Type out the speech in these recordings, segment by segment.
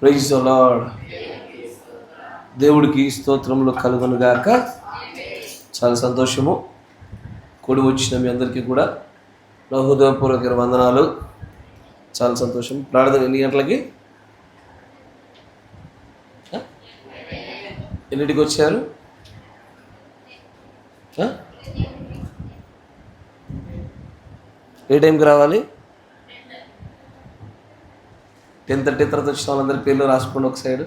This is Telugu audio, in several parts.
Praise the lord. దేవుడికి స్తోత్రములు కలుగును గాక. చాలా సంతోషము. కూడి వచ్చిన మీ అందరికీ కూడా నా హృదయపూర్వక వందనాలు. చాలా సంతోషం. ప్రార్థన ఎన్ని గంటలకి, ఎన్నింటికి వచ్చారు? ఏ టైంకి రావాలి? 10:30 తర్వాత వచ్చిన వాళ్ళందరి పేర్లు రాసుకోండి ఒక సైడ్.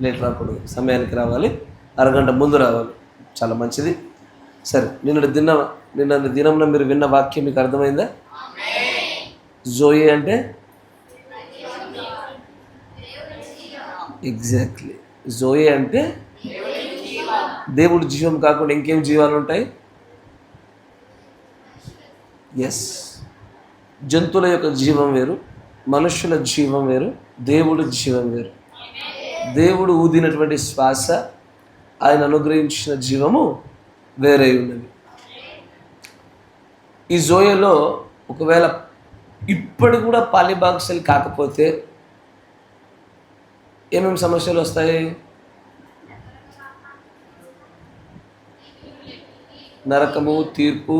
లేట్ రాకూడదు, సమయానికి రావాలి, అరగంట ముందు రావాలి. చాలా మంచిది. సరే, నిన్న దినంలో మీరు విన్న వాక్యం మీకు అర్థమైందా? జోయే అంటే ఎగ్జాక్ట్లీ, జోయే అంటే దేవుడి జీవం కాకుండా ఇంకేం జీవాలు ఉంటాయి? ఎస్, జంతువుల యొక్క జీవం వేరు, మనుషుల జీవం వేరు, దేవుడి జీవం వేరు. దేవుడు ఊదినటువంటి శ్వాస, ఆయన అనుగ్రహించిన జీవము వేరే ఉన్నది. ఈ జోయలో ఒకవేళ ఇప్పటి కూడా పాలిబాక్సల్ కాకపోతే ఏమేమి సమస్యలు వస్తాయి? నరకము, తీర్పు.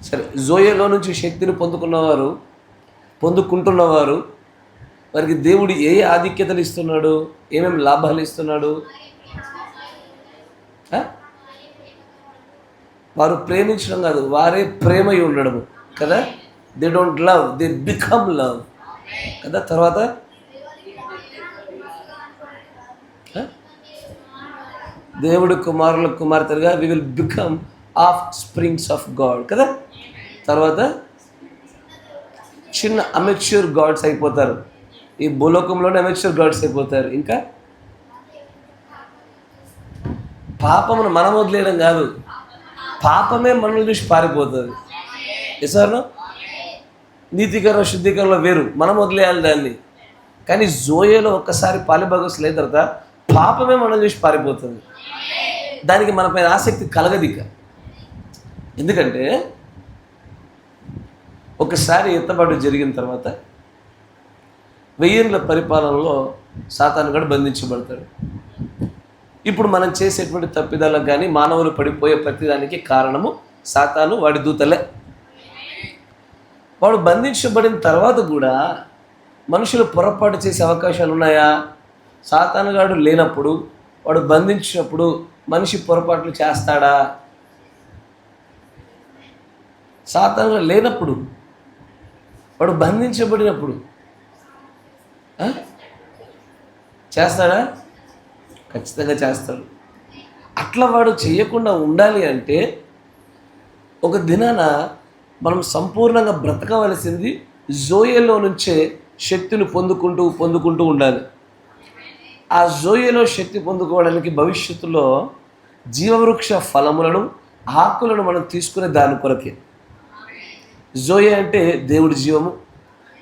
సరే, జోయలో నుంచి శక్తిని పొందుకుంటున్నవారు వారికి దేవుడు ఏ ఆధిక్యతలు ఇస్తున్నాడు, ఏమేమి లాభాలు ఇస్తున్నాడు? వారు ప్రేమించడం కాదు, వారే ప్రేమై ఉండడము కదా. They don't love, they become love కదా. తర్వాత దేవుడి కుమారుల కుమార్తెలుగా we will become offsprings of God కదా. తర్వాత చిన్న అమెచ్యూర్ గాడ్స్ అయిపోతారు. ఈ భూలోకంలోనే అమెచ్యూర్ గాడ్స్ అయిపోతారు. ఇంకా పాపమును మనం వదిలేయడం కాదు, పాపమే మనల్ని చూసి పారిపోతుంది. ఎసార్నో నీతికరణ శుద్ధీకరణలో వేరు, మనం వదిలేయాలి దాన్ని. కానీ జోయేలో ఒక్కసారి పాలిభాగస్ లేని తర్వాత పాపమే మనల్ని చూసి పారిపోతుంది. దానికి మనపైన ఆసక్తి కలగదిక. ఎందుకంటే ఒకసారి ఎత్తబాటు జరిగిన తర్వాత 1000 ఏళ్ల పరిపాలనలో సాతానుగాడు బంధించబడతాడు. ఇప్పుడు మనం చేసేటువంటి తప్పిదాలకు కానీ మానవులు పడిపోయే ప్రతిదానికి కారణము సాతాను, వాడి దూతలే. వాడు బంధించబడిన తర్వాత కూడా మనుషులు పొరపాటు చేసే అవకాశాలు ఉన్నాయా? సాతానుగాడు లేనప్పుడు, వాడు బంధించినప్పుడు మనిషి పొరపాట్లు చేస్తాడా? సాతానుగాడు లేనప్పుడు, వాడు బంధించబడినప్పుడు చేస్తాడా? ఖచ్చితంగా చేస్తాడు. అట్లా వాడు చేయకుండా ఉండాలి అంటే ఒక దినాన మనం సంపూర్ణంగా బ్రతకవలసింది జోయేలో నుంచే శక్తిని పొందుకుంటూ ఉండాలి. ఆ జోయేలో శక్తి పొందుకోవడానికి భవిష్యత్తులో జీవవృక్ష ఫలములను, ఆకులను మనం తీసుకునే దాని కొరకే. జోయే అంటే దేవుడి జీవము,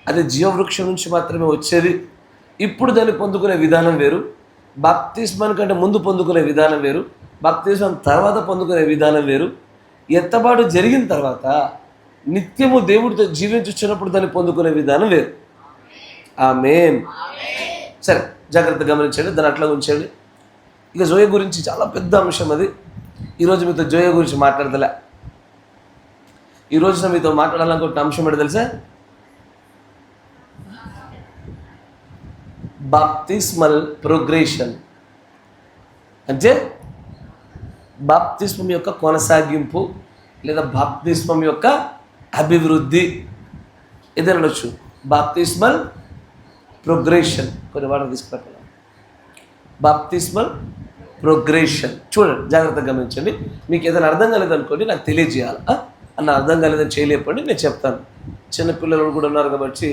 అది జీవవృక్షం నుంచి మాత్రమే వచ్చేది. ఇప్పుడు దాన్ని పొందుకునే విధానం వేరు, బాప్తిస్మం కంటే ముందు పొందుకునే విధానం వేరు, బాప్తిస్మం తర్వాత పొందుకునే విధానం వేరు. ఎత్తబాటు జరిగిన తర్వాత నిత్యము దేవుడితో జీవించున్నప్పుడు దాన్ని పొందుకునే విధానం వేరు. ఆమేన్. సరే, జాగ్రత్తగా గమనించండి, దాన్ని అట్లా ఉంచండి. ఇక జోయ గురించి చాలా పెద్ద అంశం అది. ఈరోజు మీతో జోయ గురించి మాట్లాడతలే. ఈరోజు మీతో మాట్లాడాలనుకుంటున్న అంశం ఏంటో తెలుసా? బాప్తిస్మల్ ప్రోగ్రెషన్. అంటే బాప్తిస్మం యొక్క కొనసాగింపు లేదా బాప్తిస్మం యొక్క అభివృద్ధి ఏదైనా అనొచ్చు. బాప్తిస్మల్ ప్రోగ్రెషన్, కొన్ని వాటిని తీసుకురావాలి. బాప్తిస్మల్ ప్రోగ్రెషన్ చూడండి, జాగ్రత్తగా గమనించండి. మీకు ఏదైనా అర్థం కాలేదనుకోండి, నాకు తెలియజేయాలి. అన్న అర్థం కాలేదని చేయలేపండి, నేను చెప్తాను. చిన్నపిల్లలు కూడా ఉన్నారు కాబట్టి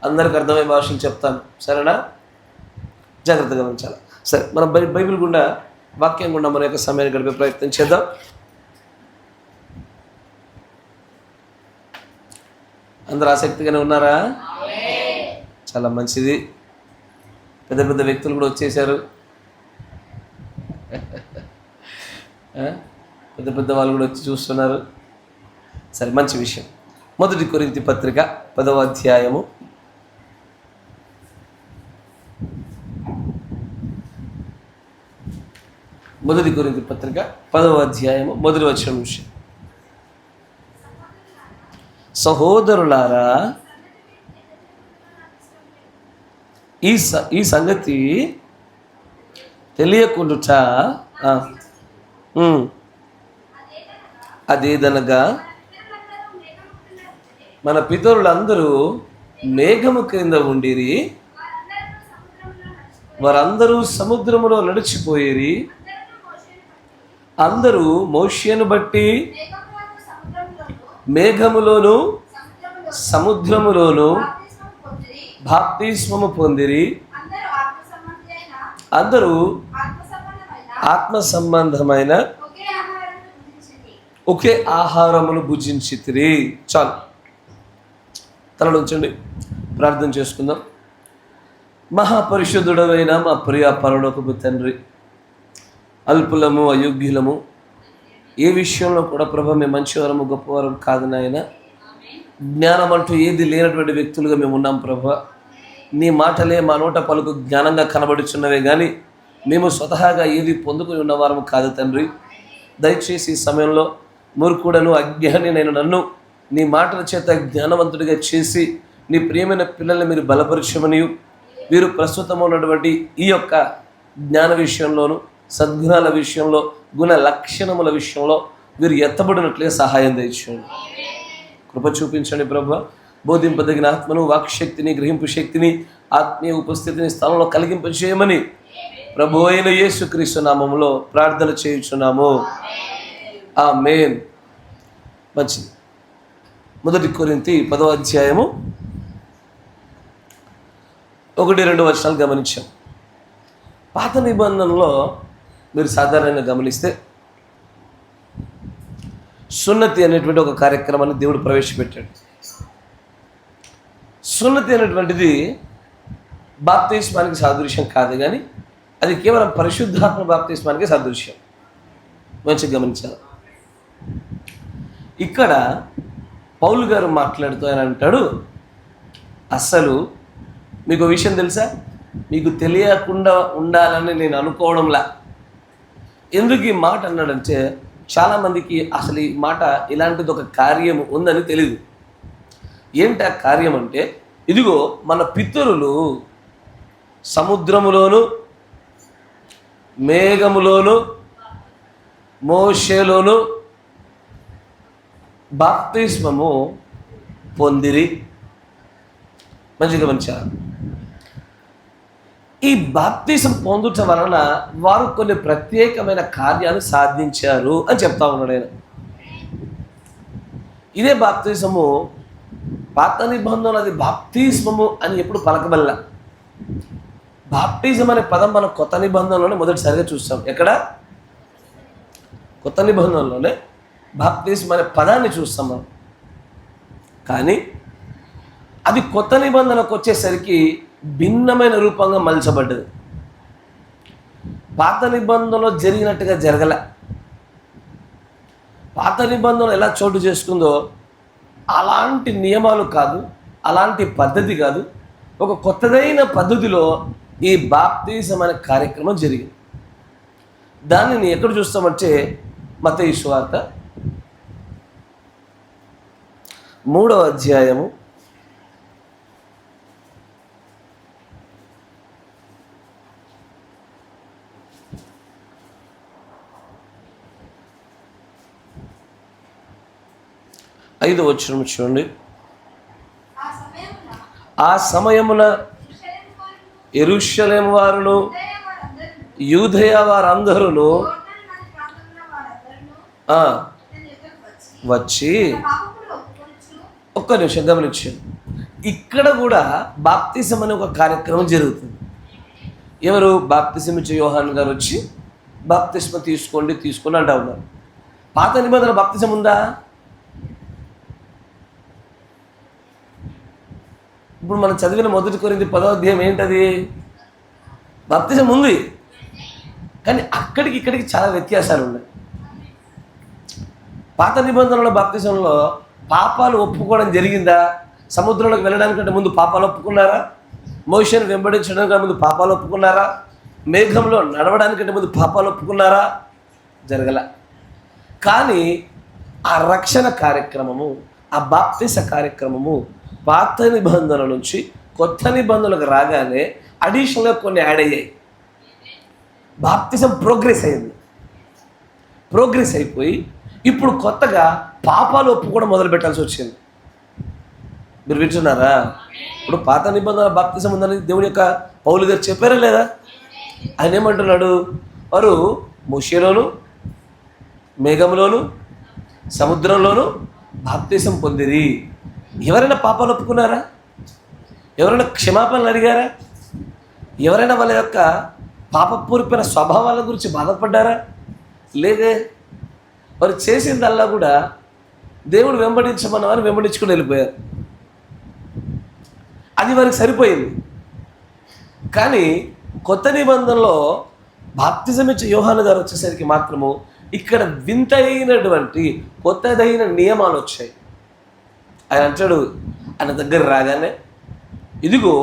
అందరికి అర్థమయ్యే భాషలు చెప్తాను, సరేనా? జాగ్రత్తగా గమనించాలి. సరే, మనం బైబిల్ గుండా, వాక్యం గుండా మన యొక్క సమయాన్ని గడిపే ప్రయత్నం చేద్దాం. అందరూ ఆసక్తిగానే ఉన్నారా? చాలా మంచిది. పెద్ద పెద్ద వ్యక్తులు కూడా వచ్చేసారు, పెద్ద పెద్ద వాళ్ళు కూడా వచ్చి చూస్తున్నారు. సరే, మంచి విషయం. 1 కొరింథీ పత్రిక 10వ అధ్యాయము మొదటి కొరింథీ పత్రిక 10వ అధ్యాయము మొదటి వచనం నుంచి, సహోదరులారా ఈ సంగతి తెలియకుండుట అదేదనగా మన పితరులందరూ మేఘము క్రింద ఉండిరి, వారందరూ సముద్రములో నడిచిపోయిరి, అందరూ మోషేను బట్టి మేఘములోను సముద్రములోను బాప్తిస్మము పొందిరి, అందరూ ఆత్మ సంబంధమైన ఒకే ఆహారమును భుజించితిరి. చాలు, తలలు ఉంచండి, ప్రార్థన చేసుకుందాం. మహాపరిశుద్ధుడమైన మా ప్రియ పరలోకపు తండ్రి, అల్పులము అయోగ్యులము ఏ విషయంలో కూడా ప్రభు మేము మంచివారము గొప్పవారం కాదు నాయన. జ్ఞానం అంటూ ఏది లేనటువంటి వ్యక్తులుగా మేము ఉన్నాం ప్రభు. నీ మాటలే మా నోట పలుకు జ్ఞానంగా కనబడుచున్నవే కానీ మేము స్వతహాగా ఏది పొందుకుని ఉన్నవారము కాదు తండ్రి. దయచేసి ఈ సమయంలో మూర్ఖుడను అజ్ఞాని నేను నన్ను నీ మాటల చేత జ్ఞానవంతుడిగా చేసి నీ ప్రియమైన పిల్లల్ని మీరు బలపరచమని, వీరు ప్రస్తుతం ఉన్నటువంటి ఈ యొక్క జ్ఞాన విషయంలోను సద్గుణాల విషయంలో గుణ లక్షణముల విషయంలో వీరు ఎత్తబడినట్లే సహాయం దయచేయండి. కృప చూపించండి ప్రభు. బోధింపదగిన ఆత్మను, వాక్శక్తిని, గ్రహింపు శక్తిని, ఆత్మీయ ఉపస్థితిని స్థలంలో కలిగింపజేయమని ప్రభు అయిన యేసుక్రీస్తు నామములో ప్రార్థన చేయుచున్నాము. ఆమేన్. మంచిది. మొదటి కొరింథీ 10వ అధ్యాయము 1-2 వచనాలు గమనించాం. పాత నిబంధనలో మీరు సాధారణంగా గమనిస్తే సున్నతి అనేటువంటి ఒక కార్యక్రమాన్ని దేవుడు ప్రవేశపెట్టాడు. సున్నతి అనేటువంటిది బాప్తిస్మానికి సాదృశ్యం కాదు, కానీ అది కేవలం పరిశుద్ధాత్మ బాప్తిస్మానికి సాదృశ్యం. మంచిగా గమనించాలి. ఇక్కడ పౌలు గారు మాట్లాడుతూ ఆయన అంటాడు, అస్సలు మీకు విషయం తెలుసా, మీకు తెలియకుండా ఉండాలని నేను అనుకోవడంలా. ఎందుకు ఈ మాట అన్నాడంటే చాలామందికి అసలు ఈ మాట ఇలాంటిది ఒక కార్యం ఉందని తెలియదు. ఏంటి ఆ కార్యం అంటే, ఇదిగో మన పితరులు సముద్రములోను మేఘములోను మోషేలోను బాప్తిస్మము పొందిరి. మంచిగా మంచారు. ఈ బాప్తిసం పొందుట వలన వారు కొన్ని ప్రత్యేకమైన కార్యాలు సాధించారు అని చెప్తా ఉన్నాడు ఆయన. ఇదే బాప్తిసము పాత నిబంధనలు అది బాప్తిస్మము అని ఎప్పుడు పలకబల్ల. బాప్టిజం అనే పదం మనం కొత్త నిబంధనలోనే మొదటిసారిగా చూస్తాం. ఎక్కడ? కొత్త నిబంధనలోనే బాప్తిజం అనే పదాన్ని చూస్తాం మనం. కానీ అది కొత్త నిబంధనకు వచ్చేసరికి భిన్నమైన రూపంగా మలచబడ్డది. పాత నిబంధనలో జరిగినట్టుగా జరగల. పాత నిబంధన ఎలా చోటు చేసుకుందో అలాంటి నియమాలు కాదు, అలాంటి పద్ధతి కాదు, ఒక కొత్తదైన పద్ధతిలో ఈ బాప్తిజం అనే కార్యక్రమం జరిగింది. దానిని ఎక్కడ చూస్తామంటే మత్తయి సువార్త 3వ అధ్యాయము 5వ వచనం చూడండి. ఆ సమయమున యెరూషలేము వారును యూదయ వారందరూ వచ్చి, ఒక్క నిమిషం గమనించండి, ఇక్కడ కూడా బాప్తిసం అనే ఒక కార్యక్రమం జరుగుతుంది. ఎవరు? బాప్తిసం ఇచ్చే యోహాన్ గారు వచ్చి బాప్తిస్మ తీసుకోండి అంటా ఉన్నారు. పాత నిబంధన బాప్తిసం ఉందా? ఇప్పుడు మనం చదివిన మొదటి కొరింథీ 10వ అధ్యాయం ఏంటది? బాప్తిజం ఉంది, కానీ అక్కడికి ఇక్కడికి చాలా వ్యత్యాసాలు ఉన్నాయి. పాత నిబంధనల బాప్తిజంలో పాపాలు ఒప్పుకోవడం జరిగిందా? సముద్రంలోకి వెళ్ళడానికంటే ముందు పాపాలు ఒప్పుకున్నారా? మోషేను వెంబడించడానికి ముందు పాపాలు ఒప్పుకున్నారా? మేఘంలో నడవడానికంటే ముందు పాపాలు ఒప్పుకున్నారా? జరగల. కానీ ఆ రక్షణ కార్యక్రమము, ఆ బాప్తిస కార్యక్రమము పాత నిబంధన నుంచి కొత్త నిబంధనలకు రాగానే అడిషనల్గా కొన్ని యాడ్ అయ్యాయి. బాప్తిజం ప్రోగ్రెస్ అయింది. ప్రోగ్రెస్ అయిపోయి ఇప్పుడు కొత్తగా పాపాలు ఒప్పుకోవడం మొదలు పెట్టాల్సి వచ్చింది. మీరు వింటున్నారా? ఇప్పుడు పాత నిబంధన బాప్తిజం ఉందని దేవుని యొక్క పౌలు గారు చెప్పారా లేదా? ఆయన ఏమంటున్నాడు? వారు మోషేలోను, మేఘంలోను, సముద్రంలోను బాప్తిజం పొందిరి. ఎవరైనా పాపాలు ఒప్పుకున్నారా? ఎవరైనా క్షమాపణలు అడిగారా? ఎవరైనా వాళ్ళ యొక్క పాపపూరిపోయిన స్వభావాల గురించి బాధపడ్డారా? లేదే. వారు చేసిందల్లా కూడా దేవుడు వెంబడించమన్న వారు వెంబడించుకుని వెళ్ళిపోయారు. అది వారికి సరిపోయింది. కానీ కొత్త నిబంధనలో బాప్తిజం ఇచ్చే యోహాను గారు వచ్చేసరికి మాత్రము ఇక్కడ వింతైనటువంటి కొత్తదైన నియమాలు వచ్చాయి. ఆయన అంటాడు, ఆయన దగ్గర రాగానే, ఇదిగో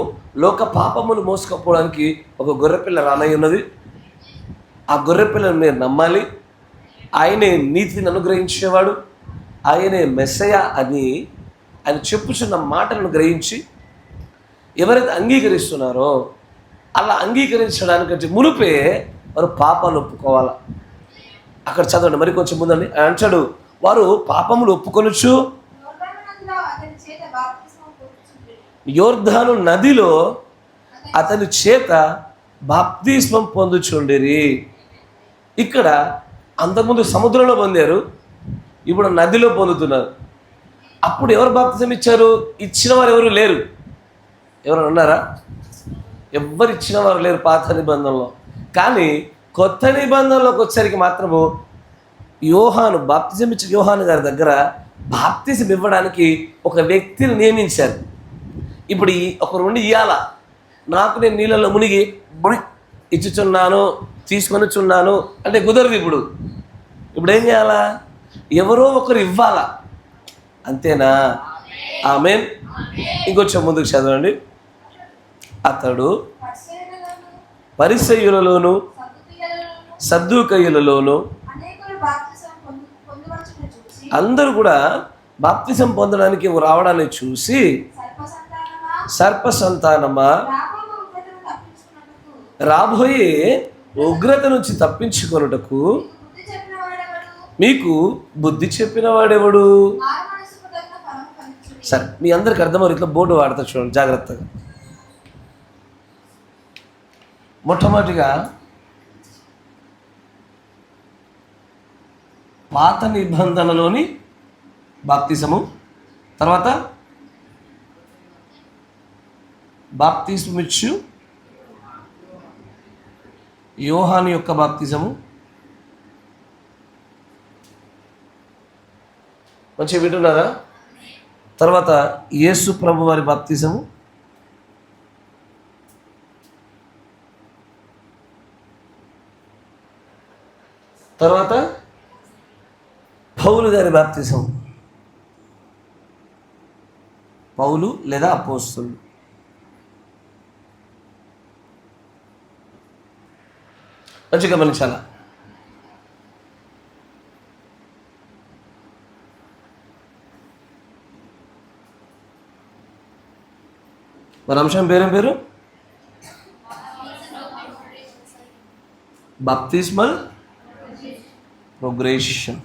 లోక పాపములు మోసుకపోవడానికి ఒక గొర్రెపిల్ల రానై ఉన్నది. ఆ గొర్రెపిల్లను మీరు నమ్మాలి. ఆయనే నీతిని అనుగ్రహించేవాడు, ఆయనే మెస్సయ అని ఆయన చెప్పుచున్న మాటలను గ్రహించి ఎవరైతే అంగీకరిస్తున్నారో అలా అంగీకరించడానికంటే మునిపే వారు పాపాలు ఒప్పుకోవాలా. అక్కడ చదవండి, మరి కొంచెం ముందండి. ఆయన అంటాడు, వారు పాపములు ఒప్పుకొనుచు యోర్దాను నదిలో అతని చేత బాప్తిస్మం పొందుచుండిరి. ఇక్కడ అంతకుముందు సముద్రంలో పొందారు, ఇప్పుడు నదిలో పొందుతున్నారు. అప్పుడు ఎవరు బాప్తిజం ఇచ్చారు? ఇచ్చిన వారు ఎవరు లేరు. ఎవరు ఉన్నారా? ఎవ్వరు ఇచ్చిన వారు లేరు పాత నిబంధనలో. కానీ కొత్త నిబంధనలోకి వచ్చేసరికి మాత్రము యోహాను, బాప్తిజం ఇచ్చిన యోహాను గారి దగ్గర బాప్తిజం ఇవ్వడానికి ఒక వ్యక్తిని నియమించారు. ఇప్పుడు ఒకరు ఉండి ఇయ్యాల, నాకు నేను నీళ్ళలో మునిగి ఇచ్చుచున్నాను, తీసుకొనిచున్నాను అంటే కుదరదు. ఇప్పుడు ఏం చేయాలా? ఎవరో ఒకరు ఇవ్వాలా. అంతేనా? ఆమేన్. ఇంకొంచెం ముందుకు చదవండి. అతడు పరిసయ్యులలోను సద్దూకయ్యులలోను అందరూ కూడా బాప్తిజం పొందడానికి రావడాన్ని చూసి, సర్ప సంతానమా, రాబోయే ఉగ్రత నుంచి తప్పించుకొనుటకు మీకు బుద్ధి చెప్పిన వాడెవడు? సరే, మీ అందరికి అర్థమవుతుంది. ఇట్లా బోర్డు వాడతా చూడండి జాగ్రత్తగా. మొట్టమొదటిగా పాత నిబంధనలోని బాప్తిజము, తర్వాత బాప్తిజమిచ్చు యోహాను యొక్క బాప్తిజము, మంచిగా వింటున్నారా? తర్వాత యేసు ప్రభు వారి బాప్తిజము, తర్వాత పౌలు గారి బాప్తిజం. పౌలు లేదా అపోస్తలులు. మంచిగా గమనించాలా. మన అంశం పేరేం పేరు? బాప్తిస్మల్ ప్రోగ్రెషన్.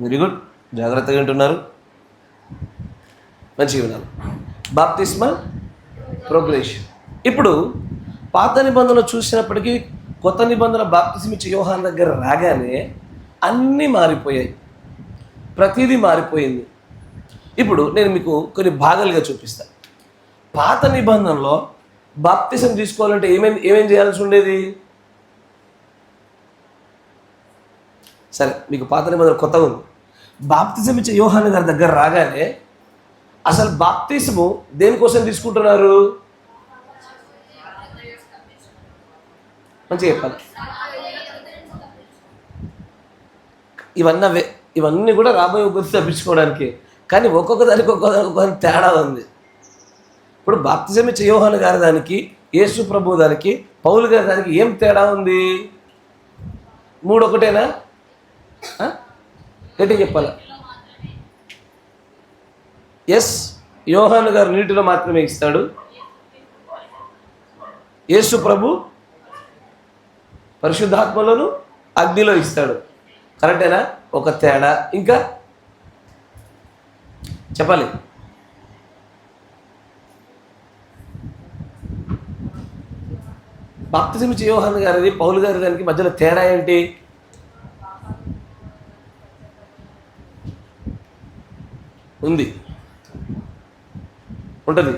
వెరీ గుడ్, జాగ్రత్తగా వింటున్నారు, మంచిగా విన్నారు. బాప్తిస్మల్ ప్రోగ్రెషన్. ఇప్పుడు పాత నిబంధనలు చూసినప్పటికీ కొత్త నిబంధన బాప్తిజం ఇచ్చే యోహాను దగ్గర రాగానే అన్నీ మారిపోయాయి, ప్రతిదీ మారిపోయింది. ఇప్పుడు నేను మీకు కొన్ని భాగాలుగా చూపిస్తాను. పాత నిబంధనలో బాప్తిజం తీసుకోవాలంటే ఏమేం చేయాల్సి ఉండేది? సరే, మీకు పాత నిబంధన కొత్తగా ఉంది. బాప్తిజం ఇచ్చే యోహాను గారి దగ్గర రాగానే అసలు బాప్తిజము దేనికోసం తీసుకుంటున్నారు? మంచిగా చెప్పాలి. ఇవన్నీ కూడా రాబోయే గుర్తు తప్పించుకోవడానికి. కానీ ఒక్కొక్క దానికి ఒక్కొక్క తేడా ఉంది. ఇప్పుడు బాప్తిజం ఇచ్చే యోహాను గారి దానికి, యేసు ప్రభు దానికి పౌలు గారి దానికి ఏం తేడా ఉంది? 3 ఒకటేనా? ఏంటి చెప్పాలా? ఎస్, యోహాను గారు నీటిలో మాత్రమే ఇస్తాడు. యేసు ప్రభు పరిశుద్ధాత్మలోను అగ్నిలో ఇస్తాడు. కరెక్టేనా? ఒక తేడా. ఇంకా చెప్పాలి. బాప్తిసం ఇచ్చే యోహాను గారిది పౌలు గారి దానికి మధ్యలో తేడా ఏంటి? ఉంది, ఉంటుంది.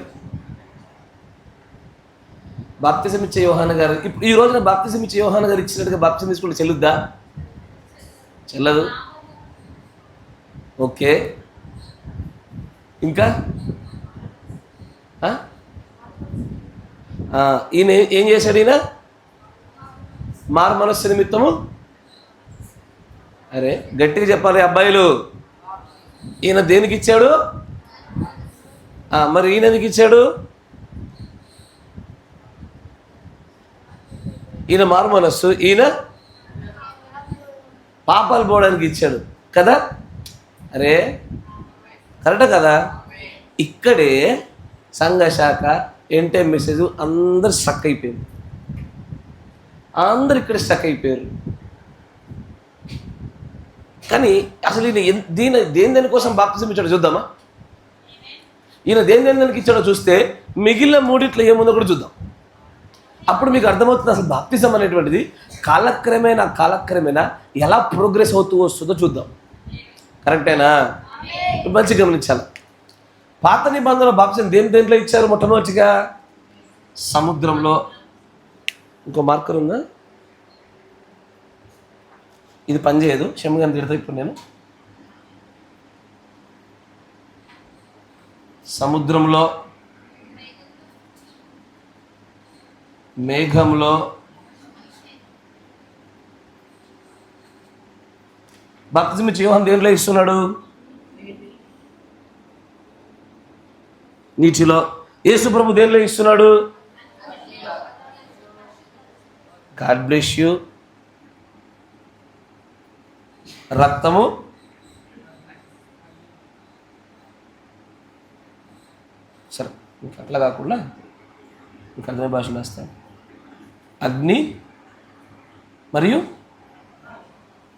బాప్తిసం ఇచ్చే యోహాను గారు ఇప్పుడు ఈ రోజున బాప్తిసం ఇచ్చే యోహాను గారు ఇచ్చినట్టుగా బాప్తిసం తీసుకుంటే చెల్లుద్దా? చెల్లదు. ఓకే, ఇంకా ఈయన ఏం చేశాడు? ఈయన మారు మనస్సు నిమిత్తము, అరే గట్టిగా చెప్పాలి అబ్బాయిలు, ఈయన దేనికి ఇచ్చాడు? మరి ఈయన ఎందుకు ఇచ్చాడు? ఈయన మారు మనస్సు, ఈయన పాపాలు పోవడానికి ఇచ్చాడు కదా. అరే కరెక్ట్ కదా. ఇక్కడే సంఘశాఖ ఎంటైమ్ మెసేజ్ అందరు స్ట్రక్ అయిపోయారు. అందరు ఇక్కడ స్ట్రక్ అయిపోయారు. కానీ అసలు ఈయన దేని కోసం బాప్తిజం ఇచ్చాడో చూద్దామా? ఈయన దేనికి ఇచ్చాడో చూస్తే మిగిలిన 3 ఏముందో కూడా చూద్దాం. అప్పుడు మీకు అర్థమవుతుంది అసలు బాప్తిజం అనేటువంటిది కాలక్రమేణా ఎలా ప్రోగ్రెస్ అవుతూ వస్తుందో చూద్దాం. కరెక్టేనా? మంచిగా గమనించాలి. పాత నిబంధనలో బాప్తిజం దేంట్లో ఇచ్చారు? మొట్టమొదటిగా సముద్రంలో. ఇంకో మార్కర్ ఉందా? ఇది పనిచేయదు, క్షమగాని తిడతా ఇప్పుడు నేను. సముద్రంలో, మేఘంలో, బాప్తిజం ఇచ్చే యోహాను దేంట్లో ఇస్తున్నాడు? నీటిలో. యేసు ప్రభు దేంట్లో ఇస్తున్నాడు? God bless you. రక్తము, సరే ఇంకా అట్లా కాకుండా ఇంకా అర్థమే భాషలో వేస్తాను. అగ్ని మరియు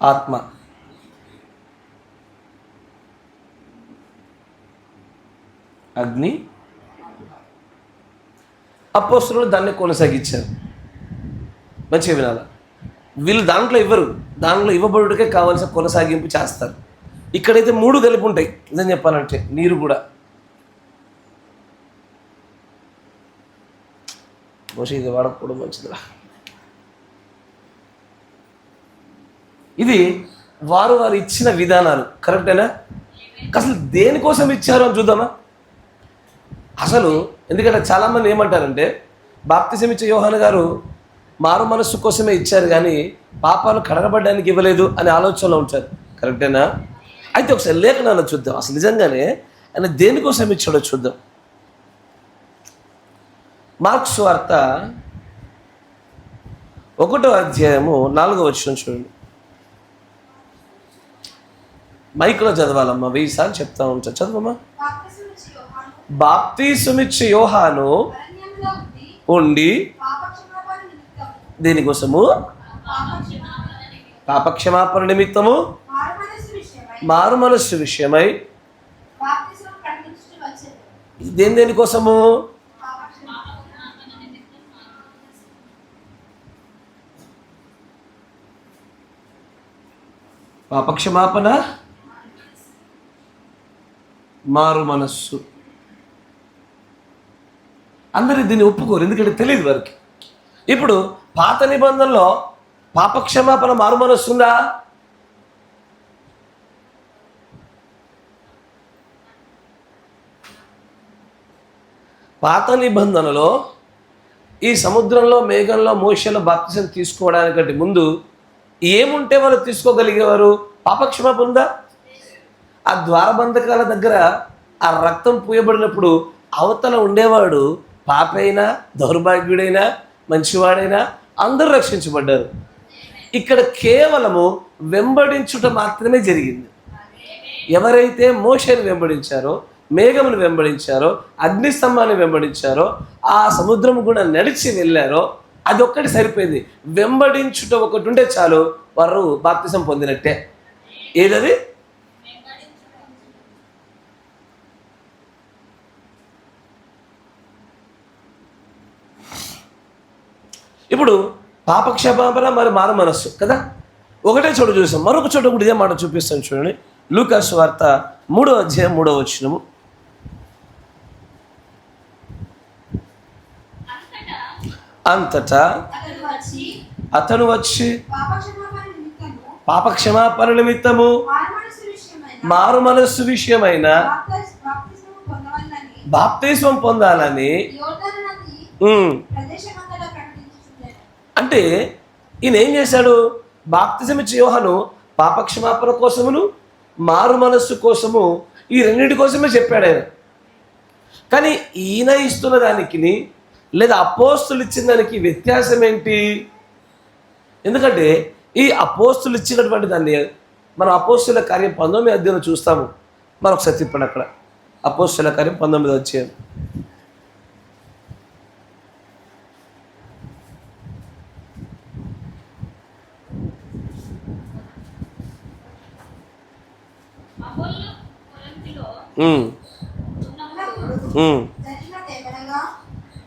ఆత్మ. అగ్ని. అపోస్తలులు దాన్ని కొనసాగించారు. మంచిగా వినాలి. వీళ్ళు దాంట్లో ఇవ్వరు, దాంట్లో ఇవ్వబడుటకే కావాల్సిన కొనసాగింపు చేస్తారు. ఇక్కడైతే 3 కలిపి ఉంటాయి. నిజం చెప్పాలంటే నీరు కూడా. బహుశా ఇది వాడకపోవడం మంచిదిరా. ఇది వారు ఇచ్చిన విధానాలు. కరెక్టేనా? అసలు దేనికోసం ఇచ్చారు అని చూద్దామా? అసలు ఎందుకంటే చాలామంది ఏమంటారంటే బాప్తిసం ఇచ్చే యోహాను గారు మారు మనస్సు కోసమే ఇచ్చారు కానీ పాపాలు కడగబడడానికి ఇవ్వలేదు అనే ఆలోచనలో ఉంటారు. కరెక్టేనా? అయితే ఒకసారి లేఖనాలు చూద్దాం. అసలు నిజంగానే ఆయన దేనికోసం ఇచ్చాడో చూద్దాం. మార్కు సువార్త 1వ అధ్యాయము 4వ వచనం చూడండి. మైక్లో చదవాలమ్మా, 1000 సార్లు చెప్తా ఉంటా. చదవమ్మా. బాప్తిసమిచ్చే యోహాను ఉండి దేనికోసము? పాపక్షమాపణ నిమిత్తము, మారు మనస్సు విషయమై. దేనికోసము? పాపక్షమాపణ, మారు మనస్సు. అందరూ దీన్ని ఒప్పుకోరు, ఎందుకంటే తెలియదు వారికి. ఇప్పుడు పాత నిబంధనలో పాపక్షమాపణ, మారు మనస్సు ఉందా? పాత నిబంధనలో ఈ సముద్రంలో, మేఘంలో, మోషేలో బాప్తిసం తీసుకోవడానికంటే ముందు ఏముంటే వాళ్ళు తీసుకోగలిగేవారు? పాపక్షమాపణ ఉందా? ఆ ద్వారబంధకాల దగ్గర ఆ రక్తం పూయబడినప్పుడు అవతల ఉండేవాడు పాపైనా, దౌర్భాగ్యుడైనా, మంచివాడైనా అందరూ రక్షించబడ్డారు. ఇక్కడ కేవలము వెంబడించుట మాత్రమే జరిగింది. ఎవరైతే మోషేని వెంబడించారో, మేఘమును వెంబడించారో, అగ్నిస్తంభాన్ని వెంబడించారో, ఆ సముద్రం కూడా నడిచి వెళ్ళారో, అదొక్కటి సరిపోయింది. వెంబడించుట ఒకటి ఉంటే చాలు, వారు బాప్తిసం పొందినట్టే. ఏదది? ఇప్పుడు పాపక్షమాపణ మరి మారు మనస్సు కదా, ఒకటే చోట చూసాం. మరొక చోట కూడా ఇదే మాట చూపిస్తాను చూడండి. లూకా సువార్త 3వ అధ్యాయం 3వ వచనము. అంతటా అతను వచ్చి పాపక్షమాపణ నిమిత్తము మారు మనస్సు విషయమైన బాప్తిస్మం పొందాలని. అంటే ఈయన ఏం చేశాడు? బాప్తిసం ఇచ్చే యోహాను పాపక్షమాపణ కోసమును మారు మనస్సు కోసము, ఈ రెండింటి కోసమే చెప్పాడు ఆయన. కానీ ఈయన ఇస్తున్న దానికి లేదా అపోస్తులు ఇచ్చిన దానికి వ్యత్యాసం ఏంటి? ఎందుకంటే ఈ అపోస్తులు ఇచ్చినటువంటి దాన్ని మనం అపోస్తుల కార్యం 19వ అధ్యాయంలో చూస్తాము. మరొకసారి తిప్పండి అక్కడ. అపోస్తుల కార్యం 19వ అధ్యాయం.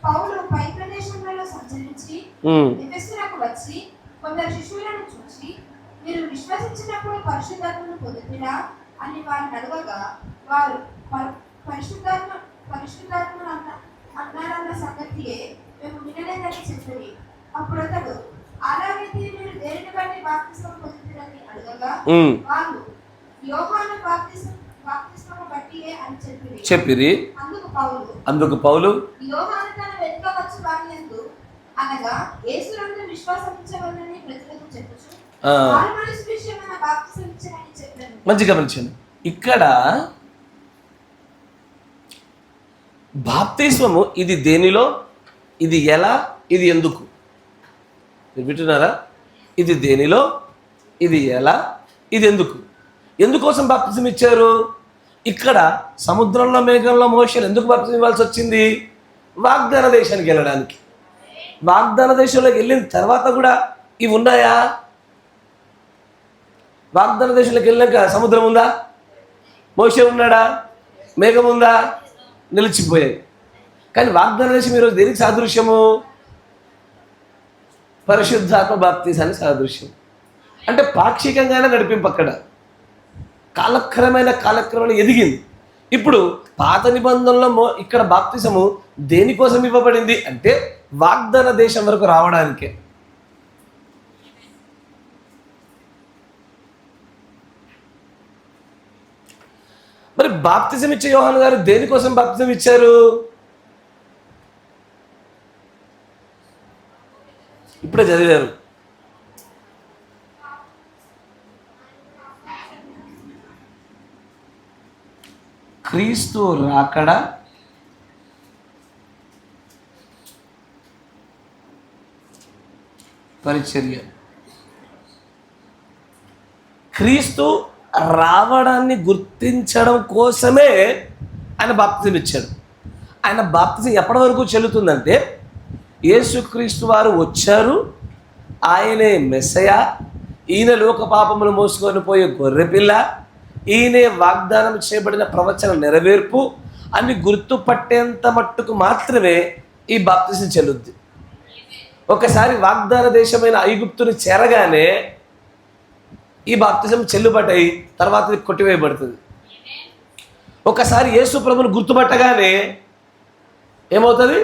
పౌలు పై ప్రదేశంలో సంచరించి ఎఫెసునకు వచ్చి కొందరు శిష్యులను చూసి, మీరు విశ్వసించినప్పుడు పరిశుద్ధాత్మను పొందుతురా అని వారిని అడగగా, వారు పరిశుద్ధాత్మ అన్నారన్న సంగతియే మేము వినలేదని చెప్పి, అప్పుడు అతడు అలాగైతే మీరు దేనిని బట్టి బాప్తిస్మం పొందుతురని అడగగా, వారు యోహాను బాప్తిస్మం బట్టియే అని చెప్పిరి. అందుకు పౌలు యోహాను తన వెనుక వచ్చి వారి యందు అనగా యేసునందు విశ్వాసముంచవలెనని ప్రజలకు చెప్పుచు మారు మనస్సు విషయమైన బాప్తిసం ఇచ్చెనని చెప్పాను. మంచి గమనించండి. ఇక్కడ బాప్తిస్మము ఇది దేనిలో, ఇది ఎలా, ఇది ఎందుకు? మీరు వింటున్నారా? ఇది దేనిలో, ఇది ఎలా, ఇది ఎందుకు? ఎందుకోసం బాప్తిసం ఇచ్చారు? ఇక్కడ సముద్రంలో మేఘంలో మోషేని ఎందుకు బాప్తిసం ఇవ్వాల్సి వచ్చింది? వాగ్దాన దేశానికి వెళ్ళడానికి. వాగ్దాన దేశంలోకి వెళ్ళిన తర్వాత కూడా ఇవి ఉన్నాయా? వాగ్దాన దేశంలోకి వెళ్ళాక సముద్రం ఉందా? మోషే ఉన్నాడా? మేఘం ఉందా? నిలిచిపోయాయి. కానీ వాగ్దాన దేశం ఈరోజు దేనికి సాదృశ్యము? పరిశుద్ధాత్మ బాప్తిసానికి సాదృశ్యం. అంటే పాక్షికంగానే నడిపింపు. అక్కడ కాలక్రమేణా ఎదిగింది. ఇప్పుడు పాత నిబంధనలో ఇక్కడ బాప్తిసము దేనికోసం ఇవ్వబడింది అంటే వాగ్దాన దేశం వరకు రావడానికే. మరి బాప్తిసం ఇచ్చే యోహాను గారు దేనికోసం బాప్తిసం ఇచ్చారు? ఇప్పుడే చదివారు. క్రీస్తు రాకడ, పరిచర్య. క్రీస్తు రావడాన్ని గుర్తించడం కోసమే ఆయన బాప్తిసం ఇచ్చాడు. ఆయన బాప్తిసం ఎప్పటి వరకు చెల్లుతుందంటే, యేసుక్రీస్తు వారు వచ్చారు, ఆయనే మెస్సయ, ఈయన లోక పాపములు మోసుకొని పోయే గొర్రెపిల్ల, ఈయనే వాగ్దానం చేయబడిన ప్రవచన నెరవేర్పు అని గుర్తుపట్టేంత మట్టుకు మాత్రమే ఈ బాప్తిసం చెల్లుద్ది. ఒకసారి వాగ్దాన దేశమైన ఐగుప్తుని చేరగానే ఈ బాప్తిసం చెల్లుబాటు అయి తర్వాత కొట్టివేయబడుతుంది. ఒకసారి యేసు ప్రభువును గుర్తుపట్టగానే ఏమవుతుంది?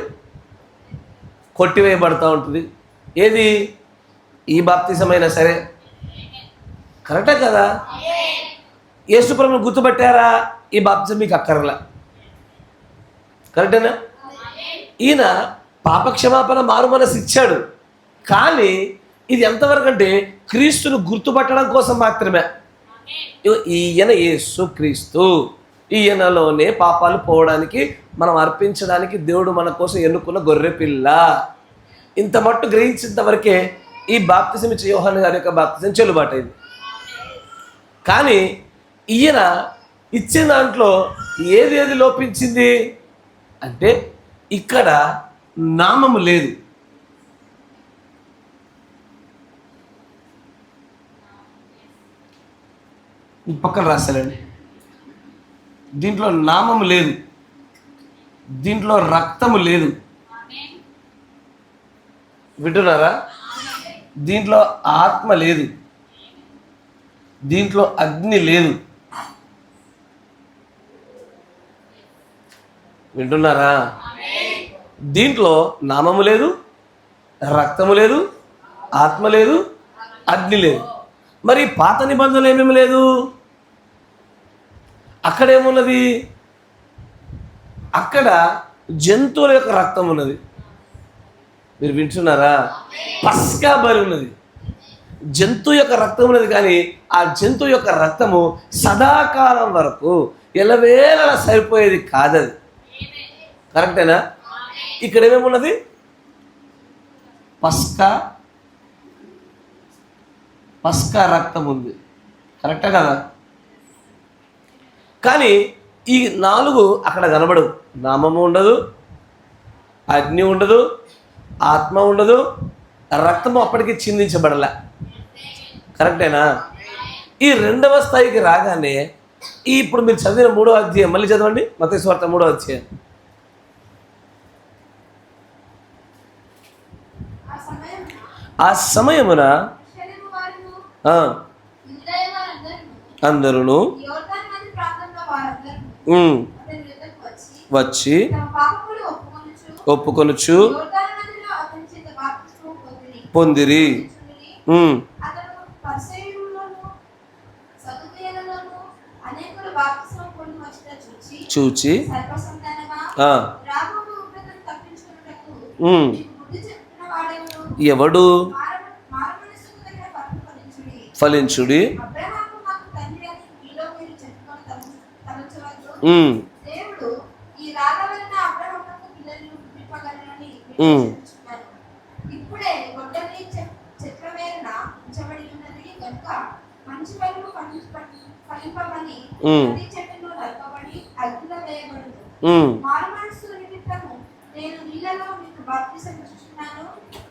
కొట్టివేయబడుతూ ఉంటుంది. ఏది? ఈ బాప్తిసమైనా సరే. కరెక్టే కదా? యేసు ప్రభువును గుర్తుపట్టారా? ఈ బాప్తిసం మీకు అక్కర్లా. కరెక్టేనా? ఈయన పాపక్షమాపణ మారు మనసు ఇచ్చాడు, కానీ ఇది ఎంతవరకు అంటే క్రీస్తును గుర్తుపట్టడం కోసం మాత్రమే. ఈయన యేసు క్రీస్తు, ఈయనలోనే పాపాలు పోవడానికి మనం అర్పించడానికి దేవుడు మన కోసం ఎన్నుకున్న గొర్రె పిల్ల. ఇంత మట్టు గ్రహించేంత వరకే ఈ బాప్తిసం ఇచ్చే యోహాను గారి యొక్క బాప్తిసం చెల్లుబాటు అయింది. కానీ ఈయన ఇచ్చిన దాంట్లో ఏది లోపించింది అంటే ఇక్కడ నామము లేదు. పక్కన రాశానండి. దీంట్లో నామము లేదు, దీంట్లో రక్తము లేదు. వింటున్నారా? దీంట్లో ఆత్మ లేదు, దీంట్లో అగ్ని లేదు. వింటున్నారా? దీంట్లో నామము లేదు, రక్తము లేదు, ఆత్మ లేదు, అగ్ని లేదు. మరి పాత నిబంధనలు ఏమేమి లేదు? అక్కడేమున్నది? అక్కడ జంతువుల యొక్క రక్తం ఉన్నది. మీరు వింటున్నారా? పస్కా బలి ఉన్నది, జంతువు యొక్క రక్తం ఉన్నది. కానీ ఆ జంతువు యొక్క రక్తము సదాకాలం వరకు ఎల్లవేళలా సరిపోయేది కాదది. కరెక్టేనా? ఇక్కడ ఏమేమున్నది? పస్కా రక్తం ఉంది. కరెక్టా కదా? కానీ ఈ 4 అక్కడ కనబడవు. నామము ఉండదు, అగ్ని ఉండదు, ఆత్మ ఉండదు, రక్తము అప్పటికి చిందించబడలే. కరెక్టేనా? ఈ 2వ స్థాయికి రాగానే ఇప్పుడు మీరు చదివిన 3వ అధ్యాయం మళ్ళీ చదవండి. మత్తయి సువార్త 3వ అధ్యాయం. ఆ సమయమున అందరూ వచ్చి ఒప్పుకొనుచు పొందిరి. చూచి ఎవడు ఫలించుడి.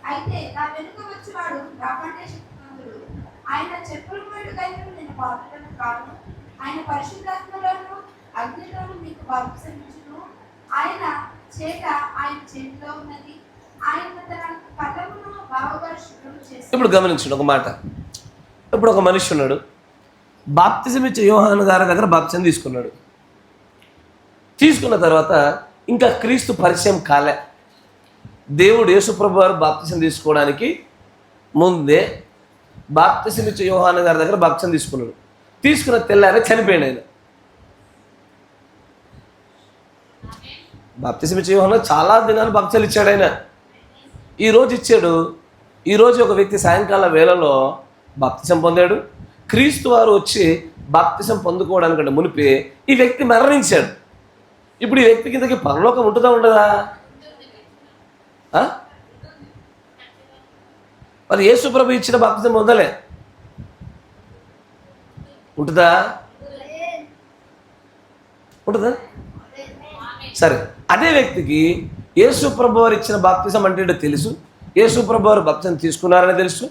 అయితే నా వెనుక వచ్చేవాడు నాకంటే శక్తివంతుడు. ఆయన చెప్పులు మోయుటకైనా నేను పాత్రను కాను. ఆయన పరిశుద్ధాత్మలోను అగ్నిలోను మీకు బాప్తిసం ఇచ్చును. ఆయన చేతిలో ఉన్నది. ఆయన తన కళ్ళమును బాగుగా శుభ్రం చేసి. ఇప్పుడు గమనించండి ఒక మాట. ఇప్పుడు ఒక మనిషి ఉన్నాడు, బాప్తిసం ఇచ్చే యోహాను గారి దగ్గర బాప్తిసం తీసుకున్నాడు. తీసుకున్న తర్వాత ఇంకా క్రీస్తు పరిచయం కాలే. దేవుడు యేసుప్రభు వారు బాప్తిసం తీసుకోవడానికి ముందే బాప్తిసం ఇచ్చే యోహాను గారి దగ్గర బాప్తిసం తీసుకున్నాడు. తీసుకున్న తెల్లారే చనిపోయాడు ఆయన. బాప్తిసం ఇచ్చే యోహాను చాలా దినాలు బాప్తిసాలు ఇచ్చాడు ఆయన. ఈరోజు ఇచ్చాడు. ఈరోజు ఒక వ్యక్తి సాయంకాల వేళలో బాప్తిసం పొందాడు. క్రీస్తు వారు వచ్చి బాప్తిసం పొందుకోవడానికంటే మునిపే ఈ వ్యక్తి మరణించాడు. ఇప్పుడు ఈ వ్యక్తికి ఇంతకీ పరలోకం ఉంటుందా ఉండదా? మరి యేసు ప్రభు ఇచ్చిన బాప్తిసం పొందలే, ఉంటుందా? ఉంటుందా? సరే, అదే వ్యక్తికి యేసు ప్రభు వారు ఇచ్చిన బాప్తిసం అంటే తెలుసు, యేసు ప్రభు వారు బాప్తిసం తీసుకున్నారని తెలుసు,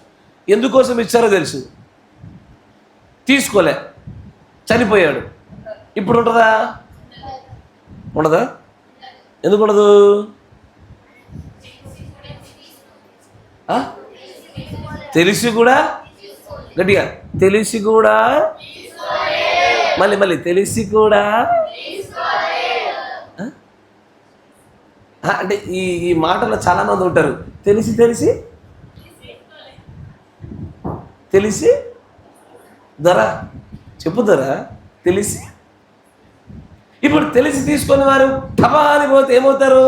ఎందుకోసం ఇచ్చారో తెలుసు. తీసుకోలే, చనిపోయాడు. ఇప్పుడు ఉంటుందా? ఉండదా? ఎందుకు ఉండదు? తెలిసి కూడా, గట్టిగా తెలిసి కూడా, మళ్ళీ తెలిసి కూడా అంటే ఈ మాటలో చాలామంది ఉంటారు. తెలిసి ధర చెప్పు ధర తెలిసి. ఇప్పుడు తెలిసి తీసుకొని వారు టపాని పోతే ఏమవుతారు?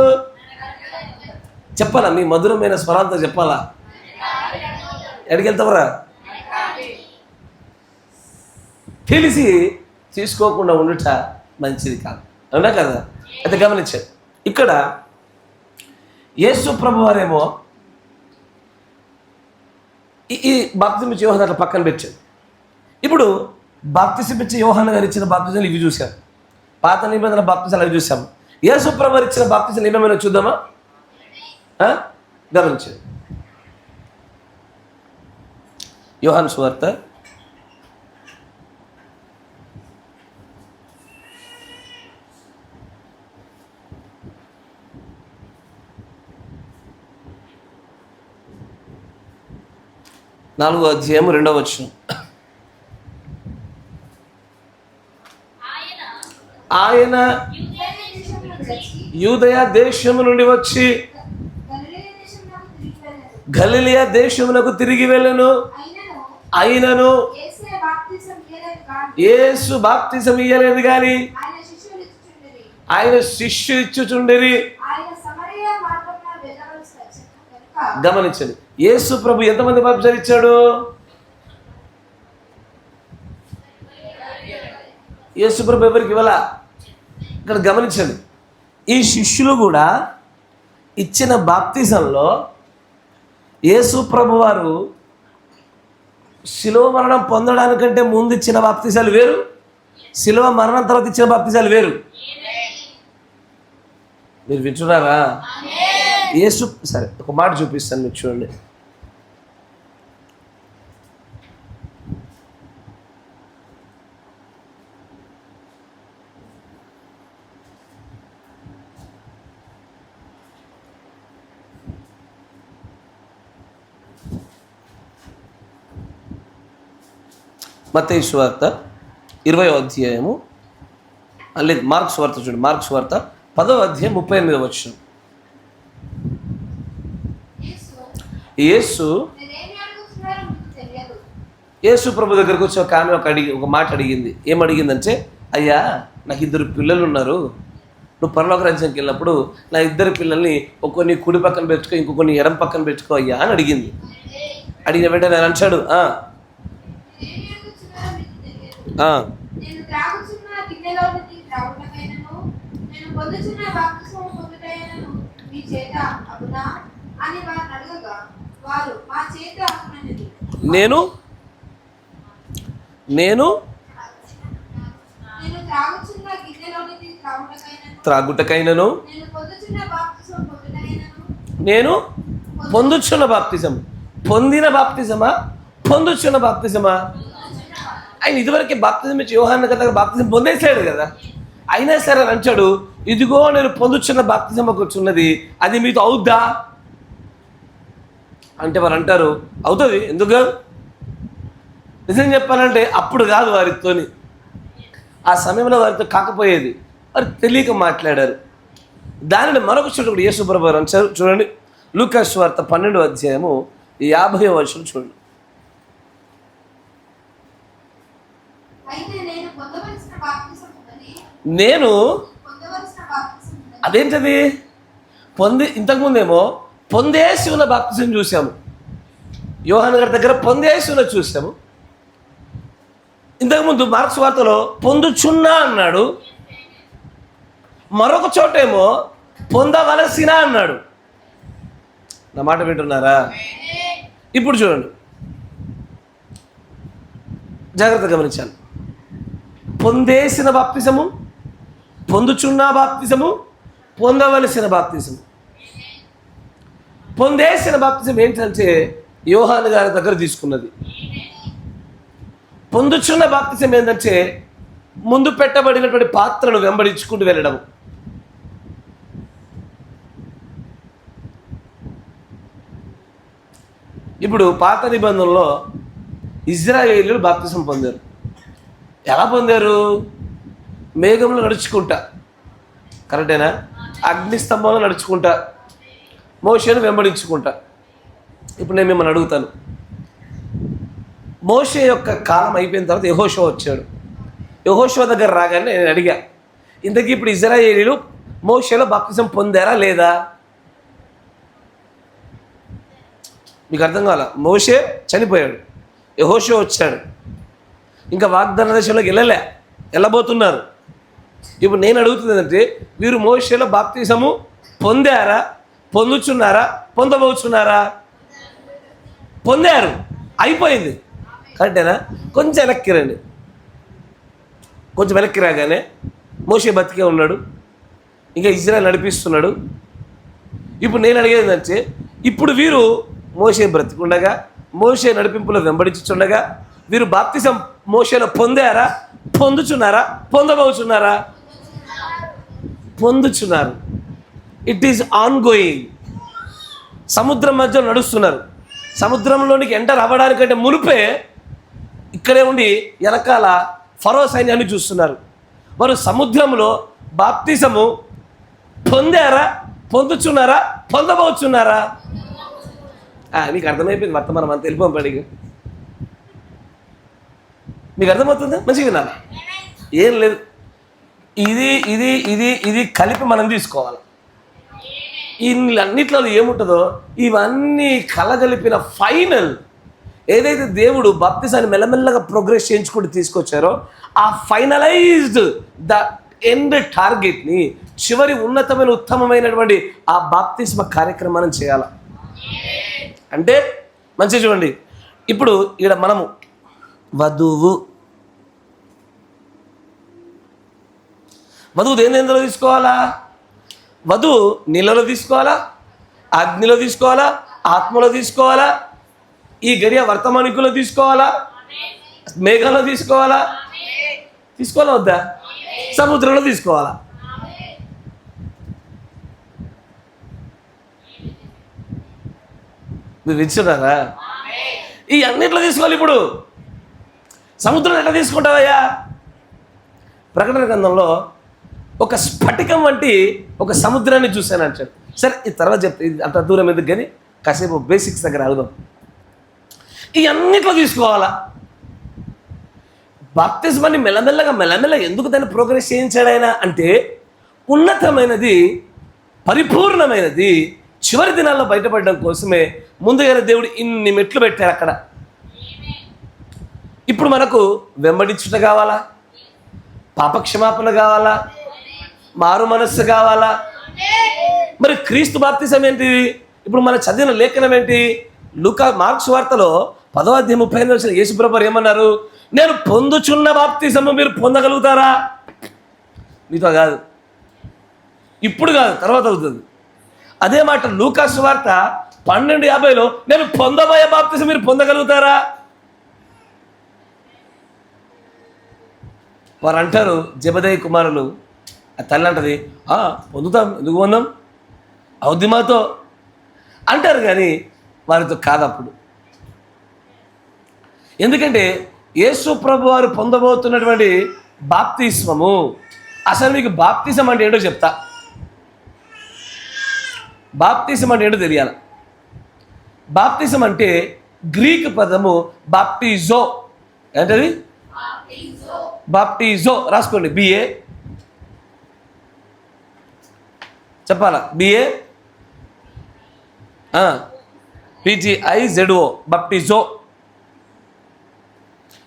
చెప్పాలా? మీ మధురమైన స్వరాలతో చెప్పాలా? ఎక్కడికి వెళ్తావరా? తెలిసి తీసుకోకుండా ఉండుట మంచిది కాదు, అవునా కదా? అయితే గమనించారు, ఇక్కడ యేసు ప్రభు వారేమో ఈ బాప్తిసం ఇచ్చే యోహాను అట్లా పక్కన పెట్టాడు. ఇప్పుడు బాప్తిసం ఇచ్చే యోహాను గారు ఇచ్చిన బాప్తిజాలు ఇవి చూశాం, పాత నిబంధన బాప్తిజాలు అవి చూసాము. యేసు ప్రభువు ఇచ్చిన బాప్తిజాలు ఏమేమైనా చూద్దామా? గమనించండి. యోహాను సువార్త 4వ అధ్యాయం 2వ వచనం. ఆయన యూదయ దేశము నుండి వచ్చి గలిలయ దేశమునకు తిరిగి వెళ్ళెను. అయినను యేసు బాప్తిసం ఇయ్యలేదు కానీ ఆయన శిష్యులు ఇచ్చుచుండిరి. గమనించండి, యేసు ప్రభు ఎంతమంది బాప్తిసాలు ఇచ్చాడు? యేసు ప్రభు ఎవరికి ఇవ్వాల? ఇక్కడ గమనించండి, ఈ శిష్యులు కూడా ఇచ్చిన బాప్తిజంలో యేసు ప్రభు వారు శిలువ మరణం పొందడానికంటే ముందు ఇచ్చిన బాప్తిజాలు వేరు, శిలువ మరణం తర్వాత ఇచ్చిన బాప్తిజాలు వేరు. మీరు వింటున్నారా? యేసు సరే ఒక మాట చూపిస్తాను మీకు, చూడండి. మత్తయి సువార్త 20వ అధ్యాయము, లేదు మార్కు సువార్త చూడండి, మార్కు సువార్త 10వ అధ్యాయం 38వ వచనం. యేసు ప్రభు దగ్గరకు వచ్చి ఒక ఆమె ఒక మాట అడిగింది. ఏమడిగిందంటే, అయ్యా నాకు 2 పిల్లలు ఉన్నారు, నువ్వు పరలోక రాజ్యానికి వెళ్ళినప్పుడు నా 2 పిల్లల్ని ఒక్కొని కుడి పక్కన పెట్టుకో, ఇంకొన్ని ఎడం పక్కన పెట్టుకో అయ్యా అని అడిగింది. అడిగిన వెంటనే నేను అంటాడు, నేను త్రాగుటకైనను నేను పొందుచున్న బాప్తిజం. పొందిన బాప్తిజమా, పొందుచున్న బాప్తిజమా? ఆయన ఇదివరకే బాప్తిజం ఇచ్చి యోహాను కదా బాప్తిజం పొందేసాడు కదా, అయినా సరే అని అంటాడు, ఇదిగో నేను పొందుచున్న బాప్తిజం కూర్చున్నది, అది మీతో అవుద్దా అంటే వారు అంటారు అవుతుంది. ఎందుకు? నిజం చెప్పాలంటే అప్పుడు కాదు వారితోని, ఆ సమయంలో వారితో కాకపోయేది, వారు తెలియక మాట్లాడారు. దానిని మరొక చోట కూడా యేసు ప్రభువు అంటారు. చూడండి, లూకా సువార్త 12వ అధ్యాయము 50వ వచనం చూడండి. నేను అదేంటది? ఇంతకుముందేమో పొందేసి ఉన్న బాప్తిజం చూసాము, యోహాను గారి దగ్గర పొందేసి ఉన్న చూసాము. ఇంతకుముందు మార్క్స్ వార్తలో పొందుచున్నా అన్నాడు, మరొక చోటేమో పొందవలసిన అన్నాడు. నా మాట వింటున్నారా? ఇప్పుడు చూడండి, జాగ్రత్తగా గమనించాలి. పొందేసిన బాప్తిజము, పొందుచున్న బాప్తిజము, పొందవలసిన బాప్తిజము. పొందేసిన బాప్తిజం ఏంటంటే యోహాను గారి దగ్గర తీసుకున్నది. పొందుచున్న బాప్తిజం ఏంటంటే ముందు పెట్టబడినటువంటి పాత్రను వెంబడించుకుంటూ వెళ్ళడం. ఇప్పుడు పాత నిబంధనలో ఇజ్రాయేలీయులు బాప్తిజం పొందారు. ఎలా పొందారు? మేఘంలో నడుచుకుంటా, కరెక్టేనా? అగ్నిస్తంభంలో నడుచుకుంటా, మోషేను వెంబడించుకుంటా. ఇప్పుడు నేను మిమ్మల్ని అడుగుతాను, మోషే యొక్క కాలం అయిపోయిన తర్వాత యెహోషువ వచ్చాడు. యెహోషువ దగ్గర రాగానే నేను అడిగా, ఇంతకీ ఇప్పుడు ఇజ్రాయేలీలు మోషేలో బాప్తిజం పొందారా లేదా? మీకు అర్థం కావాల. మోషే చనిపోయాడు, యెహోషువ వచ్చాడు, ఇంకా వాగ్దాన దేశంలోకి వెళ్ళబోతున్నారు. ఇప్పుడు నేను అడుగుతుంది ఏంటంటే, వీరు మోషేలో బాప్తిజము పొందారా, పొందుచున్నారా, పొందబోచున్నారా? పొందారు. అయిపోయింది. కరెక్టేనా? కొంచెం వెనక్కి రండి. కొంచెం వెనక్కి రాగానే మోషే బతికే ఉన్నాడు, ఇంకా ఇజ్రాయెల్ నడిపిస్తున్నాడు. ఇప్పుడు నేను అడిగేది ఏంటంటే, ఇప్పుడు వీరు మోషే బ్రతికుండగా, మోషే నడిపింపులో వెంబడించుచుండగా వీరు బాప్తిసం మోషేలో పొందారా? పొందుచున్నారా? పొందబోచున్నారా? పొందుచున్నారు. It is ongoing. సముద్రం మధ్య నడుస్తున్నారు. సముద్రంలోనికి ఎంటర్ అవ్వడానికంటే మునిపే ఇక్కడే ఉండి వెనకాల ఫరో సైన్యాన్ని చూస్తున్నారు. వారు సముద్రంలో బాప్తిసము పొందారా? పొందుచున్నారా? పొందబోచున్నారా? నీకు అర్థమైపోయింది. వర్తమానం అంత వెళ్ళిపోం పడికి. మీకు అర్థమవుతుందా? మంచిగా వినాలి. ఏం లేదు, ఇది ఇది ఇది ఇది కలిపి మనం తీసుకోవాలి. ఇన్నిట్లో ఏముంటుందో ఇవన్నీ కలగలిపిన ఫైనల్ ఏదైతే దేవుడు బాప్తిసాన్ని మెల్లమెల్లగా ప్రోగ్రెస్ చేయించుకుంటూ తీసుకొచ్చారో ఆ ఫైనలైజ్డ్ ద ఎండ్ టార్గెట్ని, చివరి ఉన్నతమైన ఉత్తమమైనటువంటి ఆ బాప్తిస్మ కార్యక్రమాన్ని చేయాలి. అంటే మంచిగా చూడండి, ఇప్పుడు ఇక్కడ మనము వధువు దేనిలో తీసుకోవాలా? వధువు నీళ్ళలో తీసుకోవాలా? అగ్నిలో తీసుకోవాలా? ఆత్మలో తీసుకోవాలా? ఈ గడియ వర్తమానికులో తీసుకోవాలా? మేఘంలో తీసుకోవాలా? తీసుకోవాలా వద్దా? సముద్రంలో తీసుకోవాలా? మీరు వింటున్నారా? ఈ అన్నిట్లో తీసుకోవాలి. ఇప్పుడు సముద్రం ఎట్లా తీసుకుంటావయ్యా? ప్రకటన గ్రంథంలో ఒక స్ఫటికం వంటి ఒక సముద్రాన్ని చూశాను అంటాడు. సరే, ఈ తర్వాత చెప్తే అంత దూరం ఎందుకు, కానీ కాసేపు బేసిక్స్ దగ్గర ఆగుదాం. ఈ అన్నిట్లో తీసుకోవాలా? బాప్తిస్మాన్ని మెల్లమెల్లగా ఎందుకు దాన్ని ప్రోగ్రెస్ చేయించాడు ఆయన అంటే, ఉన్నతమైనది, పరిపూర్ణమైనది చివరి దినాల్లో బయటపడడం కోసమే ముందుగానే దేవుడు ఇన్ని మెట్లు పెట్టారు అక్కడ. ఇప్పుడు మనకు వెంబడించుట కావాలా? పాపక్షమాపణ కావాలా? మారు మనస్సు కావాలా? మరి క్రీస్తు బాప్తిసం ఏంటి? ఇప్పుడు మనం చదివిన లేఖనం ఏంటి? మార్క్స్ వార్తలో 10వ అధ్యాయం 35వ వచనం యేసుప్రభువు ఏమన్నారు? నేను పొందుచున్న బాప్తిసము మీరు పొందగలుగుతారా? మీతో కాదు, ఇప్పుడు కాదు, తర్వాత అవుతుంది. అదే మాట లూకా సువార్త 12:50లో నేను పొందబోయే బాప్తిసం మీరు పొందగలుగుతారా? వారు అంటారు, జెబెదయి కుమారులు, ఆ తల్లి అంటది, పొందుతాం, ఎందుకు పొందాం, అవుద్ది మాతో అంటారు. కానీ వారితో కాదప్పుడు. ఎందుకంటే యేసు ప్రభు వారు పొందబోతున్నటువంటి బాప్తిస్మము, అసలు మీకు బాప్తిసం అంటే ఏంటో చెప్తా. బాప్తిసం అంటే ఏంటో తెలియాలి. బాప్తిసం అంటే గ్రీక్ పదము బాప్టిజో. ఏంటది? బాప్టిజో. రాసుకోండి, బిఏ చెప్పాలా? బిఏ PTIZO, బాప్టిజో.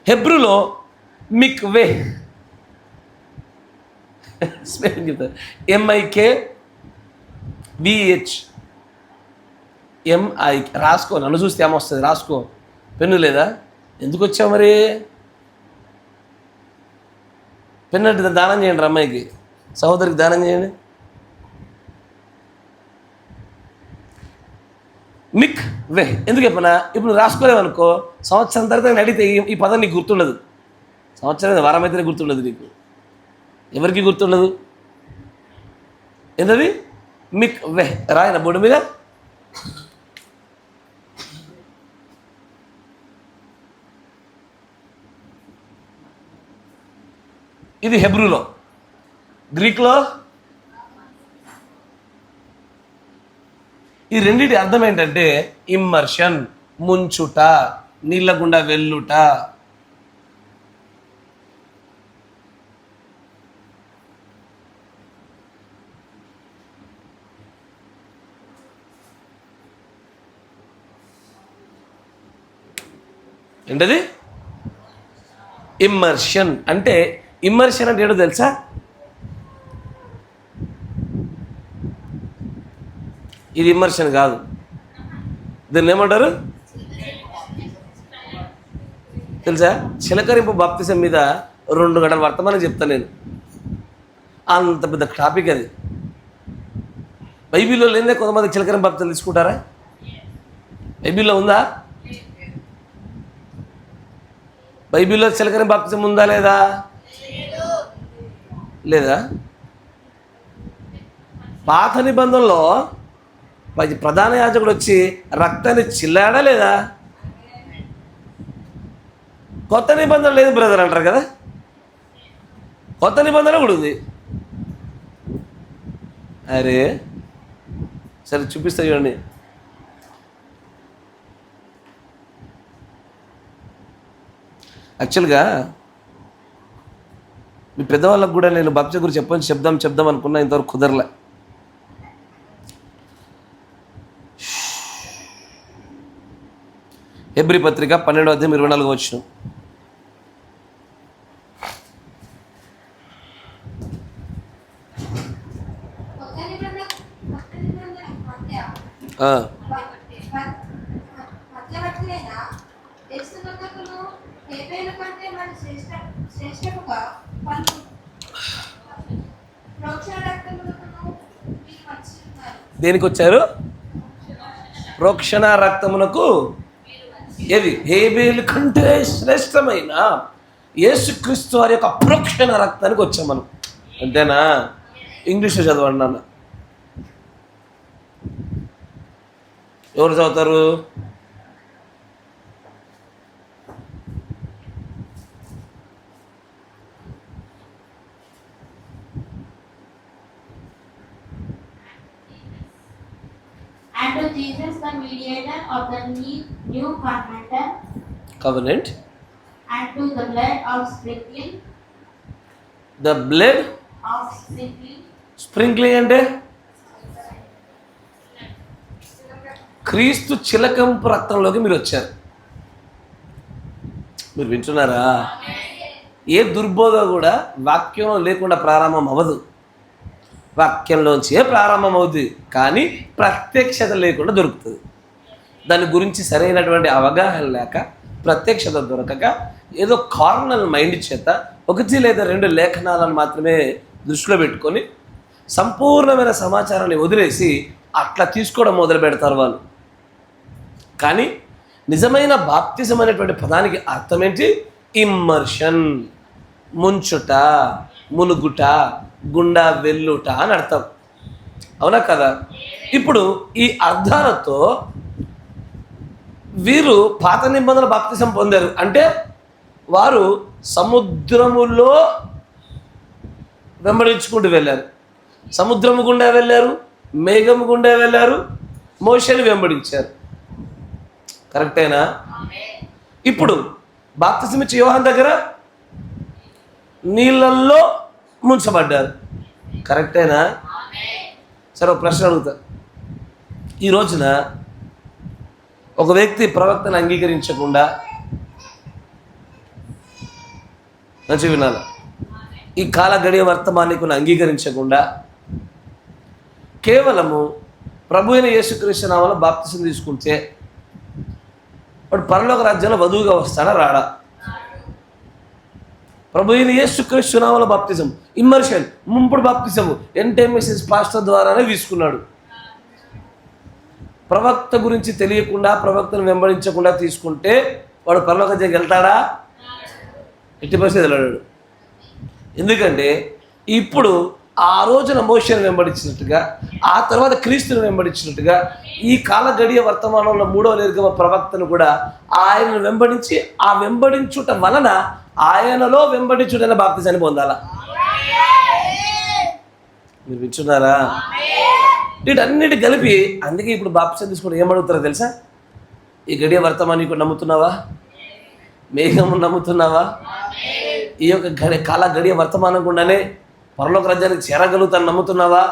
హెబ్రూలో మిక్వే, స్పెల్లింగ్ చెప్తారు, MIKVH. రాసుకో, నన్ను చూస్తే ఏమొస్తుంది? రాసుకో. పెన్ను లేదా? ఎందుకు వచ్చావు మరి? పెన్ను అంటే దానం చేయండి, అమ్మాయికి, సహోదరికి దానం చేయండి. మిక్ వే ఎందుకు చెప్పనా? ఇప్పుడు రాసుకోలేవనుకో, సంవత్సరం తర్వాత నేను అడిగితే ఈ పదం నీకు గుర్తుండదు. సంవత్సరం వారం అయితేనే గుర్తుండదు నీకు, ఎవరికి గుర్తుండదు. ఏంటది? మిక్ వే. రాయన బోర్డు మీద. ఇది హెబ్రూలో. గ్రీక్లో ఈ రెండింటి అర్థం ఏంటంటే ఇమ్మర్షన్, ముంచుట, నీళ్ళ గుండా వెళ్ళుట. ఏంటది? ఇమ్మర్షన్ అంటే ఏంటో తెలుసా? ఇది ఇమ్మర్షన్ కాదు. దీన్ని ఏమంటారు? తెలుసా? చిలకరింపు బాప్తిసం మీద 2 గంటల వర్తమానం చెప్తాను నేను. అంత పెద్ద టాపిక్ అది. బైబిల్లో లేదే కొంతమంది చిలకరింపు బాప్తిసం తీసుకుంటారా? బైబిల్లో ఉందా? బైబిల్లో చిలకరింపు బాప్తిసం ఉందా లేదా? లేదా? పాత నిబంధనలో ప్రధాన యాజకుడు వచ్చి రక్తాన్ని చిల్లాడా లేదా? కొత్త నిబంధన లేదు బ్రదర్ అంటారు కదా. కొత్త నిబంధన కూడా ఉంది. అరే సరే చూపిస్తా చూడండి. యాక్చువల్గా మీ పెద్దవాళ్ళకు కూడా నేను బాప్తిసం గురించి చెప్దాం అనుకున్నా, ఇంతవరకు కుదరలే. హెబ్రీ పత్రిక 12:24 దేనికి వచ్చారు? ప్రోక్షణ రక్తమునకు. ఏది? హేబేలు కంటే శ్రేష్టమైన యేసుక్రీస్తు వారి యొక్క ప్రోక్షణ రక్తానికి వచ్చాం మనం. అంతేనా? ఇంగ్లీష్లో చదవండి నాన్న. ఎవరు చదువుతారు? And to Jesus, the mediator of the new covenant, and to the blood of sprinkling. The blood of sprinkling. Sprinkling అంటే క్రీస్తు చిలకంపు రక్తంలోకి మీరు వచ్చారు. మీరు వింటున్నారా? ఏ దుర్బోధ కూడా వాక్యం లేకుండా ప్రారంభం అవ్వదు. వాక్యంలోంచే ప్రారంభం అవుతుంది, కానీ ప్రత్యక్షత లేకుండా దొరుకుతుంది. దాని గురించి సరైనటువంటి అవగాహన లేక, ప్రత్యక్షత దొరకక, ఏదో కార్నల్ మైండ్ చేత 1 లేదా 2 లేఖనాలను మాత్రమే దృష్టిలో పెట్టుకొని సంపూర్ణమైన సమాచారాన్ని వదిలేసి అట్లా తీసుకోవడం మొదలు పెడతారు వాళ్ళు. కానీ నిజమైన బాప్తిజం అనేటువంటి పదానికి అర్థం ఏంటి? ఇమ్మర్షన్, ముంచుట, మునుగుట, గుండా వెళ్ళుట అని అర్థం. అవునా కదా? ఇప్పుడు ఈ అర్థాలతో వీరు పాత నిబంధన బాప్తిజం పొందారు అంటే వారు సముద్రములో వెంబడించుకుంటూ వెళ్ళారు. సముద్రము గుండా వెళ్ళారు, మేఘము గుండా వెళ్ళారు, మోషేని వెంబడించారు. కరెక్టేనా? ఇప్పుడు బాప్తిజం ఇచ్చే యోహాను దగ్గర నీళ్ళల్లో ముంచబడ్డారు. కరెక్టేనా? సరే ఒక ప్రశ్న అడుగుతా. ఈ రోజున ఒక వ్యక్తి ప్రవక్తను అంగీకరించకుండా, మంచి వినాలి, ఈ కాల గడియ వర్తమానికుని అంగీకరించకుండా కేవలము ప్రభు అయిన యేసుక్రీస్తు నామములో బాప్తిసం తీసుకుంటే వాడు పరలోక రాజ్యంలో వధువుగా వస్తాడా రాడా? ప్రభు అయిన యేసుక్రీస్తు నామములో బాప్తిజం, ఇమ్మర్షన్, ముంపుడు బాప్తిజము NTMSS పాస్టర్ ద్వారానే తీసుకున్నాడు. ప్రవక్త గురించి తెలియకుండా, ప్రవక్తను వెంబడించకుండా తీసుకుంటే వాడు పరలోక రాజ్యానికి వెళ్తాడా? ఎట్టి పరిస్థితి వెళ్ళాడు. ఎందుకంటే ఇప్పుడు ఆ రోజున మోషేను వెంబడించినట్టుగా, ఆ తర్వాత క్రీస్తుని వెంబడించినట్టుగా, ఈ కాల గడియ వర్తమానంలో 3వ నిర్గమ ప్రవక్తను కూడా ఆయనను వెంబడించి, ఆ వెంబడించుట వలన ఆయనలో వెంబడించుటైన బాప్తిజాన్ని పొందాలా? మీరు వింటున్నారా? వీటన్నిటి కలిపి అందుకే ఇప్పుడు బాప్తిజం తీసుకుంటే ఏమడుగుతారో తెలుసా? ఈ గడియ వర్తమానికి నమ్ముతున్నావా? మేఘము నమ్ముతున్నావా? ఈ యొక్క కాల గడియ వర్తమానం గుండానే పరలోక రాజ్యానికి చేరగలుగుతాను నమ్ముతున్నావా?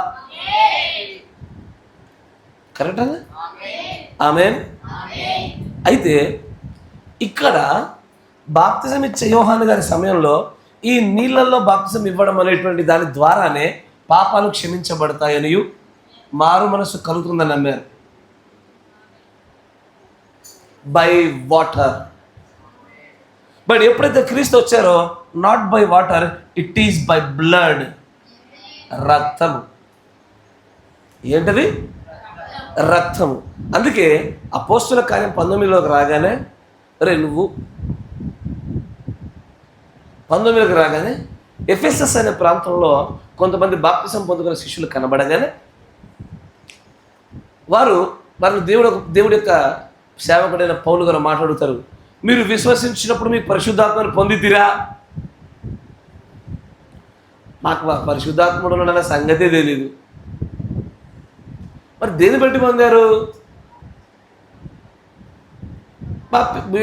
కరెక్టా? ఆమేన్. అయితే ఇక్కడ బాప్తిజం ఇచ్చే యోహాను గారి సమయంలో ఈ నీళ్ళల్లో బాప్తిజం ఇవ్వడం అనేటువంటి దాని ద్వారానే పాపాలు క్షమించబడతాయని, మారు మనసు కలుగుతుందని నమ్మారు. By water. బట్ ఎప్పుడైతే క్రీస్తు వచ్చారో not by water, it is by blood, రక్తము. ఏంటది? రక్తము. అందుకే అపోస్తుల కార్యం 19లోకి రాగానే నువ్వు 19లోకి రాగానే ఎఫెసస్ అనే ప్రాంతంలో కొంతమంది బాప్తిసం పొందుకున్న శిష్యులు కనబడగానే వారు దేవుడి యొక్క సేవకుడైన పౌలు గారు మాట్లాడుతారు, మీరు విశ్వసించినప్పుడు మీకు పరిశుద్ధాత్మను పొందితిరా? మాకు పరిశుద్ధాత్ముడు అన్న సంగతే తెలీదు. మరి దేని బట్టి పొందారు?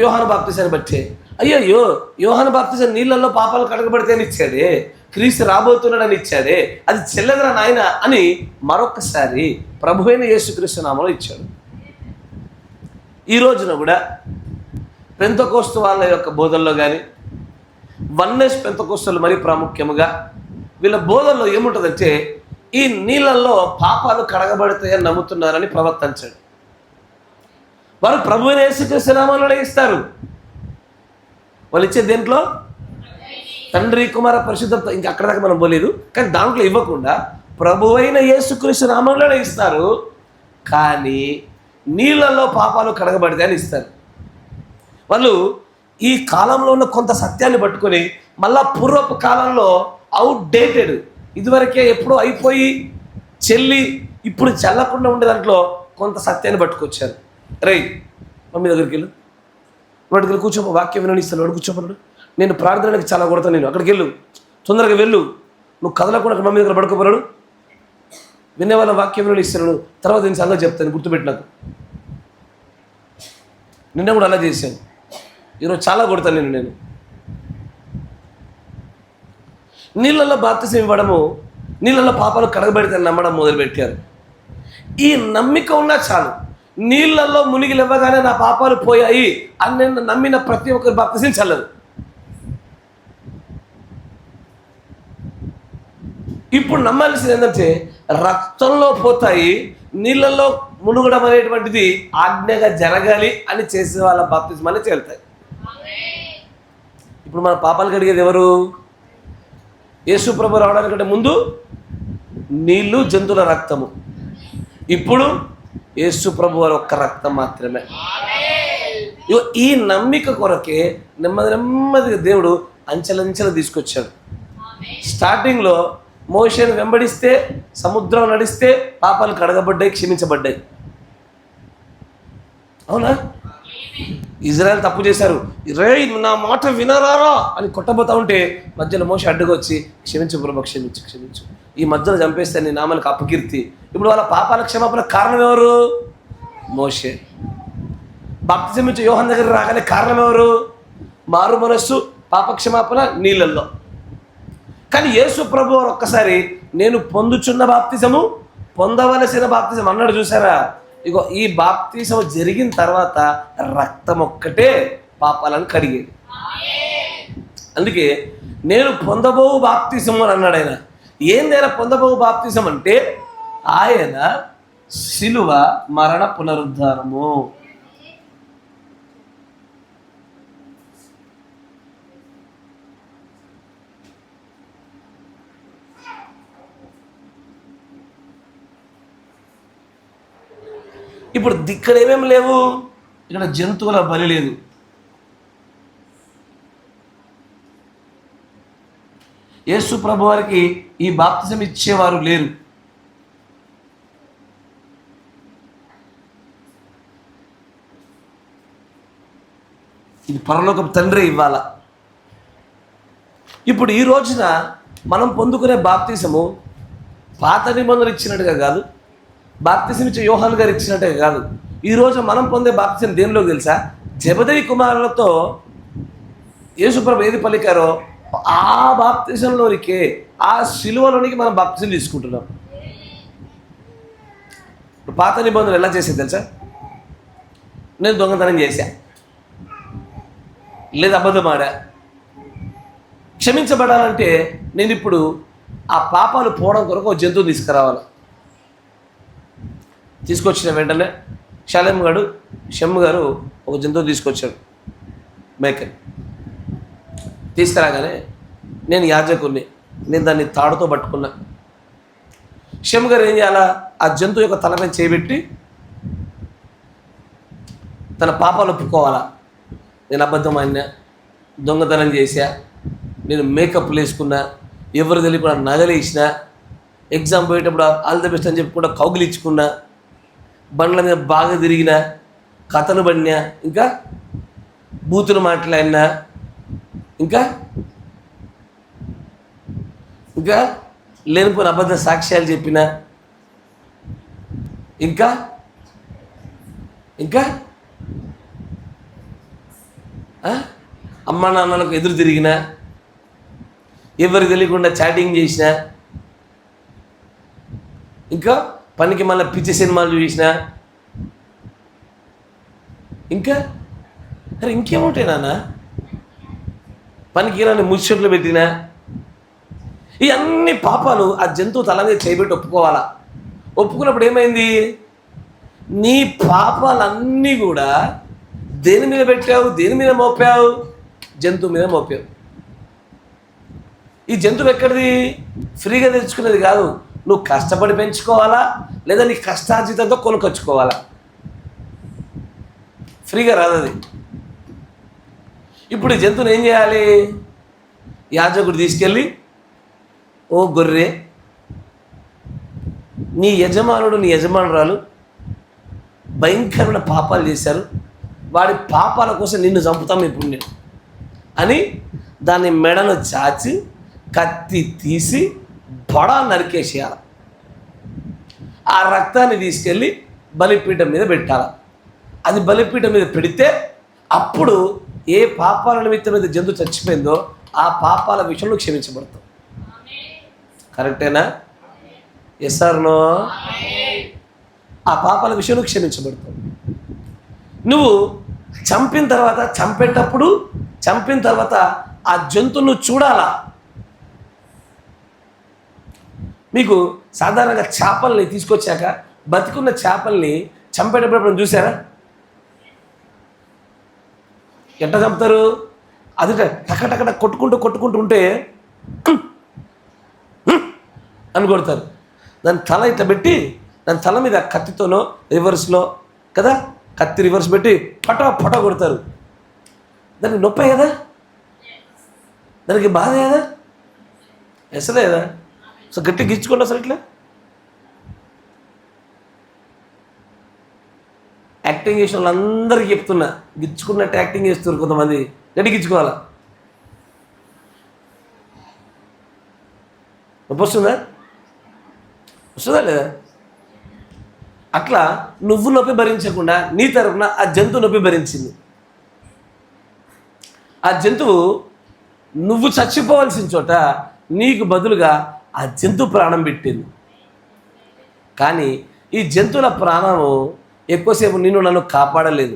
యోహాను బాప్తిసాన్ని బట్టే. అయ్యో, యోహాను బాప్తిసం నీళ్ళల్లో పాపాలు కడగబడితేనే ఇచ్చాడే, క్రీస్తు రాబోతున్నాడని ఇచ్చాడే, అది చెల్లెదరా నాయన అని మరొకసారి ప్రభువైన యేసుక్రీస్తు నామములో ఇచ్చాడు. ఈ రోజున కూడా పెంతెకోస్తు వాళ్ళ యొక్క బోధనలో కానీ, వన్నెస్ పెంతెకోస్తులు మరీ ప్రాముఖ్యముగా వీళ్ళ బోధనలో ఏముంటుందంటే ఈ నీళ్ళల్లో పాపాలు కడగబడతాయని నమ్ముతున్నారని ప్రవర్తించాడు. వారు ప్రభువైన యేసుక్రీస్తు నామములో ఇస్తారు. వాళ్ళు ఇచ్చే దేంట్లో తండ్రి కుమార పరిశుద్ధత, ఇంకా అక్కడ దాకా మనం పోలేదు, కానీ దాంట్లో ఇవ్వకుండా ప్రభువైన యేసుక్రీస్తు నామములోనే ఇస్తారు. కానీ నీళ్ళల్లో పాపాలు కడగబడితే అని ఇస్తారు. వాళ్ళు ఈ కాలంలో ఉన్న కొంత సత్యాన్ని పట్టుకొని మళ్ళా పూర్వపు కాలంలో అవుట్డేటెడ్, ఇదివరకే ఎప్పుడో అయిపోయి చెల్లి ఇప్పుడు చల్లకుండా ఉండే దాంట్లో కొంత సత్యాన్ని పట్టుకొచ్చారు. మమ్మీ దగ్గరికి వెళ్ళు, వాడికి వెళ్ళి కూర్చోపో, వాక్యం విననిస్తాను, వాడు కూర్చోపన్నాడు. నేను ప్రార్థనకి చాలా కొడతాను, నేను అక్కడికి వెళ్ళు, తొందరగా వెళ్ళు, నువ్వు కదలకుండా మమ్మీ దగ్గర పడుకోపోరాడు, వినే వాళ్ళ వాక్యం విననిస్తాను, తర్వాత నేను సంగతి చెప్తాను, గుర్తుపెట్టి నాకు. నిన్న కూడా అలా చేశాను, ఈరోజు చాలా కొడతాను నేను. నీళ్ళల్లో బాప్తిసం ఇవ్వడము, నీళ్ళల్లో పాపాలు కడగబెడితే నమ్మడం మొదలుపెట్టారు. ఈ నమ్మిక ఉన్నా చాలు, నీళ్ళల్లో మునిగి లేవగానే నా పాపాలు పోయాయి అని నేను నమ్మిన ప్రతి ఒక్కరు బాప్తిసం చల్లదు. ఇప్పుడు నమ్మాల్సింది ఏంటంటే రక్తంలో పోతాయి, నీళ్ళల్లో మునుగడం అనేటువంటిది ఆజ్ఞగా జరగాలి అని చేసే వాళ్ళ బాప్తిజమాలు తేలుతాయి. ఇప్పుడు మన పాపాలు కడిగేది ఎవరు? యేసు ప్రభు రావడానికంటే ముందు నీళ్లు, జంతువుల రక్తము. ఇప్పుడు యేసు ప్రభు వారి ఒక్క రక్తం మాత్రమే. ఈ నమ్మిక కొరకే నెమ్మదిగా దేవుడు అంచెలంచెలు తీసుకొచ్చాడు. స్టార్టింగ్లో మోషేను వెంబడిస్తే, సముద్రం నడిస్తే పాపాలు కడగబడ్డాయి, క్షమించబడ్డాయి. అవునా? ఇజ్రాయెల్ తప్పు చేశారు, నా మాట వినరారా అని కొట్టబోతా ఉంటే మధ్యలో మోషే అడ్డుగా వచ్చి క్షమించు ప్రభు, క్షమించు, ఈ మధ్యలో చంపేస్తే నీ నామానికి అపకీర్తి. ఇప్పుడు వాళ్ళ పాపాల క్షమాపణ కారణం ఎవరు? మోషే. బాప్తిసం ఇచ్చే యోహాను దగ్గర రాగానే కారణం ఎవరు? మారు మనస్సు, పాపక్షమాపణ నీళ్ళల్లో. కానీ యేసు ప్రభు వారు ఒక్కసారి నేను పొందుచున్న బాప్తిజము, పొందవలసిన బాప్తిజం అన్నాడు. చూసారా? ఇగో ఈ బాప్తిజం జరిగిన తర్వాత రక్తం ఒక్కటే పాపాలను కడిగేది. అందుకే నేను పొందబోవు బాప్తిజం అని అన్నాడు ఆయన. ఏందైనా పొందబోవు బాప్తిజం అంటే ఆయన శిలువ, మరణ, పునరుద్ధారము. ఇప్పుడు ఇక్కడ ఏమేమి లేవు, ఇక్కడ జంతువుల బలి లేదు, యేసు ప్రభు వారికి ఈ బాప్తిజం ఇచ్చేవారు లేరు. ఇది పరలోకపు తండ్రి ఇవ్వాల. ఇప్పుడు ఈ రోజున మనం పొందుకునే బాప్తిజము పాత నిబంధనలు ఇచ్చినట్టుగా కాదు, బాప్తిజం ఇచ్చే యోహాను గారు ఇచ్చినట్టుగా కాదు. ఈరోజు మనం పొందే బాప్తిజం దేనిలోకి తెలుసా? జెబెదయి కుమారులతో యేసుప్రభు ఏది పలికారో ఆ బాప్తిజంలోనికే, ఆ శిలువలోనికి మనం బాప్తిజం తీసుకుంటున్నాం. ఇప్పుడు పాత నిబంధనలు ఎలా చేసేది తెలుసా? నేను దొంగతనం చేశా, లేదా అబద్ధం ఆడా, క్షమించబడాలంటే నేను ఇప్పుడు ఆ పాపాలు పోవడం కొరకు ఒక జంతువు తీసుకురావాలి. తీసుకొచ్చిన వెంటనే షమ్ము గారు ఒక జంతువు తీసుకొచ్చాడు, మేకని. తీసుకురాగానే నేను యాజకుడిని, నేను దాన్ని తాడుతో పట్టుకున్నా. షెమ్ గారు ఏం చేయాలా? ఆ జంతువు యొక్క తలపై చేయబెట్టి తన పాపాలు ఒప్పుకోవాలా. నేను అబద్ధం ఆడినా, దొంగతనం చేశా, నేను మేకప్లు వేసుకున్నా, ఎవరు తెలియకుండా నగలేసిన, ఎగ్జామ్ పోయేటప్పుడు ఆల్ ద బెస్ట్ అని చెప్పి కూడా కౌగులు ఇచ్చుకున్నా, బండ్ల మీద బాగా తిరిగిన, కథలు పడినా, ఇంకా బూతులు మాట్లాడినా, ఇంకా ఇంకా లేనిపోయిన అబద్ధ సాక్ష్యాలు చెప్పిన, ఇంకా ఇంకా అమ్మా నాన్నలకు ఎదురు తిరిగిన, ఎవరికి తెలియకుండా చాటింగ్ చేసిన, ఇంకా పనికి మళ్ళీ పిచ్చి సినిమాలు చూసిన, ఇంకా అరే ఇంకేముంటాయి నాన్న, పనికి రాని ముచ్చట్లు పెట్టిన, ఈ అన్ని పాపాలు ఆ జంతువు తల మీద చేయబెట్టి ఒప్పుకోవాలా. ఒప్పుకున్నప్పుడు ఏమైంది? నీ పాపాలన్నీ కూడా దేని మీద పెట్టావు? దేని మీద మోపావు? జంతువు మీద మోపావు. ఈ జంతువు ఎక్కడిది? ఫ్రీగా తెచ్చుకునేది కాదు. నువ్వు కష్టపడి పెంచుకోవాలా, లేదా నీ కష్టార్జితంతో కొనుకొచ్చుకోవాలా. ఫ్రీగా రాదు అది. ఇప్పుడు ఈ జంతువుని ఏం చేయాలి? యాజకుడు తీసుకెళ్ళి, ఓ గొర్రె, నీ యజమానుడు నీ యజమానురాలు భయంకరమైన పాపాలు చేశారు, వాడి పాపాల కోసం నిన్ను చంపుతాం ఇప్పుడు నేను అని దాని మెడను చాచి కత్తి తీసి బడా నరికేసేయాలి. ఆ రక్తాన్ని తీసుకెళ్ళి బలిపీఠం మీద పెట్టాలి. అది బలిపీఠం మీద పెడితే అప్పుడు ఏ పాపాల నిమిత్తం మీద జంతువు చచ్చిపోయిందో ఆ పాపాల విషయంలో క్షమించబడతాం. కరెక్టేనా? Yes or no? ఆ పాపాల విషయంలో క్షమించబడతాం. నువ్వు చంపిన తర్వాత ఆ జంతువును చూడాలా. మీకు సాధారణంగా చేపల్ని తీసుకొచ్చాక బతికున్న చేపల్ని చంపేటప్పుడు ఎప్పుడు చూసారా? ఎట్లా చంపుతారు? అది టకటకట కొట్టుకుంటూ ఉంటే అని కొడతారు. దాని తల ఇట్లా పెట్టి దాని తల మీద కత్తితోనో రివర్స్లో కదా, కత్తి రివర్స్ పెట్టి పటా కొడతారు. దానికి నొప్పే కదా, దానికి బాధ కదా, అసలే కదా. సో గట్టి గిచ్చుకోండి అసలు ఇట్లా యాక్టింగ్ చేసిన వాళ్ళందరికీ చెప్తున్నా, గిచ్చుకున్నట్టు యాక్టింగ్ చేస్తారు కొంతమంది. గట్టి గిచ్చుకోవాలా. నొప్పి వస్తుందా లేదా? అట్లా నువ్వు నొప్పి భరించకుండా నీ తరపున ఆ జంతువు నొప్పి భరించింది. ఆ జంతువు నువ్వు చచ్చిపోవాల్సిన చోట నీకు బదులుగా ఆ జంతువు ప్రాణం పెట్టింది. కానీ ఈ జంతువుల ప్రాణము ఎక్కువసేపు నన్ను కాపాడలేదు.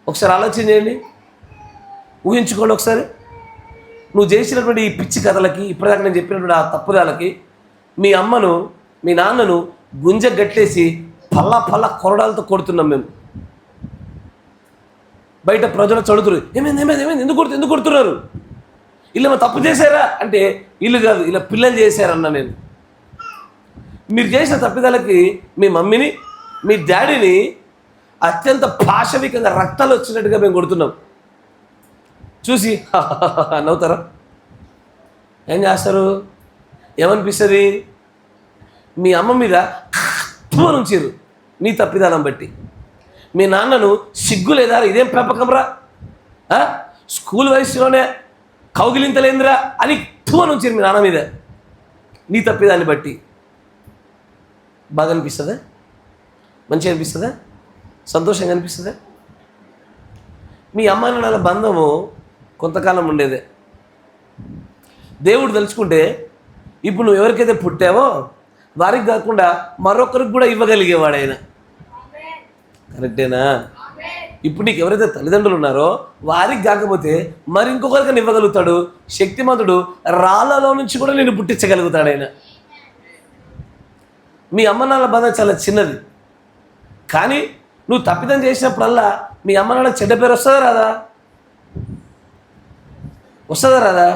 ఒకసారి ఆలోచన చేయండి, ఊహించుకోండి ఒకసారి. నువ్వు చేసినటువంటి ఈ పిచ్చి కథలకి, ఇప్పటిదాకా నేను చెప్పినటువంటి ఆ తప్పుదాలకి మీ అమ్మను మీ నాన్నను గుంజ గట్టేసి పల్ల కొరడాలతో కొడుతున్నాం మేము. బయట ప్రజలు చదువుతున్నారు, ఏమైంది ఎందుకు కొడుతున్నారు? వీళ్ళు తప్పు చేశారా అంటే వీళ్ళు కాదు, ఇలా పిల్లలు చేశారన్న నేను. మీరు చేసిన తప్పిదాలకి మీ మమ్మీని మీ డాడీని అత్యంత పాశవికంగా రక్తాలు వచ్చినట్టుగా మేము కొడుతున్నాం. చూసి నవ్వుతారా? ఏం చేస్తారు? ఏమనిపిస్తుంది? మీ అమ్మ మీద నుంచిరు నీ తప్పిదాలను బట్టి. మీ నాన్నను సిగ్గు లేదా, ఇదేం పెంపకంరా, స్కూల్ వయసులోనే కౌగిలింతలేందిరా అని నుంచిరు మీ నాన్న మీద నీ తప్పిదాన్ని బట్టి. బాగా అనిపిస్తుందా? మంచిగా అనిపిస్తుందా? సంతోషంగా అనిపిస్తుందా? మీ అమ్మ నాన్నల బంధము కొంతకాలం ఉండేదే. దేవుడు తలుచుకుంటే ఇప్పుడు నువ్వు ఎవరికైతే పుట్టావో వారికి కాకుండా మరొకరికి కూడా ఇవ్వగలిగేవాడు ఆయన. కరెక్టేనా? ఇప్పుడు నీకు ఎవరైతే తల్లిదండ్రులు ఉన్నారో వారికి కాకపోతే మరి ఇంకొకరికి ఇవ్వగలుగుతాడు. శక్తిమంతుడు, రాళ్ళలో నుంచి కూడా నేను పుట్టించగలుగుతాడు ఆయన. మీ అమ్మ నాన్నల బంధం చాలా చిన్నది, కానీ నువ్వు తప్పిదం చేసినప్పుడల్లా మీ అమ్మ నాన్న చెడ్డ పేరు వస్తుందా రాదా? వస్తుందా రాదా?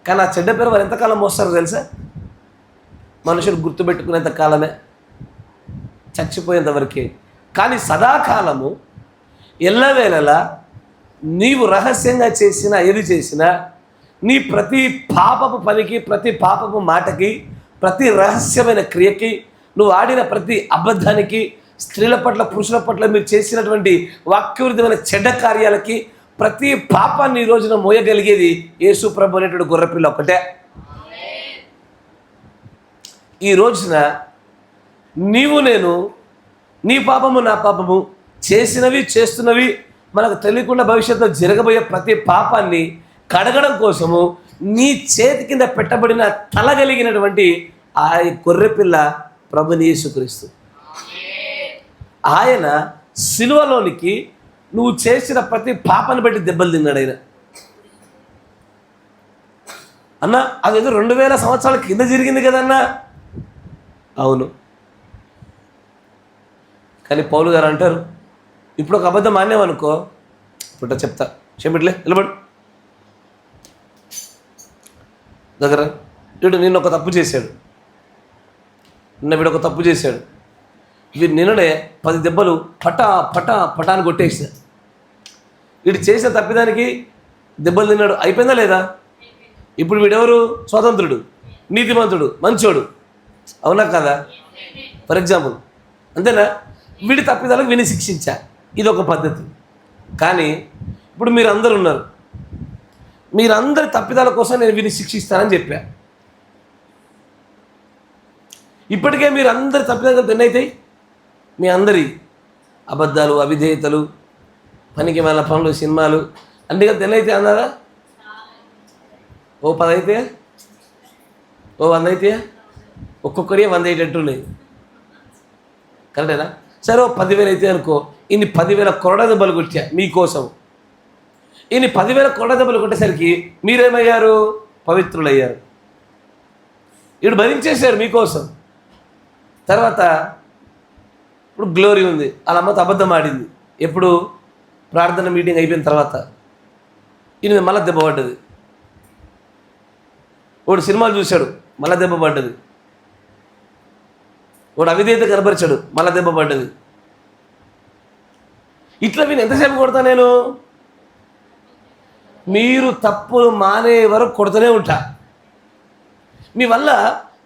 కానీ ఆ చెడ్డ పేరు వారు ఎంతకాలం మోస్తారో తెలుసా? మనుషులు గుర్తుపెట్టుకునేంత కాలమే, చచ్చిపోయేంత వరకే. కానీ సదాకాలము ఎల్లవేళలా నీవు రహస్యంగా చేసినా ఏది చేసినా నీ ప్రతి పాపపు పనికి, ప్రతి పాపపు మాటకి, ప్రతి రహస్యమైన క్రియకి, నువ్వు ఆడిన ప్రతి అబద్ధానికి, స్త్రీల పట్ల పురుషుల పట్ల మీరు చేసినటువంటి వాక్యవిరుద్ధమైన చెడ్డ కార్యాలకి, ప్రతి పాపాన్ని ఈ రోజున మోయగలిగేది యేసు ప్రభు అనేటువంటి గొర్రెపిల్ల ఒకటే. ఈ రోజున నీవు నేను, నీ పాపము నా పాపము, చేసినవి చేస్తున్నవి మనకు తెలియకుండా భవిష్యత్తులో జరగబోయే ప్రతి పాపాన్ని కడగడం కోసము నీ చేతి కింద పెట్టబడిన తల కలిగినటువంటి ఆ గొర్రెపిల్ల ప్రభుని యేసుక్రీస్తు. ఆయన సిలువలోనికి నువ్వు చేసిన ప్రతి పాపాన్ని బట్టి దెబ్బలు తిన్నాడు ఆయన. అన్న అదేదో 2000 సంవత్సరాల కింద జరిగింది కదన్నా. అవును, కానీ పౌలు గారు అంటారు, ఇప్పుడు ఒక అబద్ధం ఆనేవనుకో, ఇప్పుడు చెప్తా, చెమిట్లే నిలబడు దగ్గర, వీడు నిన్న ఒక తప్పు చేశాడు, వీడు ఒక తప్పు చేశాడు, వీడు నిన్ననే 10 దెబ్బలు పటా పటా పటాన్ని కొట్టేసాడు. వీడు చేసిన తప్పిదానికి దెబ్బలు తిన్నాడు, అయిపోయిందా లేదా? ఇప్పుడు వీడెవరు? స్వతంత్రుడు, నీతిమంతుడు, మంచోడు, అవునా కదా? ఫర్ ఎగ్జాంపుల్, అంతేనా? వీడి తప్పిదాలకు విని శిక్షించా, ఇది ఒక పద్ధతి. కానీ ఇప్పుడు మీరు అందరు ఉన్నారు, మీరందరి తప్పిదాల కోసం నేను విని శిక్షిస్తానని చెప్పా. ఇప్పటికే మీరు అందరి తప్పిదాలు ఎన్నైతాయి? మీ అందరి అబద్ధాలు, అవిధేయతలు, పనికి మన పనులు, సినిమాలు అన్నీ కలిపి ఎన్నైతే అన్నారా? ఓ 10 అయితే, ఓ 100 అయితే, ఒక్కొక్కడే 100 అయ్యేటట్టున్నాయి, కరెక్టేనా? సరే, ఓ 10,000 అయితే అనుకో, ఇన్ని 10,000 కొరడా దెబ్బలు కొట్టా మీకోసం. ఇన్ని 10,000 కొరడా దెబ్బలు కొట్టేసరికి మీరేమయ్యారు? పవిత్రులయ్యారు. వీడు భరించేశారు మీకోసం. తర్వాత ఇప్పుడు గ్లోరీ ఉంది, వాళ్ళ అమ్మతో అబద్ధం ఆడింది. ఎప్పుడు? ప్రార్థన మీటింగ్ అయిపోయిన తర్వాత. ఈయన మళ్ళీ దెబ్బ పడ్డది. వాడు సినిమాలు చూశాడు, మళ్ళీ దెబ్బ పడ్డది. వాడు అవిధేయత కనపరిచాడు, మళ్ళీ దెబ్బ పడ్డది. ఇట్లా వీళ్ళు ఎంతసేపు కొడతా నేను? మీరు తప్పులు మానే వరకు కొడుతూనే ఉంటా. మీ వల్ల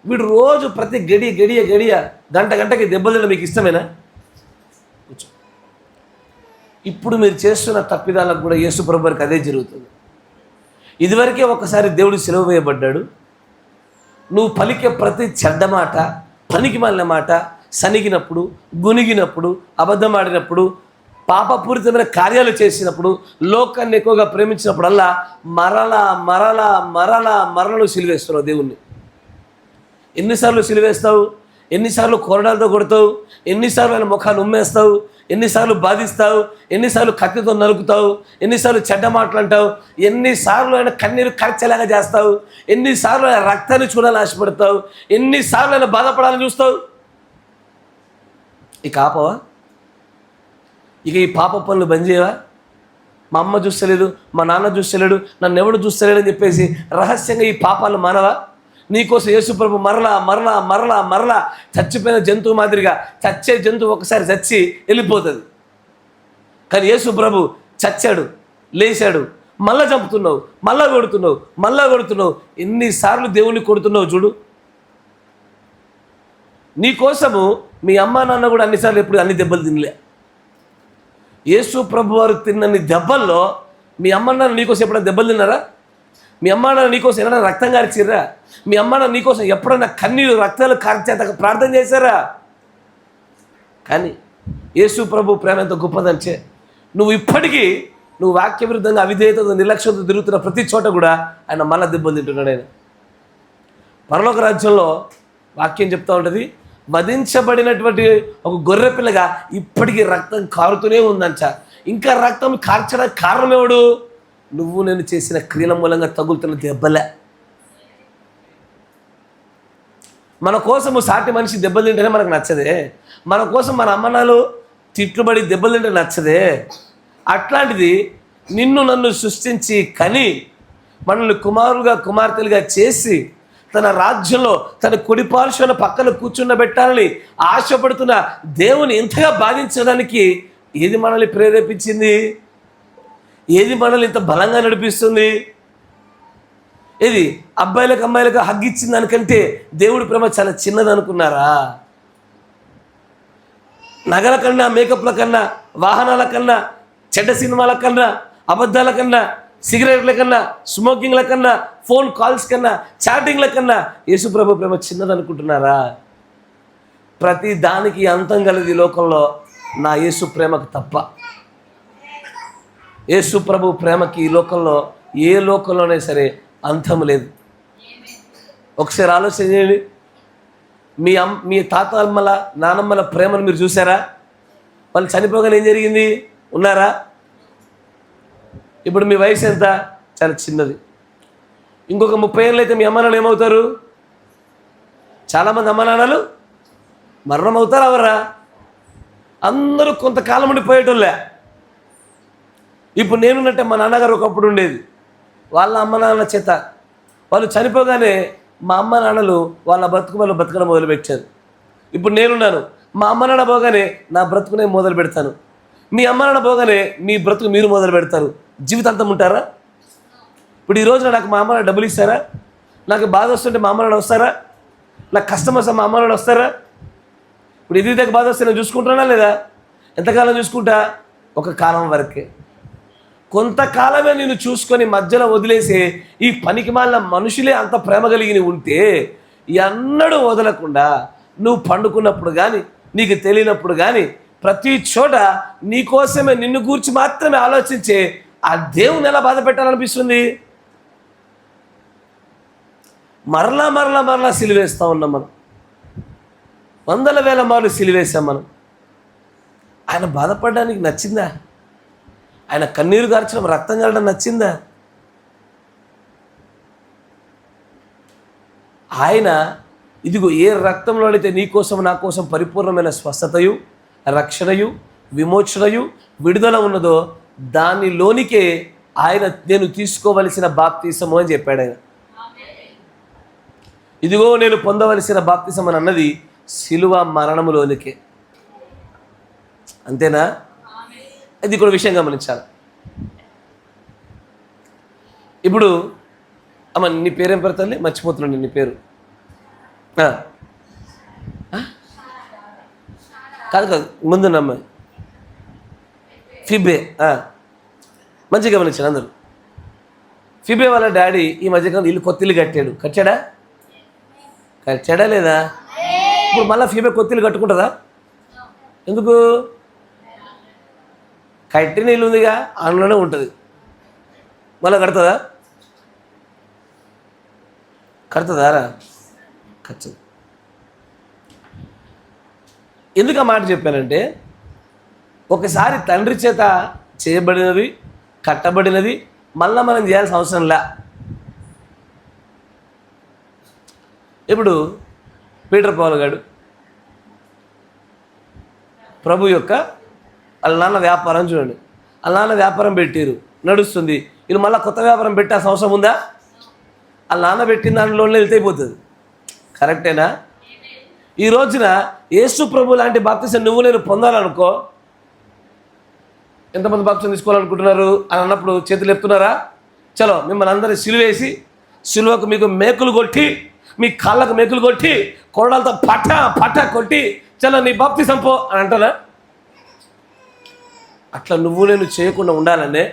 వీడు రోజు ప్రతి గడియ గంటకి దెబ్బలు తినడం మీకు ఇష్టమేనా? ఇప్పుడు మీరు చేస్తున్న తప్పిదాలకు కూడా యేసు ప్రభువుకి అదే జరుగుతుంది. ఇదివరకే ఒకసారి దేవుడు సిలువ వేయబడ్డాడు. నువ్వు పలికే ప్రతి చెడ్డ మాట, పనికి మాలిన మాట, సనిగినప్పుడు, గునిగినప్పుడు, అబద్ధం ఆడినప్పుడు, పాపపూరితమైన కార్యాలు చేసినప్పుడు, లోకాన్ని ఎక్కువగా ప్రేమించినప్పుడల్లా మరలా సిలువేస్తున్నావు దేవుణ్ణి. ఎన్నిసార్లు సిలువేస్తావు? ఎన్నిసార్లు కొరడాలతో కొడతావు? ఎన్నిసార్లు ఆయన ముఖాన్ని ఉమ్మేస్తావు? ఎన్నిసార్లు బాధిస్తావు? ఎన్నిసార్లు కత్తితో నరుకుతావు? ఎన్నిసార్లు చెడ్డ మాటలు అంటావు? ఎన్నిసార్లు ఆయన కన్నీరు కరచేలాగా చేస్తావు? ఎన్నిసార్లు ఆయన రక్తాన్ని చూడాలని ఆశపడతావు? ఎన్నిసార్లు ఆయన బాధపడాలని చూస్తావు? ఇక ఆపవా? ఇక ఈ పాప పనులు బంద్ చేయవా? మా అమ్మ చూస్తలేదు, మా నాన్న చూస్తలేడు, నన్ను ఎవడు చూస్తలేడు అని చెప్పేసి రహస్యంగా ఈ పాపాలు మానవా? నీకోసం యేసు ప్రభు మరలా చచ్చిపోయిన జంతువు మాదిరిగా, చచ్చే జంతువు ఒకసారి చచ్చి వెళ్ళిపోతుంది. కానీ యేసు ప్రభు చచ్చాడు, లేచాడు, మళ్ళా చంపుతున్నావు, మళ్ళా కొడుతున్నావు. ఎన్నిసార్లు దేవుణ్ణి కొడుతున్నావు చూడు. నీకోసము మీ అమ్మా నాన్న కూడా అన్నిసార్లు ఎప్పుడు అన్ని దెబ్బలు తినలే. యేసు ప్రభు వారు తిన్నన్ని దెబ్బల్లో మీ అమ్మ నాన్న నీకోసం ఎప్పుడైనా దెబ్బలు తిన్నారా? మీ అమ్మ నాన్న నీకోసం ఏమైనా రక్తం కార్చిర్రా? మీ అమ్మ నాన్న నీకోసం ఎప్పుడైనా కన్నీరు రక్తాలు కార్చేంత ప్రార్థన చేశారా? కానీ యేసు ప్రభు ప్రేమ ఎంత గొప్పదంటే, నువ్వు ఇప్పటికీ నువ్వు వాక్య విరుద్ధంగా, అవిధేయతతో, నిర్లక్ష్యంతో తిరుగుతున్న ప్రతి చోట కూడా ఆయన మళ్ళా దెబ్బలు తింటున్నాడు. ఆయన పరలోక రాజ్యంలో వాక్యం చెప్తూ ఉంటుంది, వధించబడినటువంటి ఒక గొర్రె పిల్లగా ఇప్పటికీ రక్తం కారుతూనే ఉందంట. ఇంకా రక్తం కార్చడానికి కారణం ఎవడు? నువ్వు నేను చేసిన క్రియల మూలంగా తగులుతున్న దెబ్బలే. మన కోసము సాటి మనిషి దెబ్బలు తింటేనే మనకు నచ్చదే. మన కోసం మన అమ్మనాలు తిట్టుబడి దెబ్బలు తింటే నచ్చదే. అట్లాంటిది నిన్ను నన్ను సృష్టించి కని మనల్ని కుమారులుగా కుమార్తెలుగా చేసి తన రాజ్యంలో తన కుడి పార్శ్వన పక్కన కూర్చుండబెట్టాలని ఆశపడుతున్న దేవుని ఇంతగా బాధించడానికి ఏది మనల్ని ప్రేరేపించింది? ఏది మనల్ని ఇంత బలంగా నడిపిస్తుంది? ఏది అబ్బాయిలకు అమ్మాయిలకు హగ్గిచ్చిన దానికంటే దేవుడి ప్రేమ చాలా చిన్నది అనుకున్నారా? నగల కన్నా, మేకప్ల కన్నా, వాహనాల కన్నా, చెడ్డ సినిమాల కన్నా, అబద్ధాల కన్నా, సిగరెట్ల కన్నా, స్మోకింగ్ల కన్నా, ఫోన్ కాల్స్ కన్నా, చాటింగ్ల కన్నా యేసుప్రభు ప్రేమ చిన్నది అనుకుంటున్నారా? ప్రతి దానికి అంతం కలది లోకంలో నా యేసు ప్రేమకు తప్ప. యేసు ప్రభు ప్రేమకి ఈ లోకంలో ఏ లోకంలోనే సరే అంతం లేదు. ఒకసారి ఆలోచన చేయండి. మీ తాత అమ్మల నానమ్మల ప్రేమను మీరు చూసారా? వాళ్ళు చనిపోగానే ఏం జరిగింది? ఉన్నారా? ఇప్పుడు మీ వయసు ఎంత? చాలా చిన్నది. ఇంకొక 30 ఏళ్ళు అయితే మీ అమ్మ నాన్నలు ఏమవుతారు? చాలామంది అమ్మ నాన్నలు మరణం అవుతారు. అవరా? అందరూ కొంతకాలం ఉండిపోయేటోళ్ళే. ఇప్పుడు నేనున్నట్టే మా నాన్నగారు ఒకప్పుడు ఉండేది. వాళ్ళ అమ్మ నాన్న చేత వాళ్ళు చనిపోగానే మా అమ్మ నాన్నలు వాళ్ళ వాళ్ళు బ్రతకడం మొదలుపెట్టారు. ఇప్పుడు నేనున్నాను. మా అమ్మ నాన్న పోగానే నా బ్రతుకునే మొదలు పెడతాను. మీ అమ్మ నాన్న పోగానే మీ బ్రతుకు మీరు మొదలు పెడతారు. జీవితాంతం ఉంటారా? ఇప్పుడు ఈ రోజున నాకు మా అమ్మ నాన్న డబ్బులు ఇస్తారా? నాకు బాధ వస్తుంటే మా అమ్మ నాన్న వస్తారా? నాకు కష్టం వస్తే మా అమ్మ నాన్న వస్తారా? ఇప్పుడు ఇది దగ్గర బాధ వస్తే నేను చూసుకుంటున్నా లేదా? ఎంతకాలం చూసుకుంటా? ఒక కాలం వరకే. కొంతకాలమే నేను చూసుకొని మధ్యలో వదిలేసే ఈ పనికిమాలిన మనుషులే అంత ప్రేమ కలిగి ఉంటే ఎన్నడూ వదలకుండా నువ్వు పండుకున్నప్పుడు కానీ, నీకు తెలియనప్పుడు కానీ, ప్రతి చోట నీకోసమే నిన్ను గూర్చి మాత్రమే ఆలోచించే ఆ దేవుని ఎలా బాధ పెట్టాలనిపిస్తుంది? మరలా మరలా మరలా సిలివేస్తూ ఉన్నాం మనం. 100,000 మార్లు సిలివేసాం మనం. ఆయన బాధపడడానికి నచ్చిందా? ఆయన కన్నీరు గార్చడం, రక్తం కారడం నచ్చిందా? ఆయన ఇదిగో ఏ రక్తంలో అయితే నీ కోసం నా కోసం పరిపూర్ణమైన స్వస్థతయు, రక్షణయు, విమోచనయు, విడుదల ఉన్నదో దానిలోనికే ఆయన నేను తీసుకోవలసిన బాప్తిసము అని చెప్పాడు. ఆయన ఇదిగో నేను పొందవలసిన బాప్తిసం అని అన్నది శిలువ మరణములోనికే. అంతేనా? ఇది కూడా విషయం గమనించాలి. ఇప్పుడు అమ్మ నీ పేరేం పెడతాను? మర్చిపోతున్నాను నీ పేరు. కాదు ముందున్నమ్మ ఫిబే. మంచిగా గమనించాను అందరూ. ఫిబే వాళ్ళ డాడీ ఈ మధ్యకాలం కొత్త ఇల్లు కట్టాడా లేదా? ఇప్పుడు మళ్ళీ ఫిబే కొత్త ఇల్లు కట్టుకుంటుందా? ఎందుకు? కట్టిన ఇల్లు ఉందిగా, అందులోనే ఉంటుంది. మళ్ళీ కడుతుందా? కడుతుందారా? ఖర్చు. ఎందుకు ఆ మాట చెప్పానంటే, ఒకసారి తండ్రి చేత చేయబడినది, కట్టబడినది మళ్ళీ మనం చేయాల్సిన అవసరం లే. ఇప్పుడు పీటర్ పౌల్ గారు ప్రభు యొక్క వాళ్ళ నాన్న వ్యాపారం చూడండి. వాళ్ళ నాన్న వ్యాపారం పెట్టారు, నడుస్తుంది. వీళ్ళు మళ్ళీ కొత్త వ్యాపారం పెట్టాల్సిన అవసరం ఉందా? వాళ్ళ నాన్న పెట్టిన దానిలోనే వెళ్తైపోతుంది. కరెక్టేనా? ఈ రోజున యేసు ప్రభు లాంటి బాప్తిసం నువ్వు నేను పొందాలనుకో, ఎంతమంది బాప్తిసం తీసుకోవాలనుకుంటున్నారు అని అన్నప్పుడు చేతులు ఎత్తున్నారా? చలో మిమ్మల్ని అందరినీ సిలువేసి, సిలువకు మీకు మేకులు కొట్టి, మీ కాళ్ళకు మేకులు కొట్టి, కొరడాలతో పట్ట కొట్టి, చలో నీ బాప్తిసం పో అని అంటారా? అట్లా నువ్వు నేను చేయకుండా ఉండాలనే,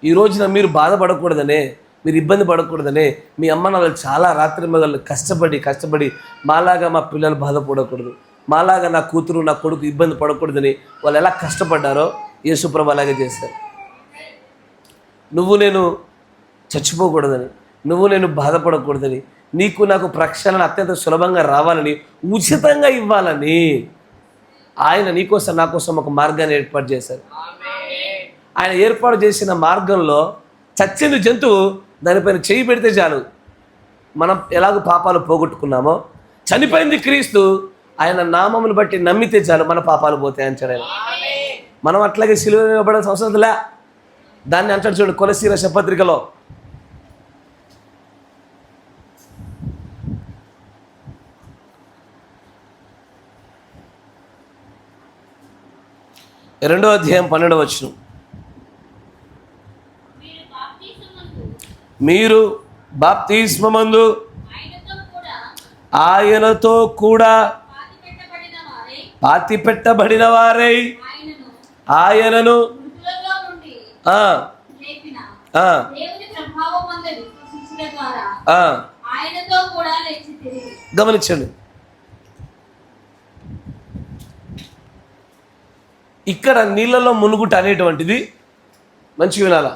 ఈ రోజున మీరు బాధపడకూడదనే, మీరు ఇబ్బంది పడకూడదనే మీ అమ్మ నాన్నలు చాలా రాత్రి మగళ్ళు కష్టపడి మాలాగా మా పిల్లలు బాధపడకూడదు, మాలాగా నా కూతురు నా కొడుకు ఇబ్బంది పడకూడదని వాళ్ళు ఎలా కష్టపడ్డారో యేసుప్రభు అలాగే చేశారు. నువ్వు నేను చచ్చిపోకూడదని, నువ్వు నేను బాధపడకూడదని, నీకు నాకు ప్రక్షాళన అత్యంత సులభంగా రావాలని, ఉచితంగా ఇవ్వాలని ఆయన నీకోసం నా కోసం ఒక మార్గాన్ని ఏర్పాటు చేశారు. ఆయన ఏర్పాటు చేసిన మార్గంలో చచ్చింది జంతువు దానిపైన చేయి పెడితే చాలు. మనం ఎలాగో పాపాలు పోగొట్టుకున్నామో, చనిపోయింది క్రీస్తు, ఆయన నామమును బట్టి నమ్మితే చాలు మన పాపాలు పోతాయి అంటాడు ఆయన. మనం అట్లాగే సిలువ ఇవ్వబడాల్సిన అవసరం లే. దాన్ని అంటాడు చూడు కొలసీ రాసిన పత్రికలో, 2వ అధ్యాయం 12వ వచనం. మీరు బాప్తిస్మమందు ఆయనతో కూడా పాతి పెట్టబడిన వారై ఆయనను గమనించండి. ఇక్కడ నీళ్ళలో మునుగుట అనేటువంటిది మంచిగా వినాలా.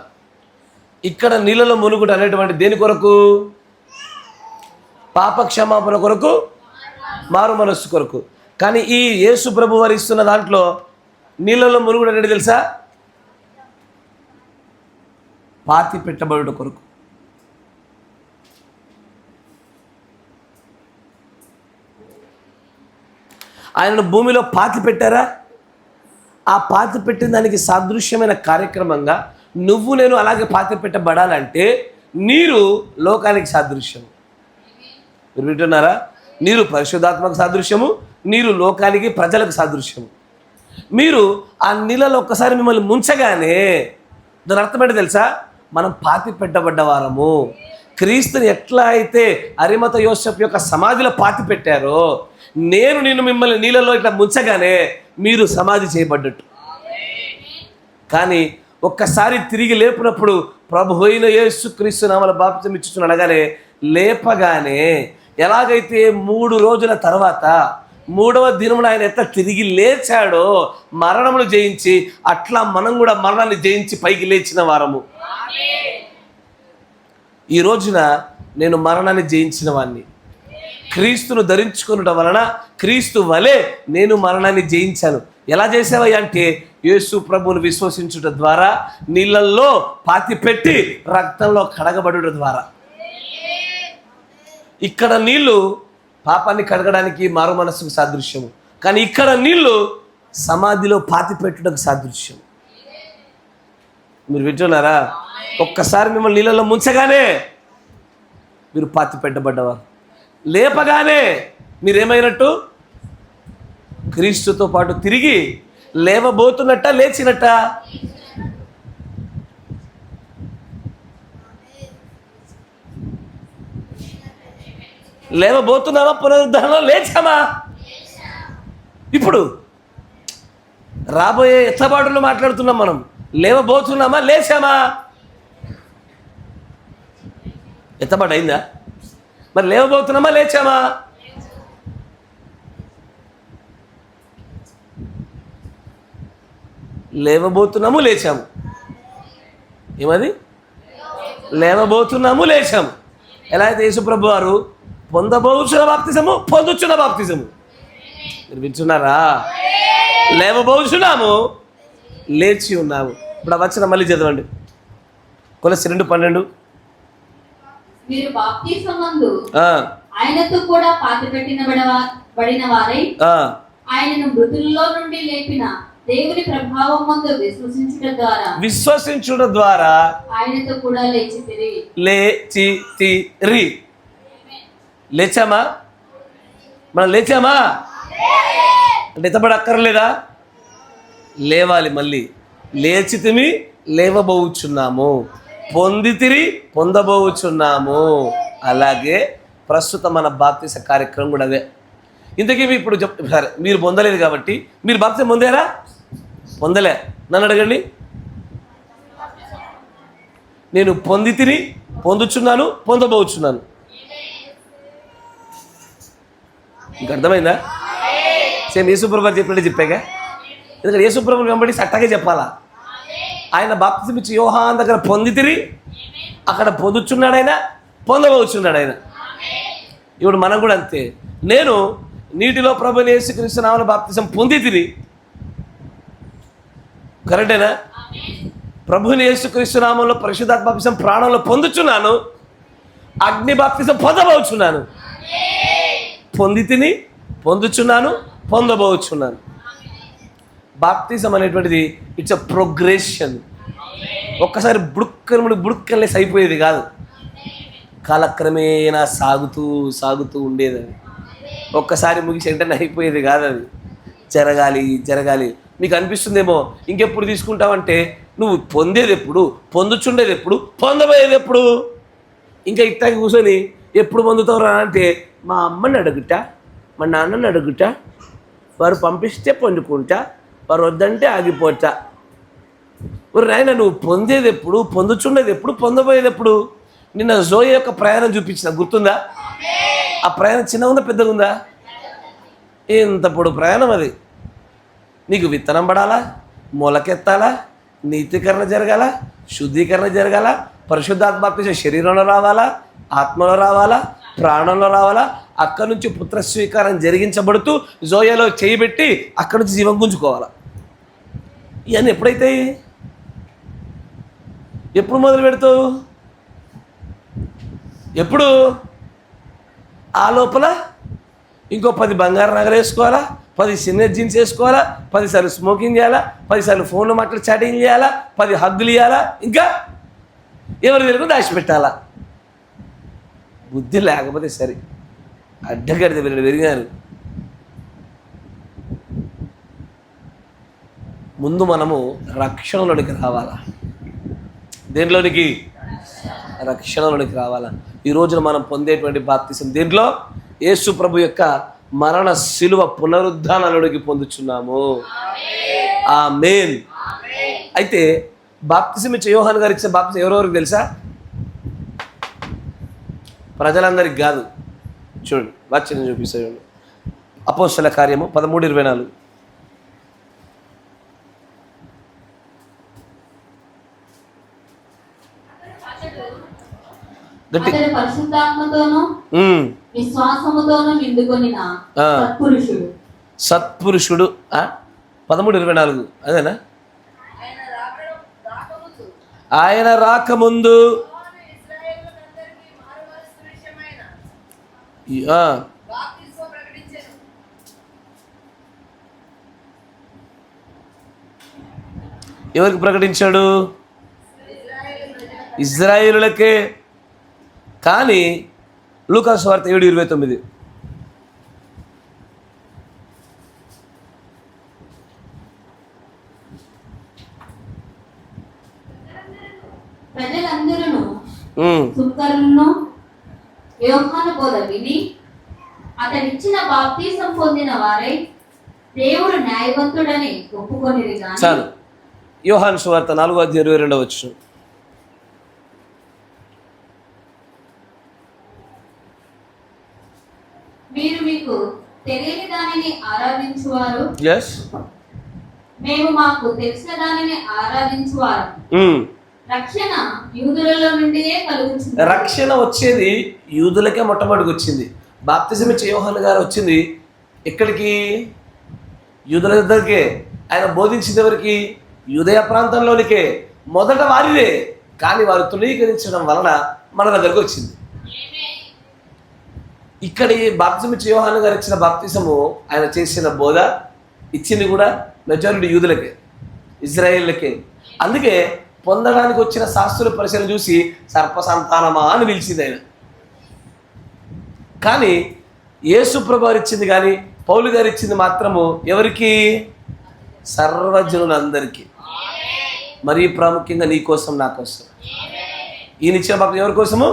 ఇక్కడ నీళ్ళలో మునుగుట అనేటువంటిది దేని కొరకు? పాప క్షమాపణ కొరకు, మారు మనస్సు కొరకు. కానీ ఈ యేసు ప్రభు వారు ఇస్తున్న దాంట్లో నీళ్ళలో మునుగుడు అనేది తెలుసా? పాతి పెట్టబడుట కొరకు. ఆయనను భూమిలో పాతి పెట్టారా? ఆ పాతి పెట్టిన దానికి సాదృశ్యమైన కార్యక్రమంగా నువ్వు నేను అలాగే పాతి పెట్టబడాలంటే నీరు లోకానికి సాదృశ్యం. మీరు వింటున్నారా? నీరు పరిశుద్ధాత్మకు సాదృశ్యము, నీరు లోకానికి ప్రజలకు సాదృశ్యము. మీరు ఆ నీళ్ళలో ఒక్కసారి మిమ్మల్ని ముంచగానే దాని అర్థం ఏంటో తెలుసా? మనం పాతి పెట్టబడ్డవారము. క్రీస్తుని ఎట్లా అయితే అరిమత యోసేపు యొక్క సమాధిలో పాతి పెట్టారో, నేను మిమ్మల్ని నీళ్ళలో ఇట్లా ముంచగానే మీరు సమాధి చేయబడ్డట్టు. కానీ ఒక్కసారి తిరిగి లేపినప్పుడు ప్రభు అయిన యేసుక్రీస్తు నామములో బాప్తిసం ఇచ్చుచున్నాడు అనగానే, లేపగానే ఎలాగైతే 3 రోజుల తర్వాత 3వ దినమున ఆయన ఎట్లా తిరిగి లేచాడో మరణమును జయించి, అట్లా మనం కూడా మరణాన్ని జయించి పైకి లేచిన వారము. ఈ రోజున నేను మరణాన్ని జయించిన వాడిని. క్రీస్తును ధరించుకునడం వలన క్రీస్తు వలె నేను మరణాన్ని జయించాను. ఎలా చేసావయ్యా అంటే, యేసు ప్రభువును విశ్వసించుట ద్వారా, నీళ్ళల్లో పాతి పెట్టి రక్తంలో కడగబడుట ద్వారా. ఇక్కడ నీళ్లు పాపాన్ని కడగడానికి, మారు మనస్సుకు సాదృశ్యము. కానీ ఇక్కడ నీళ్లు సమాధిలో పాతి పెట్టుటకు సాదృశ్యం. మీరు వింటున్నారా? ఒక్కసారి మిమ్మల్ని నీళ్ళలో ముంచగానే మీరు పాతి పెట్టబడ్డవారు. లేపగానే మీరేమైనట్టు? క్రీస్తుతో పాటు తిరిగి లేవబోతున్నట్ట, లేచినట్ట? లేవబోతున్నామా? పునరుద్ధరణలో లేచామా? ఇప్పుడు రాబోయే ఎత్తబాటులో మాట్లాడుతున్నాం మనం. లేవబోతున్నామా? లేచామా? ఎత్తబాటు అయిందా? మరి లేవబోతున్నామా? లేచామా? లేవబోతున్నాము, లేచాము. ఏమది? లేవబోతున్నాము, లేచాము. ఎలా అయితే యేసుప్రభు వారు పొందబోచున్న బాప్తిజము, పొందుచున్న బాప్తిజము. మీరు వింటున్నారా? లేవబోచున్నాము, లేచి ఉన్నాము. ఇప్పుడు ఆ వచనం మళ్ళీ చదవండి. కొలస్సీ 2:12. మీరు బాప్తిసమందు ఆయనతో కూడా పాతిపెట్టినబడిన వారై ఆయనను మృతుల్లో నుండి లేపిన దేవుని ప్రభావం మందు విశ్వసించుట ద్వారా ఆయనతో కూడా లేచితిరి. లేచామా? మనం లేచామా? అంటే ఎత్తబడి అక్కర్లేదా? లేవాలి. మళ్ళీ లేచితిమి, లేవబోచున్నాము. పొందితిరి, పొందబోచున్నాము. అలాగే ప్రస్తుతం మన బాప్తిస కార్యక్రమం కూడా అదే. ఇంతకీ ఇప్పుడు సరే, మీరు పొందలేదు కాబట్టి మీరు బాప్తిసం పొందారా? పొందలే. నన్ను అడగండి. నేను పొందితిని, పొందుచున్నాను, పొందబోచున్నాను. ఇంక అర్థమైందా? సేమ్ యేసుప్రభు చెప్పినట్టే చెప్పాగా. ఎందుకంటే యేసుప్రభుని వెంబడి అట్టగే చెప్పాలా. ఆయన బాప్తిసం ఇచ్చి యోహాన్ దగ్గర పొందితిరి, అక్కడ పొందుచున్నాడు ఆయన, పొందబోచున్నాడు ఆయన. ఇప్పుడు మనం కూడా అంతే. నేను నీటిలో ప్రభుని యేసుక్రీస్తు నామములో బాప్తిసం పొందితిరి, కరెక్టేనా? ప్రభుని యేసుక్రీస్తు నామములో పరిశుద్ధాత్మ బాప్తిసం ప్రాణంలో పొందుచున్నాను, అగ్ని బాప్తిసం పొందబోచున్నాను. పొందితిని, పొందుచున్నాను, పొందబోచున్నాను. బాప్తిజం అనేటువంటిది ఇట్స్ అ ప్రోగ్రెషన్. ఒక్కసారి బుడుక్కలేసి అయిపోయేది కాదు. కాలక్రమేణా సాగుతూ ఉండేది. అది ఒక్కసారి ముగిసి వెంటనే అయిపోయేది కాదు. అది జరగాలి. మీకు అనిపిస్తుందేమో ఇంకెప్పుడు తీసుకుంటావంటే నువ్వు పొందేది ఎప్పుడు, పొందుచుండేది ఎప్పుడు, పొందబోయేది ఎప్పుడు? ఇంకా ఇట్టాకి కూర్చొని ఎప్పుడు పొందుతావురా అంటే మా అమ్మని అడుగుతా, మా నాన్నని అడుగుతా, వారు పంపిస్తే పొందుకుంటా, వారు వద్దంటే ఆగిపోతా. నాయన నువ్వు పొందేది ఎప్పుడు, పొందుచుండేది ఎప్పుడు, పొందబోయేది ఎప్పుడు? నిన్న జోయ యొక్క ప్రయాణం చూపించిన గుర్తుందా? ఆ ప్రయాణం చిన్నగా ఉందా, పెద్దగా ఉందా? ఇంత పొడు ప్రయాణం అది. నీకు విత్తనం పడాలా, మొలకెత్తాలా, నీతీకరణ జరగాల, శుద్ధీకరణ జరగాల, పరిశుద్ధాత్మ శరీరంలో రావాలా, ఆత్మలో రావాలా, ప్రాణంలో రావాలా. అక్కడి నుంచి పుత్ర స్వీకారం జరిగించబడుతూ జోయలో చేయబెట్టి అక్కడి నుంచి జీవం గుంజుకోవాలా. ఇవన్నీ ఎప్పుడైతాయి? ఎప్పుడు మొదలు పెడతావు? ఎప్పుడు? ఆ లోపల ఇంకో 10 బంగారు నగలు వేసుకోవాలా, 10 సిన్నర్ జీన్స్ వేసుకోవాలా, 10 సార్లు స్మోకింగ్ చేయాలా, 10 సార్లు ఫోన్లో మాట్లాడి చాటింగ్ చేయాలా, 10 హగ్గులు ఇవ్వాలా, ఇంకా ఎవరి దగ్గర దాచిపెట్టాలా. బుద్ధి లేకపోతే సరే, అడ్డగడితే వీళ్ళు పెరిగారు. ముందు మనము రక్షణలోనికి రావాలా. దేంట్లోనికి? రక్షణలోనికి రావాలా. ఈ రోజున మనం పొందేటువంటి బాప్తిసం దేంట్లో? యేసు ప్రభు యొక్క మరణ శిలువ పునరుద్ధానంలోకి పొందుచున్నాము. ఆమేన్. అయితే బాప్తిసం ఇచ్చే యోహాను గారు ఇచ్చిన బాప్తిసం ఎవరెవరికి తెలుసా? ప్రజలందరికి కాదు. చూడండి, వాక్యం చూపిస్తా చూడండి. అపోస్తల కార్యము 13:24. అతడు పరిశుద్ధాత్మతోను విశ్వాసముతోను నిండుకొనిన సత్పురుషుడు. 13:24 అదేనా? ఆయన రాకముందు ఎవరికి ప్రకటించాడు? ఇజ్రాయేలులకే. కానీ లూకా సువార్త 7:29 ప్రజలందరూ సుంకరులను యోహాను బోధ విని అతడిచ్చిన బాప్తిసం పొందిన వారై దేవుడు న్యాయవంతుడని ఒప్పుకొనిరి. చాలు. యోహాను సువార్త 4:22 మీరు మీకు తెలియని దానిని ఆరాధించువారు, మేము మాకు తెలిసిన దానిని ఆరాధించువారు. రక్షణ యూదులలో నుండియే కలుగుతుంది. రక్షణ వచ్చేది యూదులకే మొట్టమొదటికి వచ్చింది. బాప్తిసం ఇచ్చే యోహాను గారు వచ్చింది ఎక్కడికి? యూదుల దగ్గరికే. ఆయన బోధించింది ఎవరికి? యూదయ ప్రాంతంలోనికే. మొదట వారిదే, కానీ వారు తృణీకరించడం వలన మన దగ్గరకు వచ్చింది. ఇక్కడ ఈ బాప్తిసం ఇచ్చే యోహాను గారు ఇచ్చిన బాప్తిసము, ఆయన చేసిన బోధ ఇచ్చింది కూడా మెజారిటీ యూదులకే, ఇజ్రాయేళ్ళకే. అందుకే పొందడానికి వచ్చిన శాస్త్రుల పరిశీలన చూసి సర్పసంతానమా అని పిలిచింది ఆయన. కానీ యేసు ప్రభు గారు ఇచ్చింది కానీ పౌలు గారు ఇచ్చింది మాత్రము ఎవరికి? సర్వజనులందరికీ. మరీ ప్రాముఖ్యంగా నీ కోసం, నా కోసం. ఈయన ఇచ్చిన బాప్తిసం ఎవరి కోసము?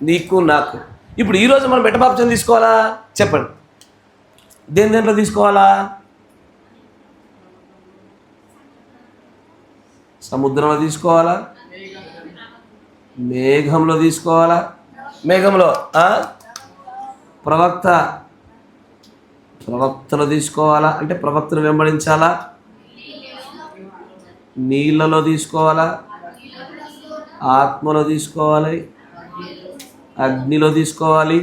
నీకు, నాకు. ఇప్పుడు ఈరోజు మనం ఎట్ట బాప్తిసం తీసుకోవాలా చెప్పండి? దేంట్లో తీసుకోవాలా? సముద్రంలో తీసుకోవాలా? మేఘంలో తీసుకోవాలా? మేఘంలో ప్రవక్తలో తీసుకోవాలా? అంటే ప్రవక్తను వెంబడించాలా? నీళ్ళలో తీసుకోవాలా? ఆత్మలో తీసుకోవాలి, అగ్నిలో తీసుకోవాలి.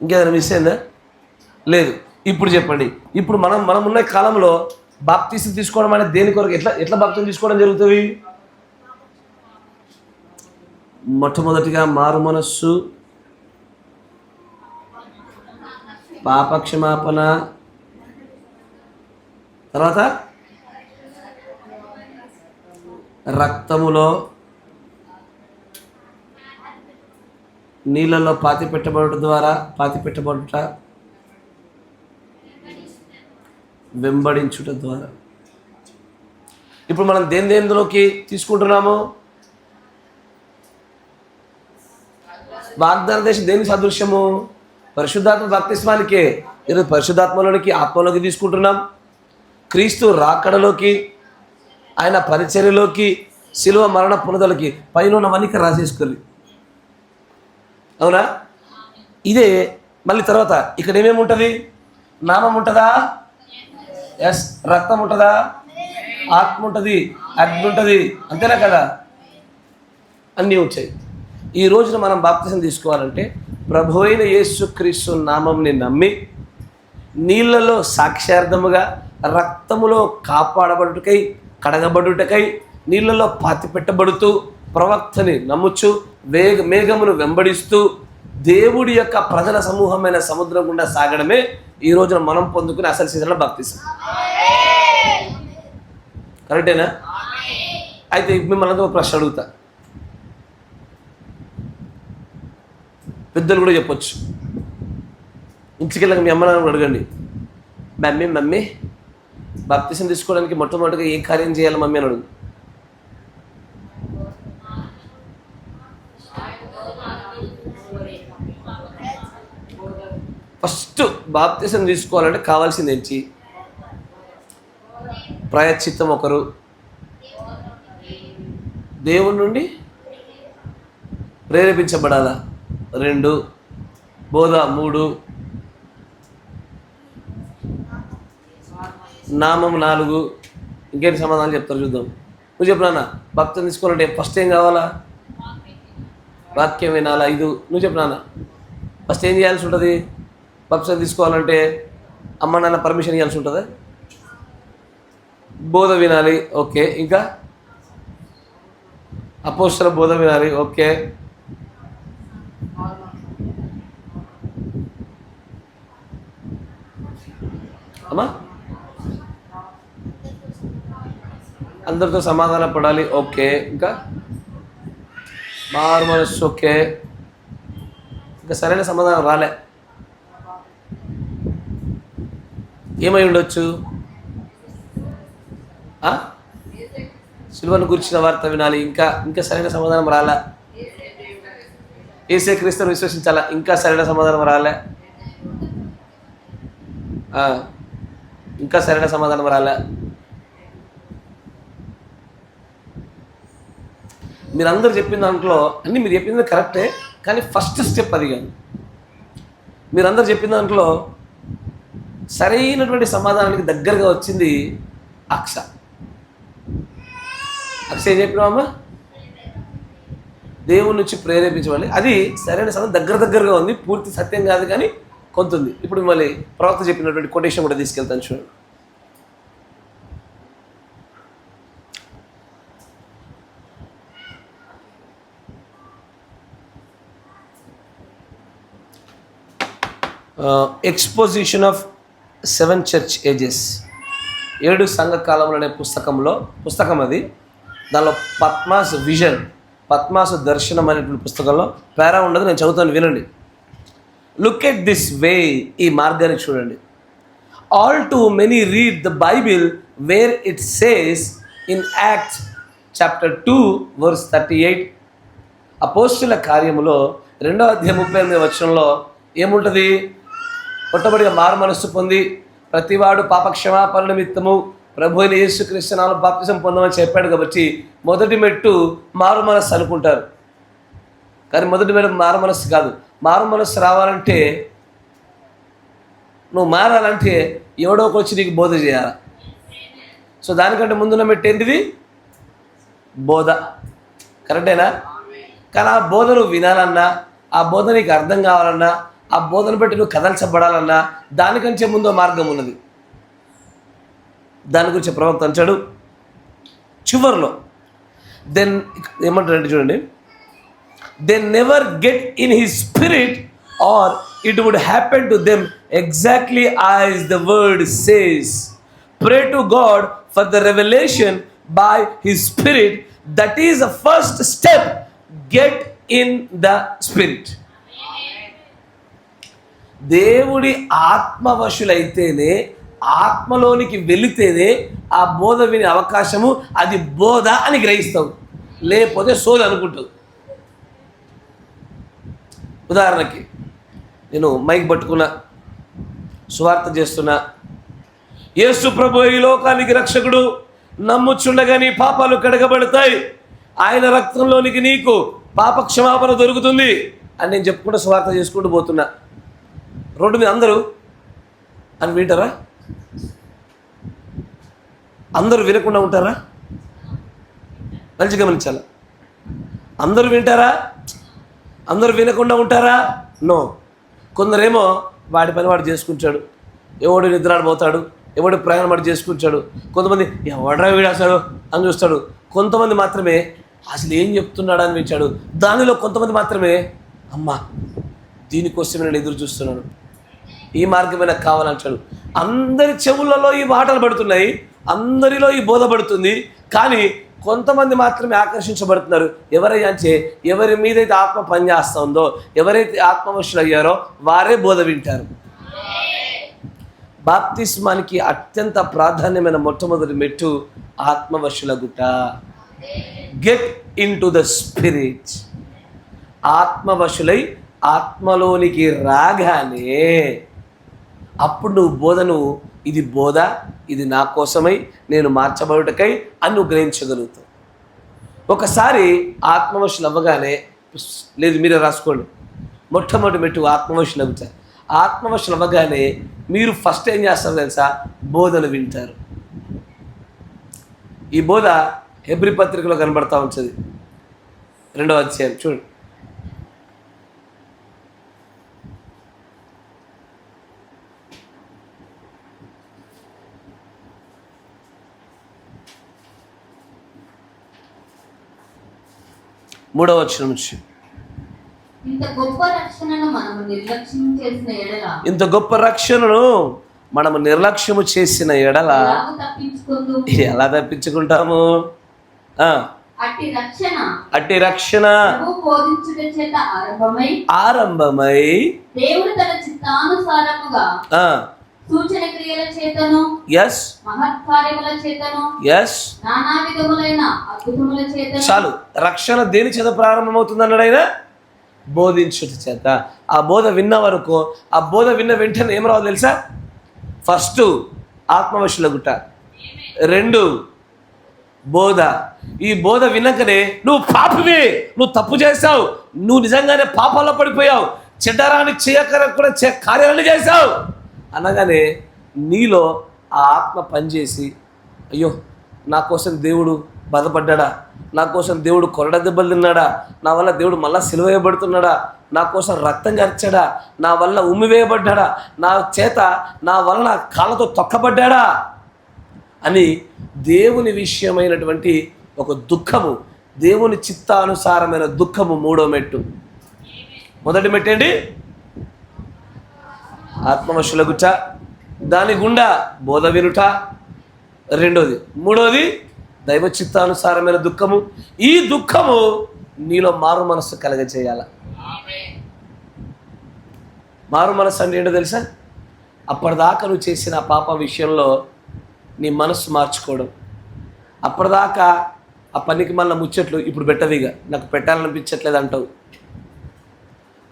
ఇంకేదైనా మిస్ అయిందా? లేదు. ఇప్పుడు చెప్పండి, ఇప్పుడు మనం ఉన్న కాలంలో బాప్తిసం తీసుకోవడం అనేది దేని కొరకు? ఎట్లా బాప్తిసం తీసుకోవడం జరుగుతుంది? మొట్టమొదటిగా మారు మనస్సు, పాపక్షమాపణ, తర్వాత రక్తములో నీళ్ళలో పాతి పెట్టబడుట వెంబడించుట ద్వారా. ఇప్పుడు మనం దేనిలోకి తీసుకుంటున్నాము? వాగ్దాన దేశం దేనికి సదృశ్యము? పరిశుద్ధాత్మ బాప్తిస్మానికే. ఈరోజు పరిశుద్ధాత్మలోనికి, ఆత్మలోకి తీసుకుంటున్నాం. క్రీస్తు రాకడలోకి, ఆయన పరిచర్యలోకి, శిలువ మరణ పునదలకి పైన ఉన్నవన్నీ రాసేసుకోవాలి. అవునా? ఇదే మళ్ళీ తర్వాత ఇక్కడ ఏమేమి ఉంటుంది? నామం ఉంటుందా? ఎస్. రక్తం ఉంటుందా? ఆత్మ ఉంటుంది, అగ్ని ఉంటుంది. అంతేనా కదా? అన్నీ వచ్చాయి. ఈ రోజున మనం బాప్తిసం తీసుకోవాలంటే ప్రభు అయిన యేసుక్రీస్తు నామంని నమ్మి, నీళ్ళలో సాక్ష్యార్థముగా, రక్తములో కాపాడబడుటకై, కడగబడుటకై, నీళ్ళలో పాతి పెట్టబడుతూ, ప్రవక్తని నమ్ముచు, మేఘమును వెంబడిస్తూ, దేవుడి యొక్క ప్రజల సమూహమైన సముద్రం గుండా సాగడమే ఈ రోజున మనం పొందుకునే అసలు సీజన్లో బాప్తిసం. కరెక్టేనా? అయితే మిమ్మల్ని ఒక ప్రశ్న అడుగుతా. పెద్దలు కూడా చెప్పొచ్చు. ఇంటికెళ్ళక మీ అమ్మ నాన్న అడగండి, మమ్మీ బాప్తిసం తీసుకోవడానికి మొట్టమొదటిగా ఏ కార్యం చేయాలి మమ్మీ అని అడుగు. ఫస్ట్ బాప్తిసం తీసుకోవాలంటే కావాల్సింది ఏంటి? ప్రాయశ్చిత్తం ఒకరు, దేవుని నుండి ప్రేరేపించబడాలా 2, బోధ 3, నామం 4. ఇంకేంటి సమాధానాలు చెప్తారు చూద్దాం. నువ్వు చెప్పు నాన్న, భక్తిని తీసుకోవాలంటే ఫస్ట్ ఏం కావాలా? వాక్యం వినాలా? 5. నువ్వు చెప్పు నాన్న, ఫస్ట్ ఏం చేయాల్సి ఉంటుంది? బాప్తిసం తీసుకోవాలంటే అమ్మ నాన్న పర్మిషన్ ఇవ్వాల్సి ఉంటుందా? బోధ వినాలి. ఓకే. ఇంకా అపోస్తల బోధ వినాలి. ఓకే. అమ్మా అందరితో సమాధాన పడాలి. ఓకే. ఇంకా మారు మనస్సు. ఓకే. ఇంకా సరైన సమాధానం రాలే. ఏమై ఉండొచ్చు? సిలువను గురించిన వార్త వినాలి. ఇంకా సరైన సమాధానం రాలే. యేసే క్రీస్తును విశ్వసించాలా? ఇంకా సరైన సమాధానం రాలే. ఇంకా సరైన సమాధానం రాలే. మీరందరూ చెప్పిన దాంట్లో అన్నీ మీరు చెప్పింది కరెక్టే, కానీ ఫస్ట్ స్టెప్ అది కాదు. మీరందరూ చెప్పిన దాంట్లో సరైనటువంటి సమాధానానికి దగ్గరగా వచ్చింది అక్ష. ఏం చెప్పినామా? దేవుని నుంచి ప్రేరేపించవాలి. అది సరైన సమాధానం దగ్గరగా ఉంది. పూర్తి సత్యం కాదు కానీ కొంత ఉంది. ఇప్పుడు మళ్ళీ ప్రవక్త చెప్పినటువంటి కొటేషన్ కూడా తీసుకెళ్తాను చూడండి. ఎక్స్పోజిషన్ ఆఫ్ 7 చర్చ్ ఏజెస్, 7 సంఘ కాలంలో అనే పుస్తకం అది. దానిలో పద్మాస్ విజన్, పద్మాసు దర్శనం అనేటువంటి పుస్తకంలో పేరా ఉండదు. నేను చదువుతాను, వినండి. లుక్ ఎట్ దిస్ వే, ఈ మార్గాన్ని చూడండి. All to many read the Bible where it says in Acts chapter 2 verse 38. అపోస్తుల కార్యములో 2వ అధ్యాయం 38వ వచనంలో ఏముంటుంది? కొట్టబడిగా మారు మనస్సు పొంది ప్రతివాడు పాప క్షమాపణ నిమిత్తము ప్రభు అయిన యేసుక్రీస్తు నామములో బాప్తిసం పొందమని చెప్పాడు. కాబట్టి మొదటి మెట్టు మారు మనస్సు అనుకుంటారు, కానీ మొదటి మెట్టు మారు మనస్సు కాదు. మారు మనస్సు రావాలంటే, నువ్వు మారాలంటే ఎవడోకి వచ్చి నీకు బోధ చేయాలి. సో దానికంటే ముందున్న మెట్టు ఏంటిది? బోధ. కరెక్టేనా? కానీ ఆ బోధ నువ్వు వినాలన్నా, ఆ బోధ నీకు అర్థం కావాలన్నా, ఆ బోధన బట్టి నువ్వు కదల్చబడాలన్నా దానికంటే ముందు మార్గం ఉన్నది. దాని గురించి ప్రవక్త అంటాడు చివరిలో. దెన్ ఏమంటారంటే చూడండి, they never get in his spirit or it would happen to them exactly as the word says. Pray to God for the revolution by his spirit. That is the first step. Get in the spirit. దేవుడి ఆత్మవశులైతేనే, ఆత్మలోనికి వెళితేనే ఆ బోధ వినే అవకాశము, అది బోధ అని గ్రహిస్తావు. లేకపోతే సోద అనుకుంటావు. ఉదాహరణకి నేను మైక్ పట్టుకున్నా, సువార్త చేస్తున్నా, యేసు ప్రభు ఈ లోకానికి రక్షకుడు, నమ్ముచుండగా నీ పాపాలు కడగబడతాయి, ఆయన రక్తంలోనికి నీకు పాప క్షమాపణ దొరుకుతుంది అని నేను చెప్పుకుంటూ సువార్త చేసుకుంటూ పోతున్నా. రోడ్డు మీద అందరూ అని వింటారా? అందరూ వినకుండా ఉంటారా? మంచిగా గమనించాలి. అందరూ వింటారా? అందరూ వినకుండా ఉంటారా? నో. కొందరేమో వాడి పని వాడు చేసుకుంటాడు, ఎవడు నిద్రాడిపోతాడు, ఎవడు ప్రయాణం వాడు చేసుకుంటాడు. కొంతమంది ఎవడ్రా వీడు అసలు అని చూస్తాడు. కొంతమంది మాత్రమే అసలు ఏం చెప్తున్నాడు అని వింటాడు. దానిలో కొంతమంది మాత్రమే అమ్మా దీనికోసమే నేను ఎదురు చూస్తున్నాను, ఈ మార్గమే నాకు కావాలంటాడు. అందరి చెవులలో ఈ మాటలు పడుతున్నాయి, అందరిలో ఈ బోధ పడుతుంది. కానీ కొంతమంది మాత్రమే ఆకర్షించబడుతున్నారు. ఎవరైతే ఎవరి మీదైతే ఆత్మ పనిచేస్తుందో, ఎవరైతే ఆత్మవశులు అయ్యారో వారే బోధ వింటారు. బాప్తిస్మానికి అత్యంత ప్రాధాన్యమైన మొట్టమొదటి మెట్టు ఆత్మవశులగుట. Get in to the spirit. ఆత్మవశులై ఆత్మలోనికి రాగానే అప్పుడు నువ్వు బోధను, ఇది బోధ, ఇది నా కోసమై, నేను మార్చబడుటకై అని నువ్వు గ్రహించగలుగుతావు. ఒకసారి ఆత్మవశులు అవ్వగానే, లేదు మీరే రాసుకోండి, మొట్టమొదటి మెట్టు ఆత్మవశులు అవుతారు. ఆత్మవశులు అవ్వగానే మీరు ఫస్ట్ ఏం చేస్తారు తెలుసా? బోధను వింటారు. ఈ బోధ హెబ్రీ పత్రికలో కనబడతా ఉంటుంది, 2వ అధ్యాయం చూడండి. మూడవ వచనం నుంచి. ఇంత గొప్ప రక్షణను మనము నిర్లక్ష్యం చేసిన ఎడల, ఇంత గొప్ప రక్షణను మనము నిర్లక్ష్యము చేసిన ఎడల ఎలా తప్పించుకుంటాము? అట్టి రక్షణ బోధించుట చేత ఆరంభమై దేవుడు తన చిత్తానుసారముగా సూచన క్రియల చేతను, మహత్కార్యముల చేతను, నానా విధములైన అద్భుతముల చేతను. చాలు. రక్షణ దేని చేత ప్రారంభమవుతుంది అన్నాడు ఆయన? బోధించుట చేత. ఆ బోధ విన్న వరకు, ఆ బోధ విన్న వెంటనే ఏం రావాలి తెలుసా? ఫస్ట్ ఆత్మవశులగుట, 2 బోధ. ఈ బోధ విన్నాకనే నువ్వు పాపివే, నువ్వు తప్పు చేశావు, నువ్వు నిజంగానే పాపాల్లో పడిపోయావు, చెడ్డరాని చేయకర కూడా కార్యాలను చేశావు అనగానే నీలో ఆ ఆత్మ పనిచేసి, అయ్యో నా కోసం దేవుడు బాధపడ్డా, నా కోసం దేవుడు కొరడ దెబ్బలు తిన్నాడా, నా వల్ల దేవుడు మళ్ళా సిలువేయబడుతున్నాడా, నా కోసం రక్తం కార్చాడా, నా వల్ల ఉమ్మివేయబడ్డా, నా వల్ల కాళ్ళతో తొక్కబడ్డా అని దేవుని విషయమైనటువంటి ఒక దుఃఖము, దేవుని చిత్తానుసారమైన దుఃఖము 3వ మెట్టు. మొదటి మెట్టు ఏంటి? ఆత్మవశులగుట, దాని గుండా బోధ వినుట, 2వది. 3వది దైవ చిత్తానుసారమైన దుఃఖము. ఈ దుఃఖము నీలో మారు మనస్సు కలగజేయాల. మారు మనస్సు అంటే ఏంటో తెలుసా? అప్పటిదాకా నువ్వు చేసిన పాప విషయంలో నీ మనస్సు మార్చుకోవడం. అప్పటిదాకా ఆ పనికి మళ్ళీ ముచ్చట్లు ఇప్పుడు పెట్టవిగా, నాకు పెట్టాలనిపించట్లేదు అంటావు.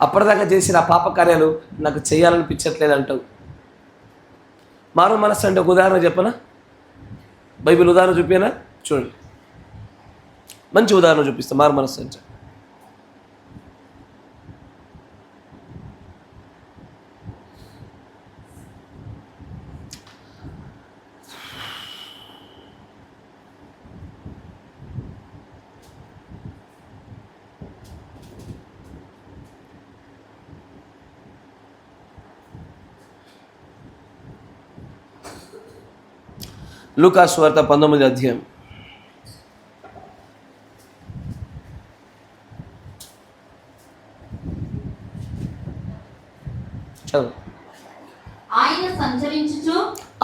అప్పటిదాకా చేసిన ఆ పాప కార్యాలు నాకు చేయాలనిపించట్లేదు అంటావు. మారు మనస్సు అంటే ఒక ఉదాహరణ చెప్పనా? బైబిల్ ఉదాహరణ చూపినా? చూడండి, మంచి ఉదాహరణ చూపిస్తా. మారు మనస్సు అంటే లూకా సువార్త 19వ అధ్యాయం.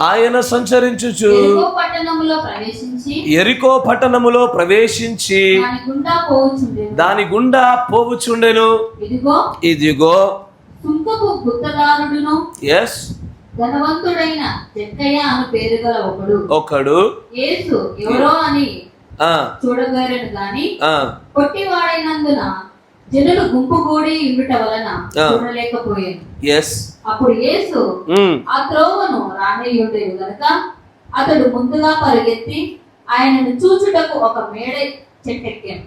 ఆయన సంచరించుచు ఎరికో పట్టణములో ప్రవేశించి దాని గుండా పోవుచుండెను. ఇదిగో సుంకపు గుత్తదారుడును ఎస్, ధనవంతుడైన జక్కయ్య అను పేరు గల ఒకడు యేసు ఎవరో అని ఆ, చూడగలను గాని ఆ, పొట్టివాడైనందున జనులు గుంపుగూడి ఇవ్వట వలన చూడలేకపోయాను. ఎస్, అప్పుడు యేసు ఆ త్రోవను రానేయుండేది గనుక అతడు ముందుగా పరిగెత్తి ఆయనను చూచుటకు ఒక మేడ చెట్టెక్కాను.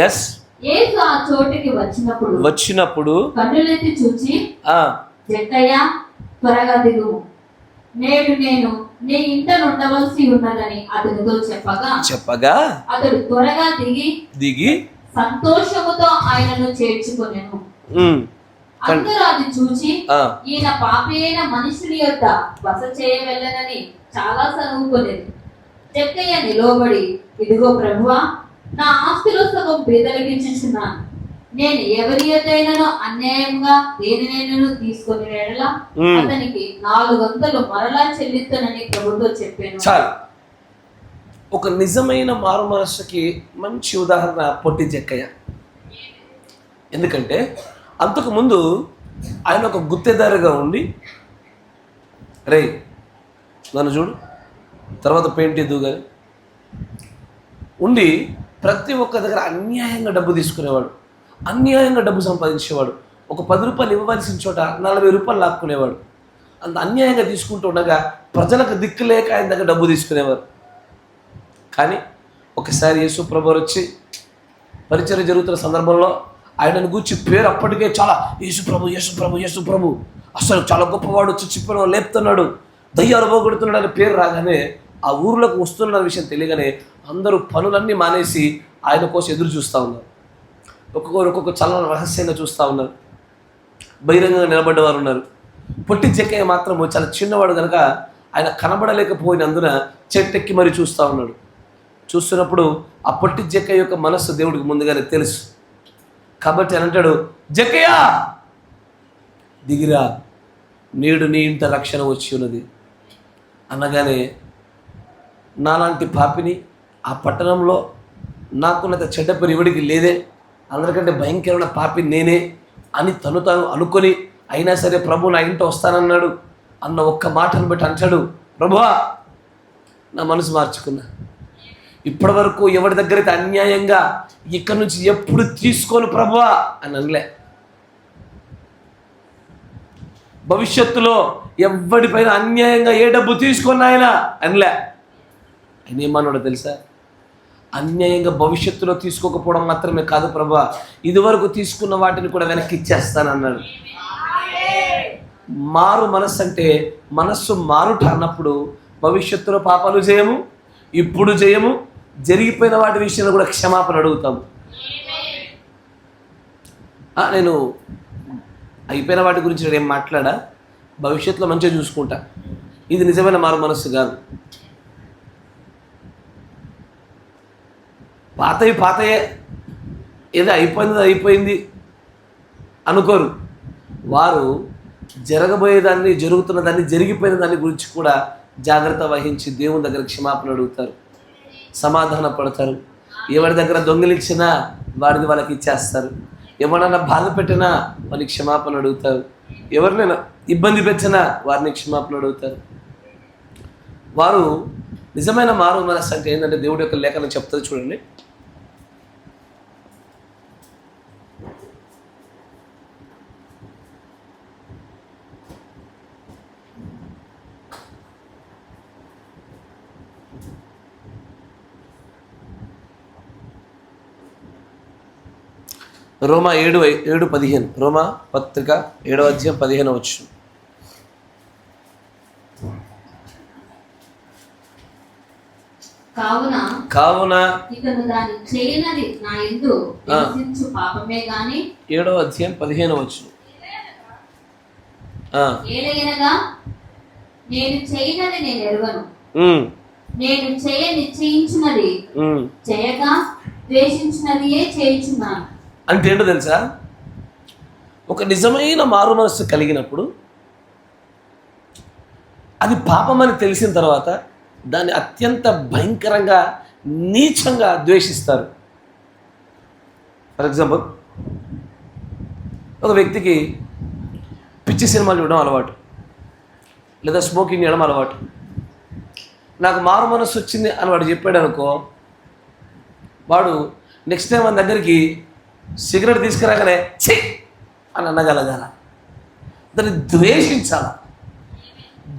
ఎస్. యేసు ఆ చోటికి వచ్చినప్పుడు కన్నులెత్తి చూచి, జక్కయ్య త్వరగా దిగుము, నేడు నేను నీ ఇంట ఉండవలసి ఉన్నదని అతనితో చెప్పగా అతడు త్వరగా దిగి సంతోషముతో ఆయనను చేర్చుకొనెను. అందరూ అది చూచి ఈయన పాపి అయిన మనుషుని యొద్ద బస చేయవెళ్ళనని చాలా సనుగుకొనేది. జక్కయ్య నిలవబడి, ఇదిగో ప్రభువా, నా ఆస్తిలో సగం బీదలకిచ్చుచున్నాను. నేను ఎవరి యొద్దైనను అన్యాయంగా దేనినైనను తీసుకొని వేళ అతనికి 400 మరలా చెల్లిస్తానని ప్రభుతో చెప్పాను. చాలు. ఒక నిజమైన మారు మనస్సుకి మంచి ఉదాహరణ పొట్టి జక్కయ్య. ఎందుకంటే అంతకుముందు ఆయన ఒక గుత్తేదారిగా ఉండి, రే నన్ను చూడు, తర్వాత పెయింట్ ఎద్దు కానీ ఉండి ప్రతి ఒక్క దగ్గర అన్యాయంగా డబ్బు తీసుకునేవాడు, అన్యాయంగా డబ్బు సంపాదించేవాడు. ఒక 10 రూపాయలు ఇవ్వవలసిన చోట 40 రూపాయలు లాక్కునేవాడు. అంత అన్యాయంగా తీసుకుంటూ ఉండగా ప్రజలకు దిక్కు లేక ఆయన దగ్గర డబ్బు తీసుకునేవారు. కానీ ఒకసారి యేసు ప్రభువు వచ్చి పరిచర్య జరుగుతున్న సందర్భంలో ఆయనను గూర్చి పేరు అప్పటికే చాలా, యేసు ప్రభు యేసు ప్రభు యేసు ప్రభు, అసలు చాలా గొప్పవాడు, చచ్చిపోయిన లేపుతున్నాడు, దయ్యాలు పోగొడుతున్నాడు అనే పేరు రాగానే ఆ ఊర్లోకి వస్తున్న విషయం తెలియగానే అందరూ పనులన్నీ మానేసి ఆయన కోసం ఎదురు చూస్తూ ఉన్నారు. ఒక్కొక్క చల్లని రహస్యంగా చూస్తూ ఉన్నారు. బహిరంగంగా నిలబడ్డవారు ఉన్నారు. పొట్టి జక్కయ్య మాత్రము చాలా చిన్నవాడు కనుక ఆయన కనబడలేకపోయినందున చెట్టెక్కి మరీ చూస్తూ ఉన్నాడు. చూస్తున్నప్పుడు ఆ పొట్టి జక్కయ్య యొక్క మనస్సు దేవుడికి ముందుగానే తెలుసు. కాబట్టి అని అంటాడు, జక్కయ్య దిగిరా, నేడు నీ ఇంట రక్షణ వచ్చి ఉన్నది అనగానే, నాలాంటి పాపిని ఆ పట్టణంలో నాకున్నంత చెడ్డ పేరు ఎవడికి లేదే, అందరికంటే భయంకరమైన పాపి నేనే అని తను అనుకొని అయినా సరే ప్రభు నా ఇంట వస్తానన్నాడు అన్న ఒక్క మాటను బట్టి అంటాడు, ప్రభువా నా మనసు మార్చుకున్నా, ఇప్పటి వరకు ఎవరి దగ్గరైతే అన్యాయంగా ఇక్కడి నుంచి ఎప్పుడు తీసుకోను ప్రభువా అని అనలే. భవిష్యత్తులో ఎవరిపైన అన్యాయంగా ఏ డబ్బు తీసుకున్నా ఆయన అనలే. ఆయన ఏమన్నాడో తెలుసా? అన్యాయంగా భవిష్యత్తులో తీసుకోకపోవడం మాత్రమే కాదు ప్రభువా, ఇదివరకు తీసుకున్న వాటిని కూడా వెనక్కి ఇచ్చేస్తానన్నాడు. మారు మనస్సు అంటే మనస్సు మారుట అన్నప్పుడు భవిష్యత్తులో పాపాలు చేయము, ఇప్పుడు చేయము, జరిగిపోయిన వాటి విషయంలో కూడా క్షమాపణ అడుగుతాము. నేను అయిపోయిన వాటి గురించి నేను ఏం మాట్లాడా, భవిష్యత్తులో మంచిగా చూసుకుంటా. ఇది నిజమైన మారు మనస్సు కాదు. పాతయే ఏదో అయిపోయింది అనుకోరు. వారు జరగబోయేదాన్ని, జరుగుతున్న దాన్ని, జరిగిపోయిన దాన్ని గురించి కూడా జాగ్రత్త వహించి దేవుని దగ్గర క్షమాపణ అడుగుతారు, సమాధాన పడతారు. ఎవరి దగ్గర దొంగిలించినా వారిని వాళ్ళకి ఇచ్చేస్తారు. ఎవరన్నా బాధ పెట్టినా వాళ్ళకి క్షమాపణ అడుగుతారు. ఎవరినైనా ఇబ్బంది పెట్టినా వారిని క్షమాపణ అడుగుతారు. వారు నిజమైన మారు మనస్సు అంటే ఏంటంటే దేవుడి యొక్క లేఖనం చెప్తుంది చూడండి. రోమా 7:15 రోమా పత్రిక 7వ అధ్యాయం 15వ వచనం. కావున ఇతను దాని చేయనది నా యందు నివసించు పాపమే గాని 7వ అధ్యాయం 15వ వచనం. ఏలయనగా నేను చేయనది నేను ఎరుగను, నేను చేయ నిశ్చయించినది చేయగా ద్వేషించినదియే చేయుచున్నాను. అంటే ఏంటో తెలుసా? ఒక నిజమైన మారు మనస్సు కలిగినప్పుడు అది పాపమని తెలిసిన తర్వాత దాన్ని అత్యంత భయంకరంగా, నీచంగా ద్వేషిస్తారు. ఫర్ ఎగ్జాంపుల్, ఒక వ్యక్తికి పిచ్చి సినిమాలు చూడడం అలవాటు, లేదా స్మోకింగ్ చేయడం అలవాటు. నాకు మారు మనస్సు వచ్చింది అని వాడు చెప్పాడు అనుకో, వాడు నెక్స్ట్ టైం మన దగ్గరికి సిగరెట్ తీసుకురాగానే ఛీ అని అనగలగాల. దాన్ని ద్వేషించాల.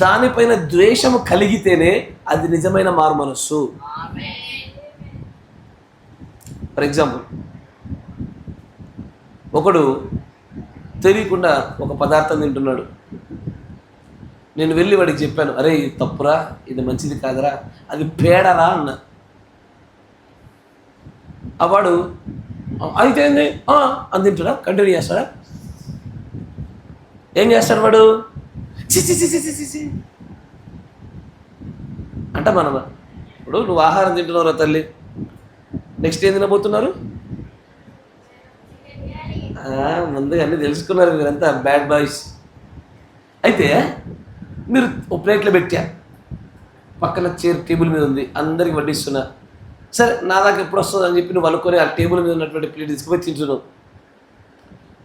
దానిపైన ద్వేషము కలిగితేనే అది నిజమైన మారు మనస్సు. ఫర్ ఎగ్జాంపుల్, ఒకడు తెలియకుండా ఒక పదార్థం తింటున్నాడు. నేను వెళ్ళి వాడికి చెప్పాను, అరే ఇది తప్పురా, ఇది మంచిది కాదురా, అది పేడరా అన్న. ఆ వాడు అయితే ఏంది అని తింటాడా, కంటిన్యూ చేస్తాడా? ఏం చేస్తాడు వాడు? చి అంట. మనం ఇప్పుడు నువ్వు ఆహారం తింటున్నావురా తల్లి, నెక్స్ట్ ఏం తినబోతున్నారు? ముందుగా అన్నీ తెలుసుకున్నారు మీరంతా బ్యాడ్ బాయ్స్. అయితే మీరు ఒక ప్లేట్లో పెట్టా, పక్కన టేబుల్ మీద ఉంది, అందరికి వడ్డిస్తున్నా. సరే నా దాకా ఎప్పుడు వస్తుంది అని చెప్పి నువ్వు అనుకొని ఆ టేబుల్ మీద ఉన్నటువంటి ప్లేట్ తీసుకుపోయి తింటున్నావు.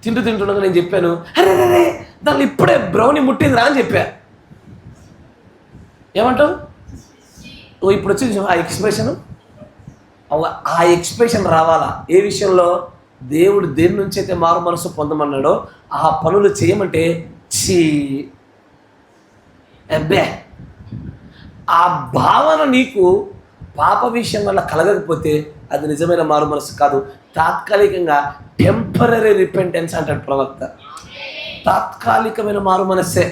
తింటున్నాక నేను చెప్పాను, అరే రే దాన్ని ఇప్పుడే బ్రౌనీ ముట్టింది రా అని చెప్పా. ఏమంటావు? ఓ ఇప్పుడు వచ్చి ఆ ఎక్స్ప్రెషన్, ఆ ఎక్స్ప్రెషన్ రావాలా? ఏ విషయంలో? దేవుడు దేని నుంచి అయితే మారు మనసు పొందమన్నాడో ఆ పనులు చేయమంటే చీ అబ్బే. ఆ భావన నీకు పాప విషయం వల్ల కలగకపోతే అది నిజమైన మారు మనసు కాదు. తాత్కాలికంగా టెంపరీ రిపెంటెన్స్ అంటాడు ప్రవక్త. తాత్కాలికమైన మారు మనస్సే.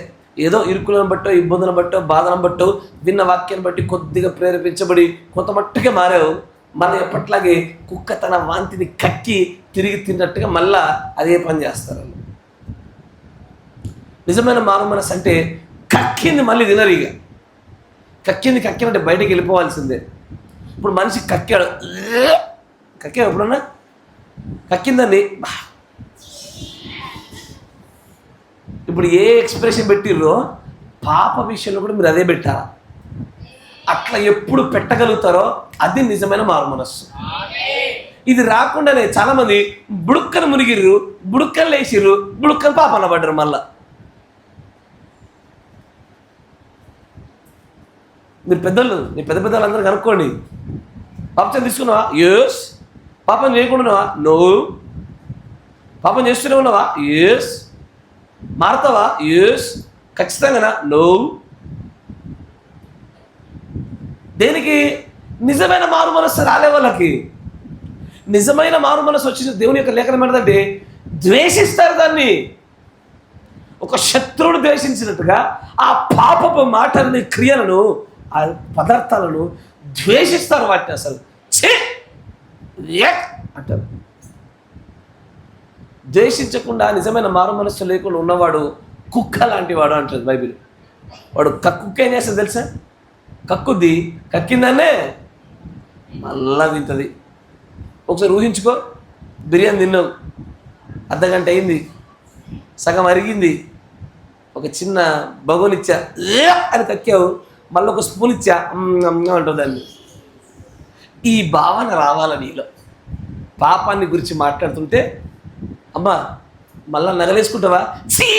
ఏదో ఇరుకులను బట్టో, ఇబ్బందులను బట్టో, బాధలను బట్టో, విన్న వాక్యాన్ని బట్టి కొద్దిగా ప్రేరేపించబడి కొంత మట్టుగా మారావు. మళ్ళీ ఎప్పట్లాగే కుక్క తన వాంతిని కక్కి తిరిగి తిన్నట్టుగా మళ్ళా అదే పని చేస్తారు. నిజమైన మారు మనసు అంటే కక్కింది మళ్ళీ తినరు. ఇక కక్కినట్టే బయటకు వెళ్ళిపోవాల్సిందే. ఇప్పుడు మనిషి కక్కాడు, ఎప్పుడన్నా కక్కిందండి, ఇప్పుడు ఏ ఎక్స్ప్రెషన్ పెట్టిర్రో పాప విషయంలో కూడా మీరు అదే పెట్టారా. అట్లా ఎప్పుడు పెట్టగలుగుతారో అది నిజమైన మారు మనస్సు. ఇది రాకుండానే చాలామంది బుడుక్కను మునిగిర్రు, బుడుక్కలు లేచిర్రు, బుడుక్కను పాపన పడ్డరు. మళ్ళా మీరు పెద్దలు, నీ పెద్దలు అందరూ కనుక్కోండి. పాపం తీసుకున్నావా? ఎస్. పాపం చేయకుండా ఉన్నావా? నో. పాపం చేస్తూనే ఉన్నావా? ఎస్. మారుతావా? ఎస్. ఖచ్చితంగా నో. దేనికి? నిజమైన మారు మనస్సు రాలే వాళ్ళకి. నిజమైన మారు మనస్సు వచ్చిన దేవుని యొక్క లేఖనం ఏంటంటే ద్వేషిస్తారు దాన్ని. ఒక శత్రువును ద్వేషించినట్టుగా ఆ పాపపు మాటల్ని, క్రియలను, ఆ పదార్థాలను ద్వేషిస్తారు. వాటిని అసలు అంటారు. ద్వేషించకుండా నిజమైన మారు మనస్సు లేకుండా ఉన్నవాడు కుక్క లాంటి వాడు అంటారు బైబిల్. వాడు కుక్క ఏం చేస్తుంది తెలుసా? కక్కుద్ది, కక్కిందాన్నే మళ్ళా తింటుంది. ఒకసారి ఊహించుకో, బిర్యానీ తిన్నావు, అర్ధగంట అయింది, సగం అరిగింది, ఒక చిన్న బగోనిచ్చా అని కక్కావు, మళ్ళీ ఒక స్పూన్ ఇచ్చా అంటుంది దాన్ని. ఈ భావన రావాల నీలో. పాపాన్ని గురించి మాట్లాడుతుంటే అమ్మా మళ్ళా నగలేసుకుంటావా చీ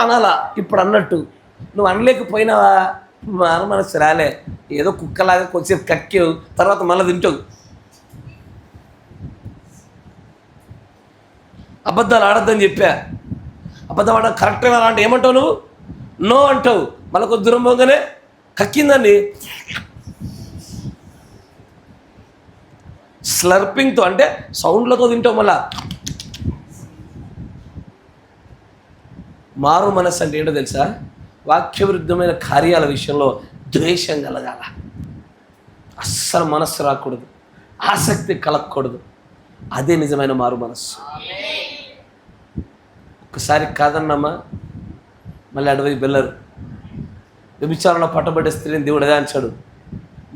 అనాలా. ఇప్పుడు అన్నట్టు నువ్వు అనలేకపోయినావా, మారు మనసు రాలే, ఏదో కుక్కలాగా కొంచెం కక్కావు, తర్వాత మళ్ళీ తింటావు. అబద్ధాలు ఆడొద్దని చెప్పా. అబద్ధం ఆడ కరెక్ట్గా అంటే ఏమంటావు నువ్వు? నో అంటావు. మళ్ళీ కొద్ది దూరం పోగానే కక్కిందండి. స్లర్పింగ్తో అంటే సౌండ్లతో తింటావు. మళ్ళా మారు మనస్సు అంటే ఏంటో తెలుసా? వాక్యవిరుద్ధమైన కార్యాల విషయంలో ద్వేషం కలగాల. అస్సలు మనస్సు రాకూడదు, ఆసక్తి కలగకూడదు. అదే నిజమైన మారు మనస్సు. ఒకసారి కాదన్నమ్మా మళ్ళీ అడవి వెళ్ళరు. వ్యభిచారంలో పట్టబడ్డ స్త్రీని దేవుడు అదే అంచాడు,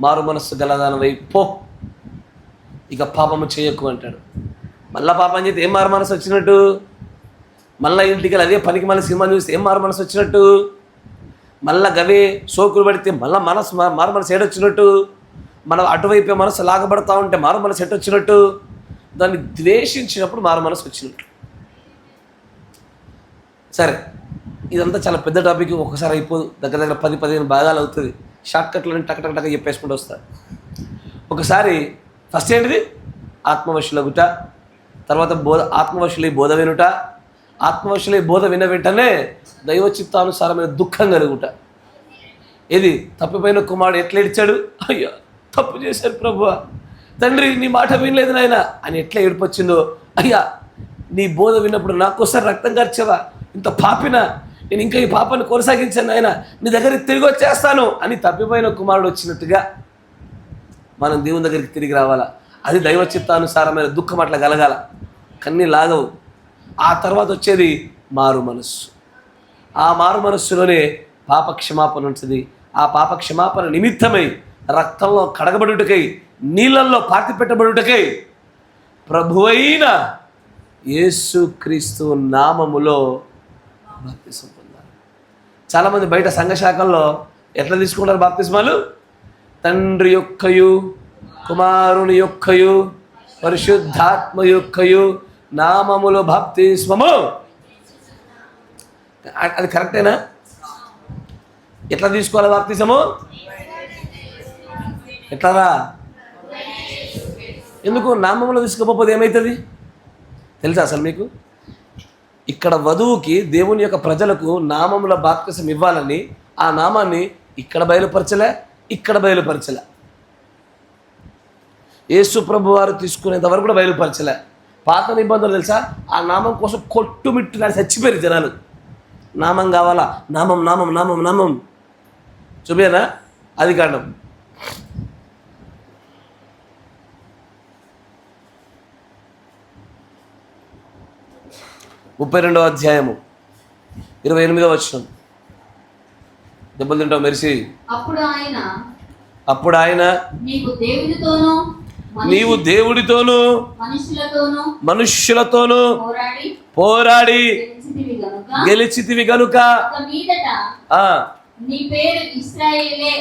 మారు మనస్సు గలదానవై పో, ఇక పాపము చేయకు అంటాడు. మళ్ళీ పాపం చేస్తే ఏం మారు మనసు వచ్చినట్టు? మళ్ళీ ఇంటికి అదే పనికి మళ్ళీ సినిమా చూస్తే ఏం మారు మనసు వచ్చినట్టు? మళ్ళీ గవే సోకులు పడితే మళ్ళీ మారు మనసు ఏడొచ్చినట్టు? మనం అటువైపే మనసు లాగబడతా ఉంటే మారు మనసు ఎట్టొచ్చినట్టు? దాన్ని ద్వేషించినప్పుడు మారు మనసు వచ్చినట్టు. సరే, ఇదంతా చాలా పెద్ద టాపిక్, ఒకసారి అయిపోదు, దగ్గర దగ్గర 10-15 భాగాలు అవుతుంది. షార్ట్కట్లను టక్ టక్ టక్ చెప్పేసుకుంటూ వస్తారు. ఒకసారి ఫస్ట్ ఏంటిది? ఆత్మవశులగుట, తర్వాత ఆత్మవశులై బోధ వినుట, ఆత్మవశులై బోధ విన్న వెంటనే దైవ చిత్తానుసారమైన దుఃఖం కలుగుట. ఇది తప్పిపోయిన కుమారుడు ఎట్లా ఏడ్చాడు? అయ్యా తప్పు చేశాడు ప్రభువా, తండ్రి నీ మాట వినలేదు నాయన అని ఎట్లా ఏడుపొచ్చిందో, అయ్యా నీ బోధ విన్నప్పుడు నాకోసారి రక్తం కార్చావా, ఇంత పాపిన నేను ఇంకా ఈ పాపాన్ని కొనసాగించాను నాయన, నీ దగ్గరికి తిరిగి వచ్చేస్తాను అని తప్పిపోయిన కుమారుడు వచ్చినట్టుగా మనం దేవుని దగ్గరికి తిరిగి రావాలా. అది దైవ చిత్తానుసారమైన దుఃఖం అట్లా కలగాల, కన్నీ లాగవు. ఆ తర్వాత వచ్చేది మారు మనస్సు. ఆ మారు మనస్సులోనే పాప క్షమాపణ ఉంటుంది. ఆ పాప క్షమాపణ నిమిత్తమై రక్తంలో కడగబడుటకై, నీళ్ళల్లో పాతి పెట్టబడుటకై ప్రభువైన యేసుక్రీస్తు నామములో బాప్తిసం పొందాలి. చాలామంది బయట సంఘ శాఖల్లో ఎట్లా తీసుకుంటారు బాప్తిస్మాలు? తండ్రి యొక్కయు కుమారుని యొక్కయు పరిశుద్ధాత్మ యొక్కయు నామములో బాప్తిస్మము. అది కరెక్టేనా? ఎట్లా తీసుకోవాలి బాప్తిసము? ఎట్లారా? ఎందుకు నామంలో తీసుకోకపోతే ఏమవుతుంది తెలుసా అసలు మీకు? ఇక్కడ వధువుకి దేవుని యొక్క ప్రజలకు నామముల బాప్తిసం ఇవ్వాలని ఆ నామాన్ని ఇక్కడ బయలుపరచలే, ఇక్కడ బయలుపరచలే. యేసు ప్రభు వారు తీసుకునేంత వరకు కూడా బయలుపరచలే. పాత నిబంధనలు తెలుసా? ఆ నామం కోసం కొట్టుమిట్టు కానీ చచ్చిపోయారు జనాలు. నామం కావాలా, నామం నామం నామం నామం. చూపేనా? అది కారణం. ముప్పై 32వ అధ్యాయము 28వ వచనం. దెబ్బలు తింటావు మెరిసి. అప్పుడు ఆయన నీవు దేవుడితోనూ మనుష్యులతోనూ పోరాడి గెలిచితివి గనుక నీ పేరు ఇశ్రాయేలే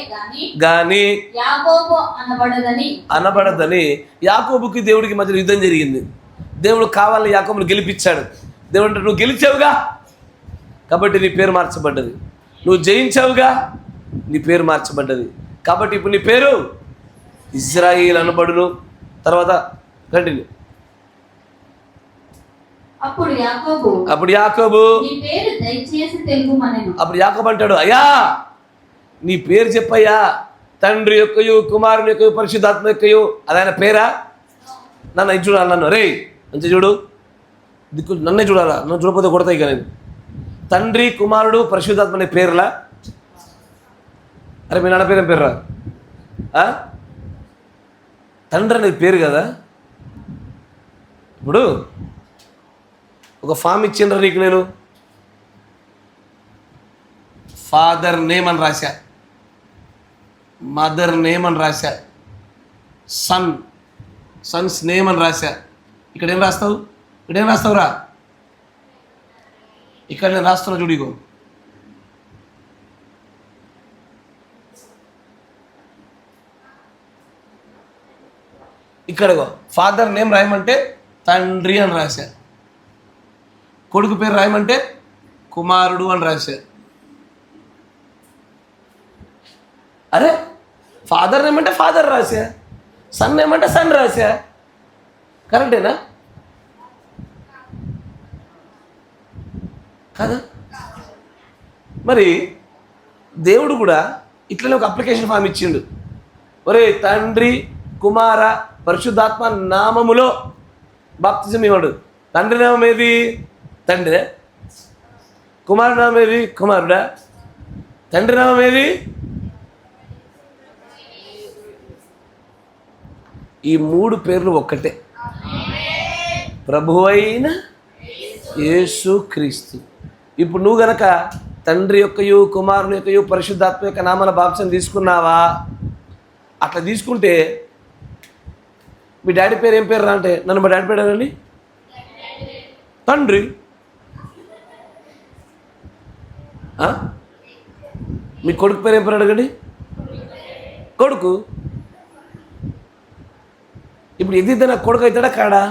గాని యాకోబు అనబడదని. యాకోబుకి దేవుడికి మధ్య యుద్ధం జరిగింది. దేవుడు కావాలని యాకోబుని గెలిపించాడు. దేవుడు అంటే నువ్వు గెలిచావుగా కాబట్టి నీ పేరు మార్చబడ్డది, నువ్వు జయించావుగా నీ పేరు మార్చబడ్డది, కాబట్టి ఇప్పుడు నీ పేరు ఇజ్రాయేల్ అనబడును. తర్వాత కంటిన్యూ. అప్పుడు యాకోబు అప్పుడు యాకోబు అంటాడు, అయ్యా నీ పేరు చెప్పయ్యా, తండ్రి యొక్కయు కుమారుని యొక్కయు పరిశుద్ధాత్మ యొక్కయు. అది ఆయన పేరా? నన్ను ఇది చూడాలి, నన్ను రే మంచి చూడు, దిక్కు నన్నే చూడాలా, నన్ను చూడకపోతే కొడతాయి కానీ. తండ్రి కుమారుడు పరిశుద్ధాత్మ అనే పేర్లా? అరే మీ నాన్న పేరు ఏం పేర్రా? తండ్రి అనేది పేరు కదా. ఇప్పుడు ఒక ఫామ్ ఇచ్చిండ్రా నీకు, నేను ఫాదర్ నేమ్ అని రాశా, మదర్ నేమ్ అని రాశా, సన్స్ నేమ్ అని రాశా. ఇక్కడ ఏం రాస్తావు? ఇక్కడ ఏం రాస్తావురా? ఇక్కడ నేను రాస్తున్నా చూడిగో. ఇక్కడగో ఫాదర్ నేమ్ రాయమంటే తండ్రి అని రాశా, కొడుకు పేరు రాయమంటే కుమారుడు అని రాశా. అరే ఫాదర్ నేమ్ అంటే ఫాదర్ రాశా, సన్ నేమ్ అంటే సన్ రాశా. కరెక్టేనా కదా? మరి దేవుడు కూడా ఇట్లనే ఒక అప్లికేషన్ ఫామ్ ఇచ్చిండు. ఒరే తండ్రి కుమార పరిశుద్ధాత్మ నామములో బాప్తిజం ఇవ్వడు. తండ్రి నామం ఏది? తండ్రి. కుమారుడు నామం ఏది? కుమారుడా. తండ్రి నామం ఏది? ఈ 3 పేర్లు ఒక్కటే, ప్రభువైన యేసుక్రీస్తు. ఇప్పుడు నువ్వు గనక తండ్రి యొక్కయు కుమారుని యొక్కయు పరిశుద్ధాత్మ యొక్క నామాల బాప్తిసం తీసుకున్నావా? అట్లా తీసుకుంటే మీ డాడీ పేరు ఏం పేరు రా అంటే, నన్ను మా డాడీ పేరు అనండి తండ్రి. మీ కొడుకు పేరు ఏం పేరు అడగండి, కొడుకు. ఇప్పుడు ఎదిద్దా నా కొడుకు అవుతాడా కాడా?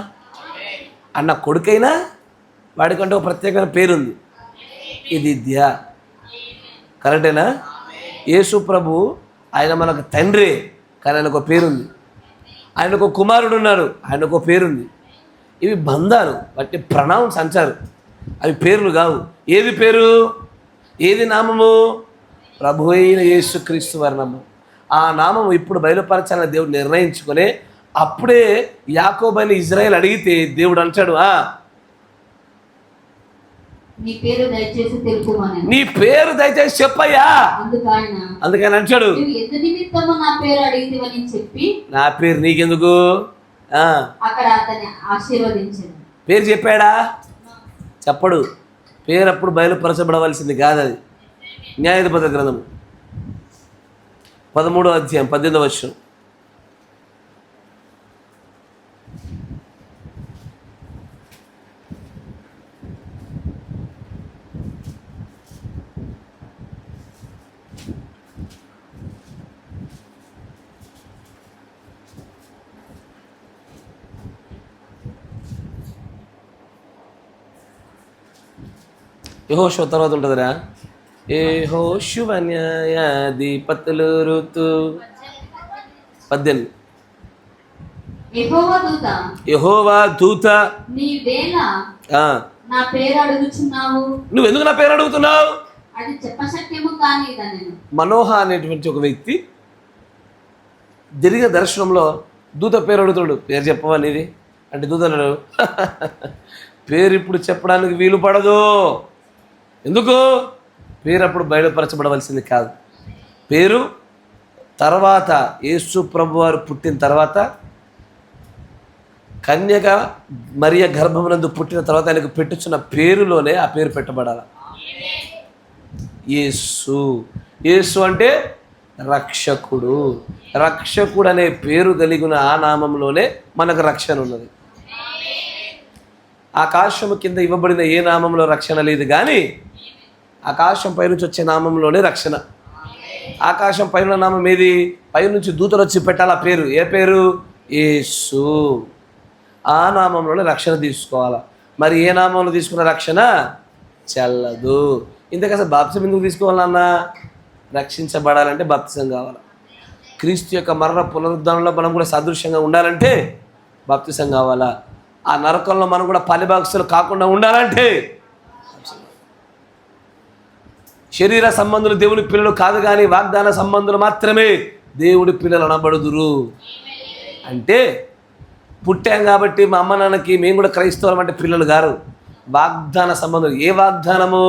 అన్న కొడుకైనా వాడికంటే ఒక ప్రత్యేకమైన పేరు ఉంది. ఇది విద్య. కరెక్టేనా? యేసు ప్రభు ఆయన మనకు తండ్రి, కానీ ఆయనకు పేరుంది. ఆయనకు కుమారుడు ఉన్నారు, ఆయనకు పేరుంది. ఇవి బంధాలు, వాటి ప్రణౌన్స్ అంటారు, అవి పేర్లు కావు. ఏది పేరు, ఏది నామము? ప్రభు అయిన యేసుక్రీస్తు వారి నామం. ఆ నామం ఇప్పుడు బయలుపరచాలని దేవుడు నిర్ణయించుకొని, అప్పుడే యాకోబు అని ఇజ్రాయేల్ అడిగితే దేవుడు అంటాడు, నీ పేరు దయచేసి తెలుపుమని. నీ పేరు దయచేసి చెప్పయ్యా. అందుకని అంటాడు, ఎందు నిమిత్తము నా పేరు అడిగితివని చెప్పి, నా పేరు నీకెందుకు? అక్కడ అతన్ని ఆశీర్వదించాడు. పేరు చెప్పాడా? చెప్పడు. పేరు అప్పుడు బయలుపరచబడవలసింది కాదు. అది న్యాయాధిపతుల గ్రంథము 13వ అధ్యాయం 18వ వచనం. యెహోషువ తర్వాత ఉంటుందిరా. యెహోషువ న్యాయాధిపతులు ఋతు 18. యెహోవా దూత, నీవేళ నా పేరు అడుగుచున్నావు. నువ్వెందుకు నా పేరు అడుగుతున్నావు? అది చెప్పశక్యము కాని. మనోహ అనేటువంటి ఒక వ్యక్తి జరిగిన దర్శనంలో దూత పేరు అడుగుతాడు. పేరు చెప్పవా నీది అంటే దూత అన్నాడు, పేరు ఇప్పుడు చెప్పడానికి వీలు పడదు. ఎందుకు? పేరు అప్పుడు బయలుపరచబడవలసింది కాదు. పేరు తర్వాత యేసు ప్రభు వారు పుట్టిన తర్వాత, కన్యక మరియ గర్భమునందు పుట్టిన తర్వాత ఆయనకు పెట్టుచున్న పేరులోనే ఆ పేరు పెట్టబడాలి. యేసు. యేసు అంటే రక్షకుడు. రక్షకుడు అనే పేరు కలిగిన ఆ నామంలోనే మనకు రక్షణ ఉన్నది. ఆకాశము కింద ఇవ్వబడిన ఏ నామంలో రక్షణ లేదు, కానీ ఆకాశం పైనుంచి వచ్చే నామంలోనే రక్షణ. ఆకాశం పైన నామం ఏది? పైనుంచి దూతలు వచ్చి పెట్టాలి ఆ పేరు. ఏ పేరు? యేసు. ఆ నామంలోనే రక్షణ తీసుకోవాలా. మరి ఏ నామంలో తీసుకున్న రక్షణ చెల్లదు. ఇంతకు అసలు బాప్తిసం ఎందుకు తీసుకోవాలన్నా? రక్షించబడాలంటే బాప్తిసం కావాలి. క్రీస్తు యొక్క మరణ పునరుద్ధరణలో మనం కూడా సదృశ్యంగా ఉండాలంటే బాప్తిసం కావాలా. ఆ నరకంలో మనం కూడా పాలిభాగస్తులు కాకుండా ఉండాలంటే, శరీర సంబంధులు దేవుని పిల్లలు కాదు, కానీ వాగ్దాన సంబంధులు మాత్రమే దేవుడి పిల్లలు అనబడుదురు. అంటే పుట్టాం కాబట్టి మా అమ్మ నాన్నకి మేము కూడా క్రైస్తవులం అంటే పిల్లలు గారు. వాగ్దాన సంబంధులు. ఏ వాగ్దానము?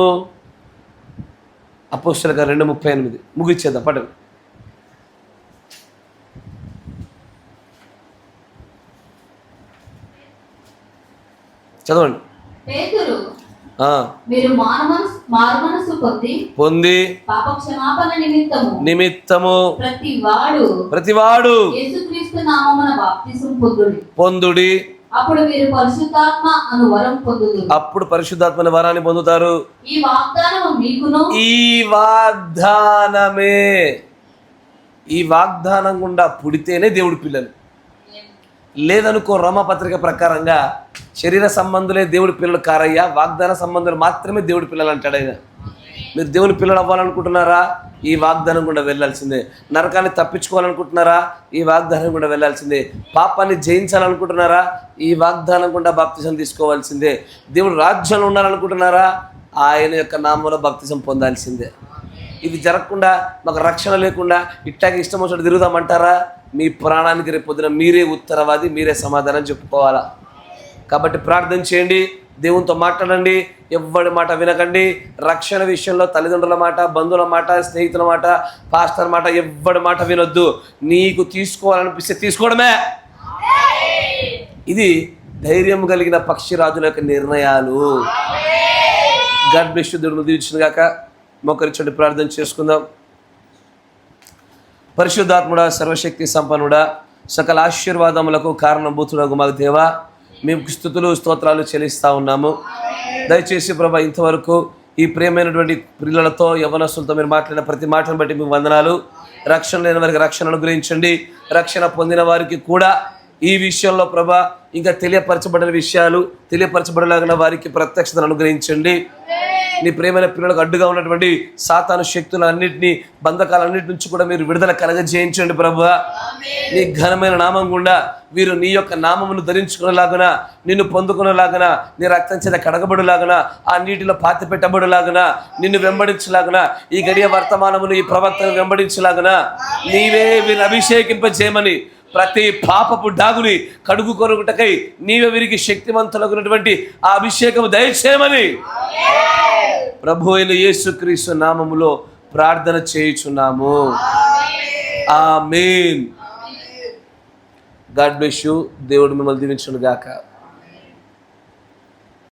అపోస్తలుల కార్యాలు 2:38. ముగిచ్చేద్దాం పట్టండి. చదవండి. పేతురు, మీరు మారుమనసు పొంది పాప క్షమాపణ నిమిత్తము ప్రతివాడు యేసుక్రీస్తు నామమున బాప్తిసం పొందుడి. అప్పుడు మీరు పరిశుద్ధాత్మ అను వరం పొందుదురు. అప్పుడు పరిశుద్ధాత్మ అనే వరాన్ని పొందుతారు. ఈ వాగ్దానం మీకును. ఈ వాగ్దానమే. ఈ వాగ్దానం గుండా పుడితేనే దేవుడి పిల్లలు. లేదనుకో, రోమపత్రిక ప్రకారంగా శరీర సంబంధులే దేవుడి పిల్లలు కారయ్యా, వాగ్దాన సంబంధులు మాత్రమే దేవుడి పిల్లలు అంటాడు ఆయన. మీరు దేవుని పిల్లలు అవ్వాలనుకుంటున్నారా? ఈ వాగ్దానం గుండా వెళ్ళాల్సిందే. నరకాన్ని తప్పించుకోవాలనుకుంటున్నారా? ఈ వాగ్దానం గుండా వెళ్ళాల్సిందే. పాపాన్ని జయించాలనుకుంటున్నారా? ఈ వాగ్దానం గుండా బాప్తిసం తీసుకోవాల్సిందే. దేవుడు రాజ్యంలో ఉండాలనుకుంటున్నారా? ఆయన యొక్క నామంలో బాప్తిసం పొందాల్సిందే. ఇది జరగకుండా, మాకు రక్షణ లేకుండా ఇట్టాగే ఇష్టం వచ్చినట్టు తిరుగుదామంటారా? మీ ప్రాణానికి రేపు పొద్దున మీరే ఉత్తరవాది, మీరే సమాధానం చెప్పుకోవాలా. కాబట్టి ప్రార్థన చేయండి, దేవునితో మాట్లాడండి, ఎవ్వడి మాట వినకండి. రక్షణ విషయంలో తల్లిదండ్రుల మాట, బంధువుల మాట, స్నేహితుల మాట, పాస్టర్ మాట, ఎవ్వడి మాట వినొద్దు. నీకు తీసుకోవాలనిపిస్తే తీసుకోవడమే. ఇది ధైర్యం కలిగిన పక్షిరాజుల యొక్క నిర్ణయాలు. God bless you. దేవుడు దీవించును గాక. మోకరించండి, ప్రార్థన చేసుకుందాం. పరిశుద్ధాత్ముడా, సర్వశక్తి సంపన్నుడా, సకల ఆశీర్వాదములకు కారణభూతుడగు మాకు దేవా, మేము స్తుతులు స్తోత్రాలు చెల్లిస్తూ ఉన్నాము. దయచేసి ప్రభా, ఇంతవరకు ఈ ప్రియమైనటువంటి పిల్లలతో, యవనస్తులతో మీరు మాట్లాడిన ప్రతి మాటను బట్టి మీకు వందనాలు. రక్షణ లేని వారికి రక్షణ అనుగ్రహించండి. రక్షణ పొందిన వారికి కూడా ఈ విషయంలో ప్రభా ఇంకా తెలియపరచబడిన విషయాలు తెలియపరచబడలాగిన వారికి ప్రత్యక్షతను అనుగ్రహించండి. నీ ప్రేమైన పిల్లలకు అడ్డుగా ఉన్నటువంటి సాతాను శక్తులన్నింటినీ, బంధకాలన్నిటి నుంచి కూడా మీరు విడుదల కలగజేయించండి ప్రభువా. నీ ఘనమైన నామం గుండా వీరు నీ యొక్క నామమును ధరించుకునేలాగున, నిన్ను పొందుకునేలాగున, నీ రక్తం చేత కడగబడులాగున, ఆ నీటిలో పాతి పెట్టబడులాగున, నిన్ను వెంబడించలాగున, ఈ గడియ వర్తమానమును, ఈ ప్రవక్తను వెంబడించలాగున నీవే వీరిని అభిషేకింపజేయమని, ప్రతి పాపపు డాగుని కడుగు కొనుటకై నీవే వీరికి శక్తివంతులగునటువంటి ఆ అభిషేకము దయచేయమని ప్రభు అయిన యేసుక్రీస్తు నామములో ప్రార్థన చేయుచున్నాము. ఆమేన్. God bless you. దేవుడు మిమ్మల్ని దీవించును గాక.